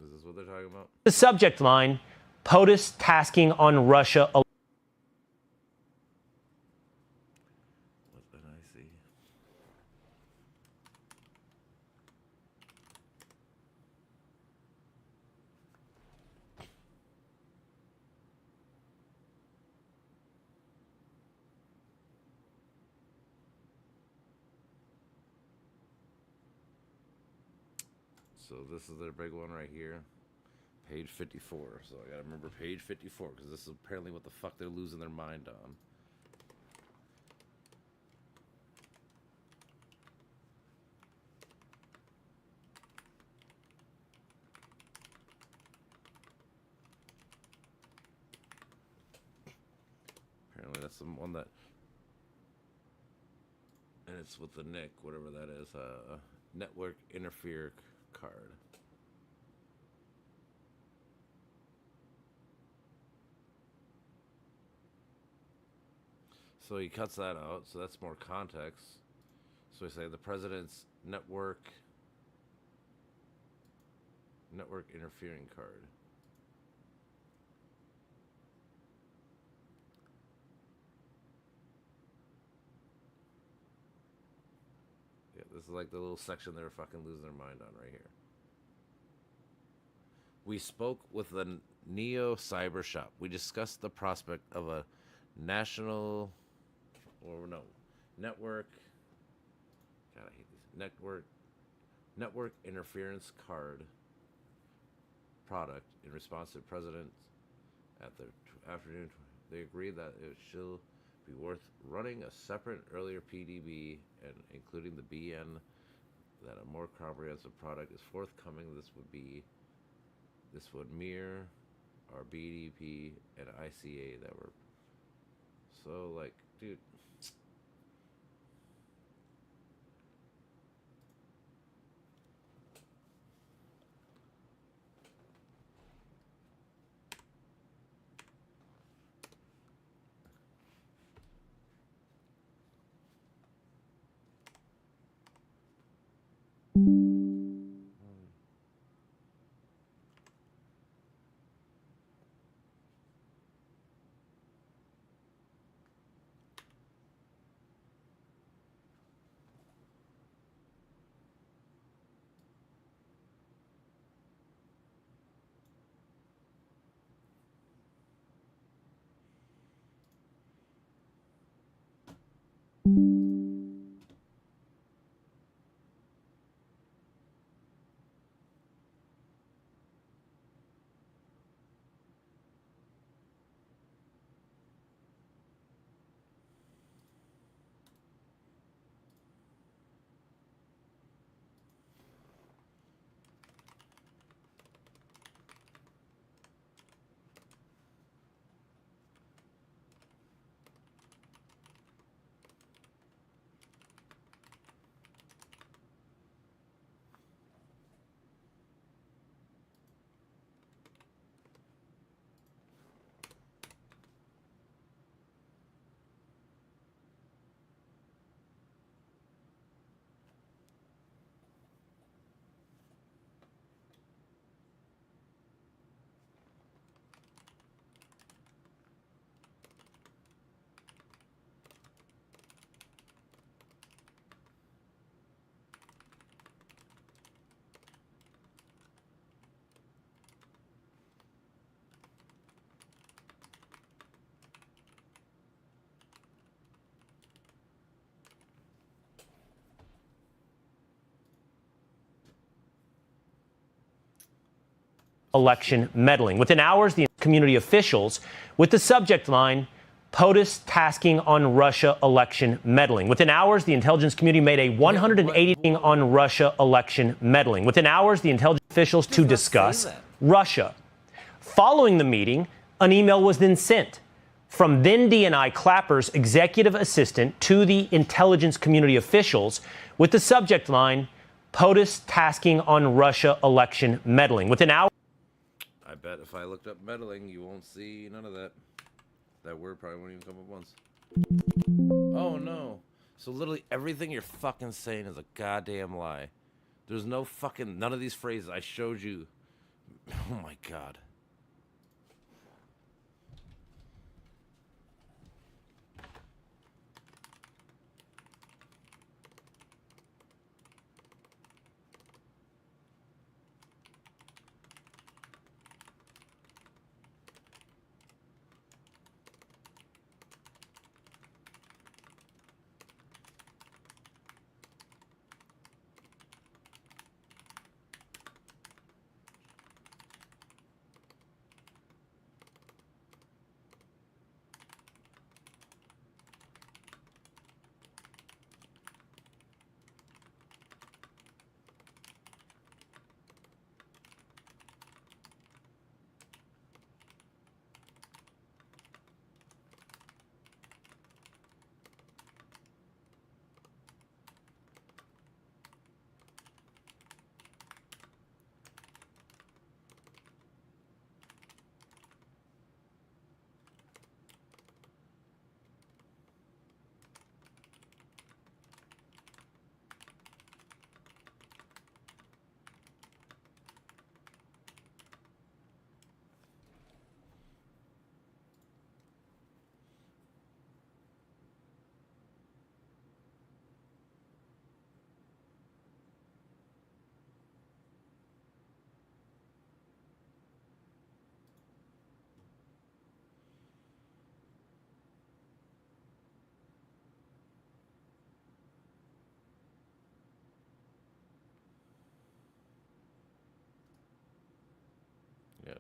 Is this what they're talking about? The subject line, POTUS tasking on Russia. What did I see? So this is their big one right here. Page 54. So I gotta remember page 54 because this is apparently what the fuck they're losing their mind on. Apparently that's the one that, and it's with the NIC, whatever that is, network interfere card. So he cuts that out, so that's more context. So we say the president's network interfering card. Yeah, this is like the little section they're fucking losing their mind on right here. We spoke with the Neo Cyber Shop. We discussed the prospect of a national, or no, network. God, I hate these. Network interference card product in response to the president at the afternoon. They agreed that it should be worth running a separate earlier PDB and including the BN, that a more comprehensive product is forthcoming. This would mirror our BDP and ICA that were so like, dude. Election meddling. Within hours, the community officials with the subject line, POTUS tasking on Russia election meddling. Within hours, the intelligence community made a 180 on Russia election meddling. Within hours, the intelligence officials to discuss Russia. Following the meeting, an email was then sent from then DNI Clapper's executive assistant to the intelligence community officials with the subject line, POTUS tasking on Russia election meddling. Within hours, I bet if I looked up meddling, you won't see none of that. That word probably won't even come up once. Oh no. So literally everything you're fucking saying is a goddamn lie. There's no fucking, none of these phrases I showed you. Oh my god.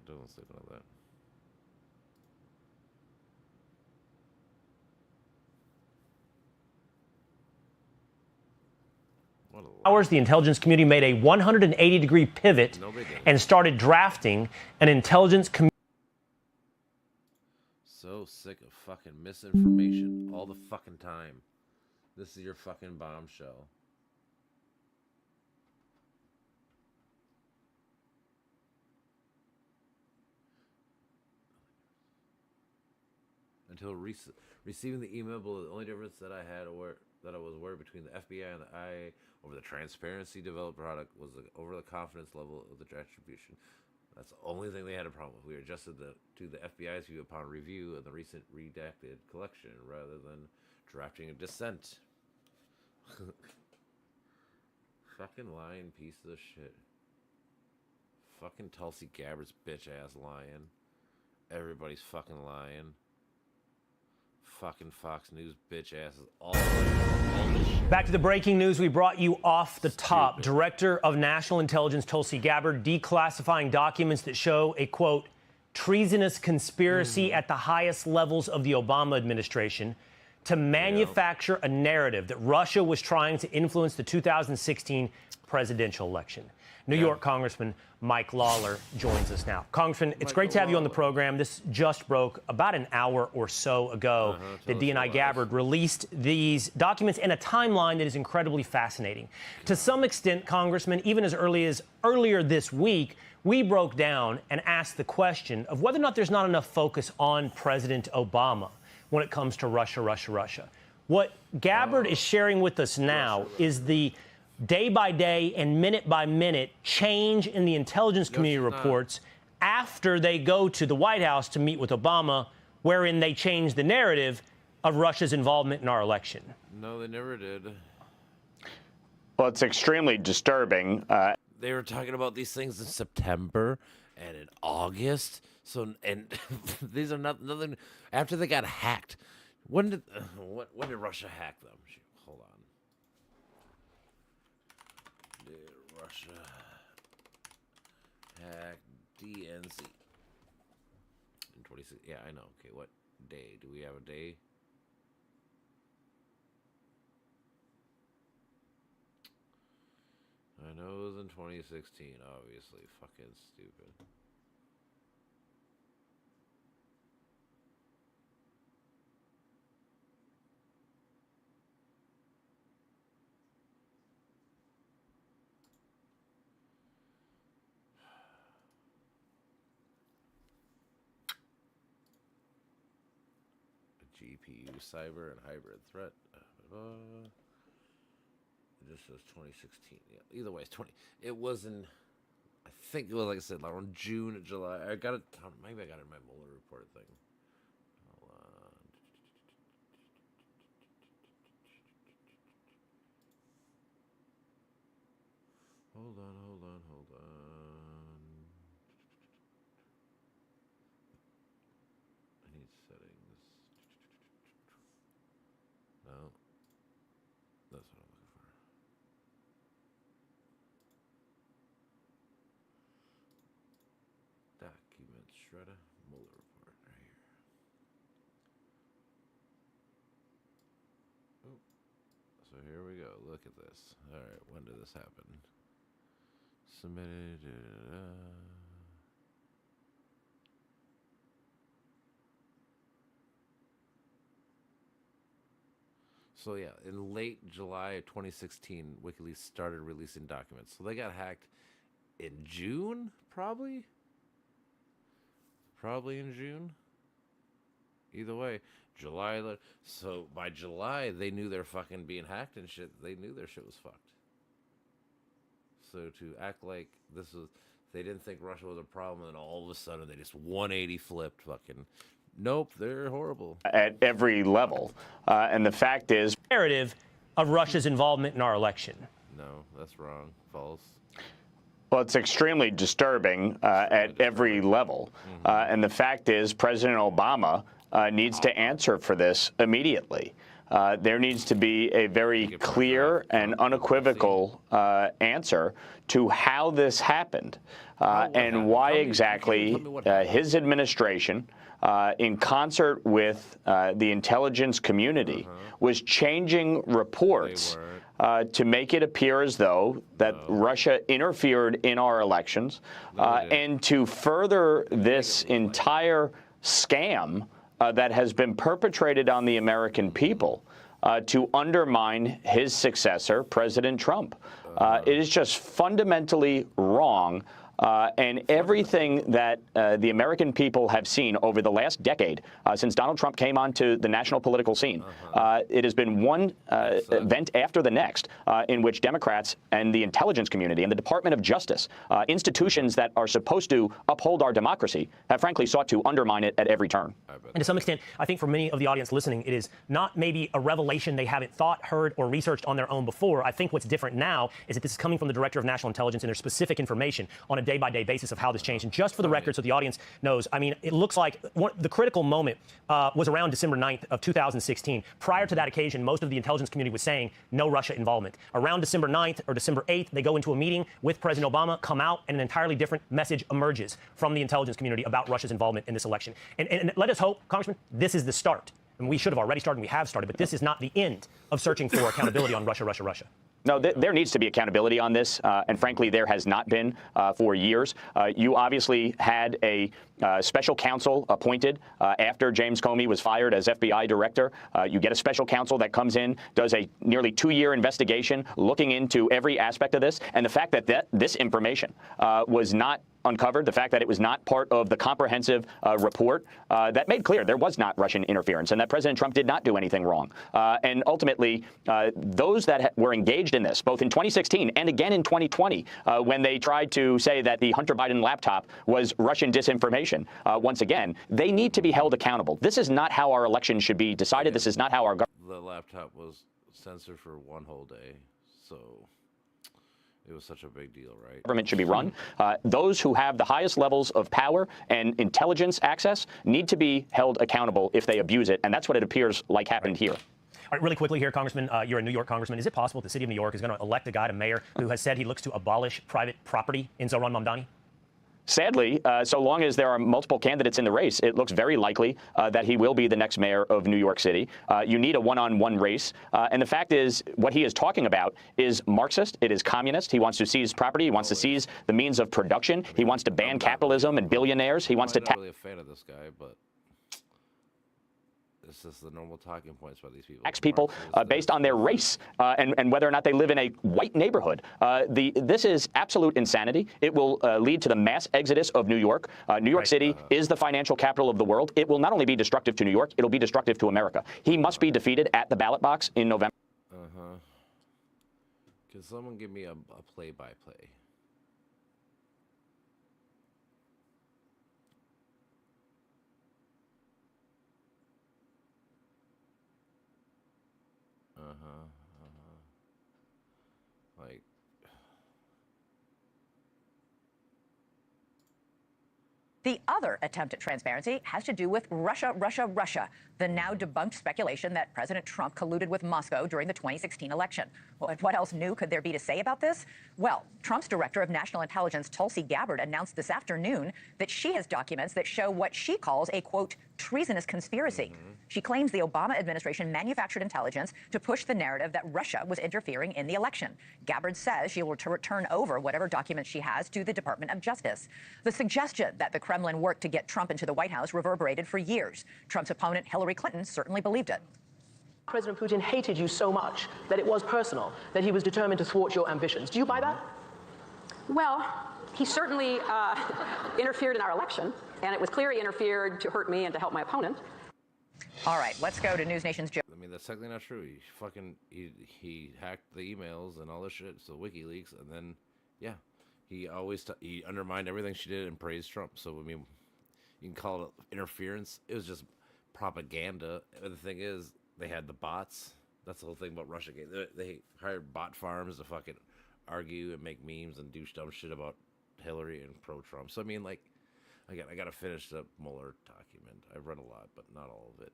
don't sleep on that. Hours, the intelligence community made a 180-degree pivot and started drafting an intelligence community. So sick of fucking misinformation all the fucking time. This is your fucking bombshell. Until receiving the email, the only difference that I was aware between the FBI and the IA over the transparency developed product was over the confidence level of the attribution. That's the only thing they had a problem with. We adjusted to the FBI's view upon review of the recent redacted collection rather than drafting a dissent. Fucking lying piece of shit. Fucking Tulsi Gabbard's bitch ass lying. Everybody's fucking lying. Fucking Fox News bitch asses. All this shit. Back to the breaking news we brought you off the top. Director of National Intelligence Tulsi Gabbard declassifying documents that show a, quote, treasonous conspiracy at the highest levels of the Obama administration to manufacture a narrative that Russia was trying to influence the 2016 presidential election. New York Congressman Mike Lawler joins us now. Congressman, it's great to have you on the program. This just broke about an hour or so ago that DNI Gabbard released these documents in a timeline that is incredibly fascinating. To some extent, Congressman, even as early as earlier this week, we broke down and asked the question of whether or not there's not enough focus on President Obama when it comes to Russia. What Gabbard is sharing with us now is the day-by-day and minute-by-minute change in the intelligence community reports after they go to the White House to meet with Obama, wherein they change the narrative of Russia's involvement in our election. No, they never did. Well, it's extremely disturbing. They were talking about these things in September and in August. So, and these are nothing. After they got hacked, when did Russia hack them? Hold on. Did Russia hack DNC in 26? Yeah, I know. Okay, what day? Do we have a day? I know it was in 2016, obviously. Fucking stupid. GPU, cyber, and hybrid threat. It just says 2016. Yeah. Either way, it's 20. It was in, I think it was, like I said, around June or July. I got it. Maybe I got it in my Mueller report thing. Hold on. Hold on. I need settings. No. That's what I'm looking for. Document shredder, Mueller report right here. Oh. So here we go. Look at this. All right, when did this happen? Submitted. So yeah, in late July of 2016, WikiLeaks started releasing documents. So they got hacked in June, probably in June. Either way, July. So by July, they knew they're fucking being hacked and shit. They knew their shit was fucked. So to act like they didn't think Russia was a problem, and then all of a sudden they just 180 flipped. Fucking, nope, they're horrible At every level. And the fact is, narrative of Russia's involvement in our election. No, that's wrong. False. well, it's extremely disturbing at every level. And the fact is, President Obama needs to answer for this immediately. there needs to be a very clear and unequivocal answer to how this happened and why exactly his administration, in concert with the intelligence community, was changing reports to make it appear as though that Russia interfered in our elections, and to further this entire scam that has been perpetrated on the American people to undermine his successor, President Trump. It is just fundamentally wrong. And everything that the American people have seen over the last decade, since Donald Trump came onto the national political scene, it has been one event after the next in which Democrats and the intelligence community and the Department of Justice, institutions that are supposed to uphold our democracy, have frankly sought to undermine it at every turn. And to some extent, I think for many of the audience listening, it is not maybe a revelation they haven't thought, heard, or researched on their own before. I think what's different now is that this is coming from the Director of National Intelligence, and there's specific information on a day-by-day basis of how this changed. And just for the record, so the audience knows, I mean, it looks like the critical moment was around December 9th of 2016. Prior to that occasion, most of the intelligence community was saying no Russia involvement. Around December 9th or December 8th, they go into a meeting with President Obama, come out, and an entirely different message emerges from the intelligence community about Russia's involvement in this election. And let us hope, Congressman, this is the start. And we should have already started, and we have started, but this is not the end of searching for accountability on Russia, Russia, Russia. No, there needs to be accountability on this, and frankly, there has not been for years. You obviously had a special counsel appointed after James Comey was fired as FBI director. You get a special counsel that comes in, does a nearly 2-year investigation looking into every aspect of this, and the fact that this information was not uncovered, the fact that it was not part of the comprehensive report that made clear there was not Russian interference and that President Trump did not do anything wrong. And ultimately, those that were engaged in this, both in 2016 and again in 2020, when they tried to say that the Hunter Biden laptop was Russian disinformation, once again, they need to be held accountable. This is not how our election should be decided. This is not how our government. The laptop was censored for one whole day, so it was such a big deal, right? Government should be run. Those who have the highest levels of power and intelligence access need to be held accountable if they abuse it, and that's what it appears like happened here. All right, really quickly here, Congressman, you're a New York congressman. Is it possible that the city of New York is going to elect a guy to mayor who has said he looks to abolish private property in Zohran Mamdani? Sadly, so long as there are multiple candidates in the race, it looks very likely that he will be the next mayor of New York City. You need a one-on-one race. And the fact is, what he is talking about is Marxist. It is communist. He wants to seize property. He wants to seize the means of production. He wants to ban capitalism and billionaires. He wants to. I'm not really a fan of this guy, but this is the normal talking points by these people. Tax people based on their race and whether or not they live in a white neighborhood. This is absolute insanity. It will lead to the mass exodus of New York. New York City is the financial capital of the world. It will not only be destructive to New York, it'll be destructive to America. He must be defeated at the ballot box in November. Can someone give me a play-by-play? Like, the other attempt at transparency has to do with Russia, Russia, Russia, the now debunked speculation that President Trump colluded with Moscow during the 2016 election. Well, what else new could there be to say about this? Well, Trump's director of national intelligence, Tulsi Gabbard, announced this afternoon that she has documents that show what she calls a, quote, treasonous conspiracy. She claims the Obama administration manufactured intelligence to push the narrative that Russia was interfering in the election. Gabbard says she will turn over whatever documents she has to the Department of Justice. The suggestion that the Kremlin worked to get Trump into the White House reverberated for years. Trump's opponent, Hillary Clinton, certainly believed it. President Putin hated you so much that it was personal, that he was determined to thwart your ambitions. Do you buy that? Well, he certainly interfered in our election, and it was clear he interfered to hurt me and to help my opponent. All right, let's go to News Nation's Joe. I mean, that's technically not true. He hacked the emails and all this shit, so WikiLeaks, and then, yeah, he undermined everything she did and praised Trump. So, I mean, you can call it interference. It was just propaganda. And the thing is, they had the bots. That's the whole thing about Russia. They hired bot farms to fucking argue and make memes and do dumb shit about Hillary and pro-Trump. So, I mean, like, again, I got to finish the Mueller document. I've read a lot, but not all of it.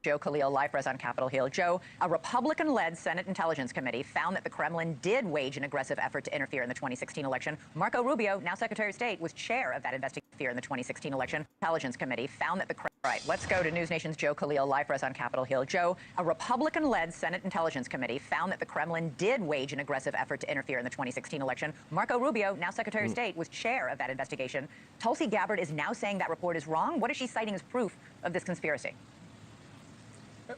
Joe Khalil, live for us on Capitol Hill. Joe, a Republican-led Senate Intelligence Committee found that the Kremlin did wage an aggressive effort to interfere in the 2016 election. Marco Rubio, now Secretary of State, was chair of that investigation in the 2016 election. Intelligence Committee found that the Kremlin... Right, let's go to News Nation's Joe Khalil, live for us on Capitol Hill. Joe, a Republican-led Senate Intelligence Committee found that the Kremlin did wage an aggressive effort to interfere in the 2016 election. Marco Rubio, now Secretary of State, was chair of that investigation. Tulsi Gabbard is now saying that report is wrong. What is she citing as proof of this conspiracy?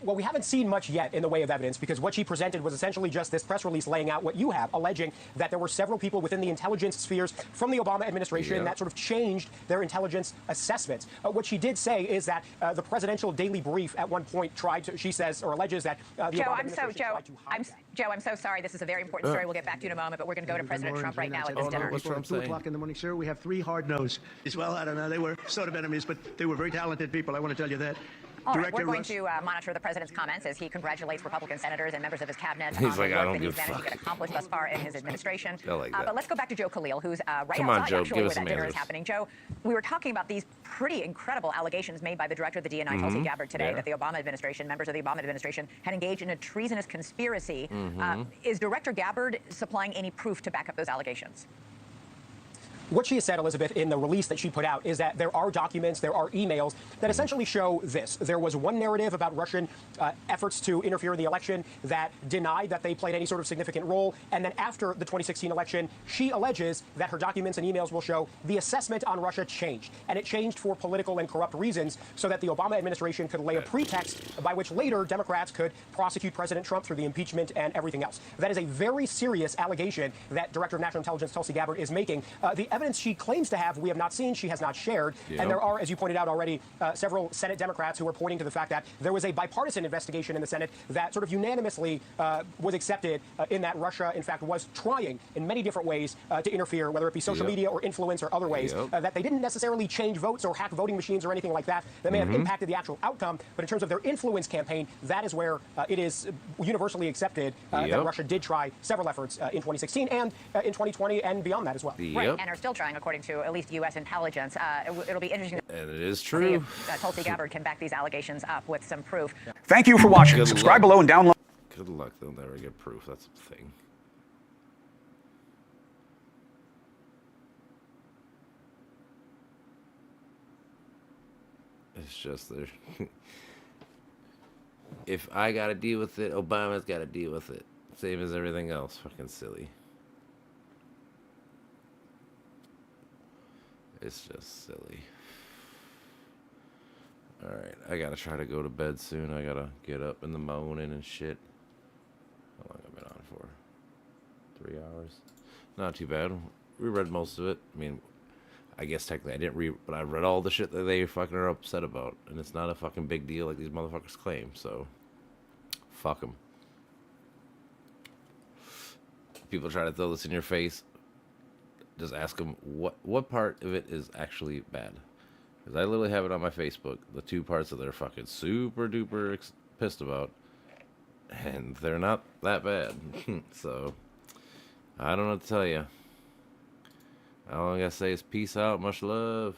Well, we haven't seen much yet in the way of evidence because what she presented was essentially just this press release laying out what you have, alleging that there were several people within the intelligence spheres from the Obama administration that sort of changed their intelligence assessments. What she did say is that the presidential daily brief at one point tried to, she says, or alleges that the Obama administration tried to hide that. Joe, I'm so sorry. This is a very important story. We'll get back to you in a moment, but we're going to go to President Trump right now at this dinner. What's Trump At 2 saying? o'clock in the morning, sir, we have 3 hard no's. Well, I don't know. They were sort of enemies, but they were very talented people. I want to tell you that. All right, we're going to monitor the president's comments as he congratulates Republican senators and members of his cabinet on He's the like, work I don't that he's give a managed to fuck. get accomplished thus far in his administration. I like that. But let's go back to Joe Khalil, who's right Come on, outside Joe, actually give where us that some dinner is answers. happening. Joe, we were talking about these pretty incredible allegations made by the director of the DNI, Tulsi Gabbard, today that the Obama administration, members of the Obama administration, had engaged in a treasonous conspiracy. Is Director Gabbard supplying any proof to back up those allegations? What she has said, Elizabeth, in the release that she put out is that there are documents, there are emails that essentially show this. There was one narrative about Russian efforts to interfere in the election that denied that they played any sort of significant role. And then after the 2016 election, she alleges that her documents and emails will show the assessment on Russia changed. And it changed for political and corrupt reasons so that the Obama administration could lay a pretext by which later Democrats could prosecute President Trump through the impeachment and everything else. That is a very serious allegation that Director of National Intelligence Tulsi Gabbard is making. The evidence she claims to have, we have not seen, she has not shared. And there are, as you pointed out already, several Senate Democrats who are pointing to the fact that there was a bipartisan investigation in the Senate that sort of unanimously was accepted in that Russia, in fact, was trying in many different ways to interfere, whether it be social media or influence or other ways, that they didn't necessarily change votes or hack voting machines or anything like that that may have impacted the actual outcome. But in terms of their influence campaign, that is where it is universally accepted that Russia did try several efforts in 2016 and in 2020 and beyond that as well. Right, and are still trying, according to at least U.S. intelligence. It'll be interesting to And it is see true. if Tulsi Gabbard can back these allegations up with some proof. Thank you for watching. Good Subscribe luck. below and download. Good luck. They'll never get proof. That's the thing. It's just there. If I got to deal with it, Obama's got to deal with it. Same as everything else. Fucking silly. It's just silly. Alright, I gotta try to go to bed soon. I gotta get up in the morning and shit. How long have I been on for? 3 hours? Not too bad. We read most of it. I mean, I guess technically I didn't read, but I read all the shit that they fucking are upset about. And it's not a fucking big deal like these motherfuckers claim, so fuck them. People try to throw this in your face. Just ask them what part of it is actually bad. Because I literally have it on my Facebook. The 2 parts that they're fucking super duper pissed about. And they're not that bad. So, I don't know what to tell you. All I gotta say is peace out, much love.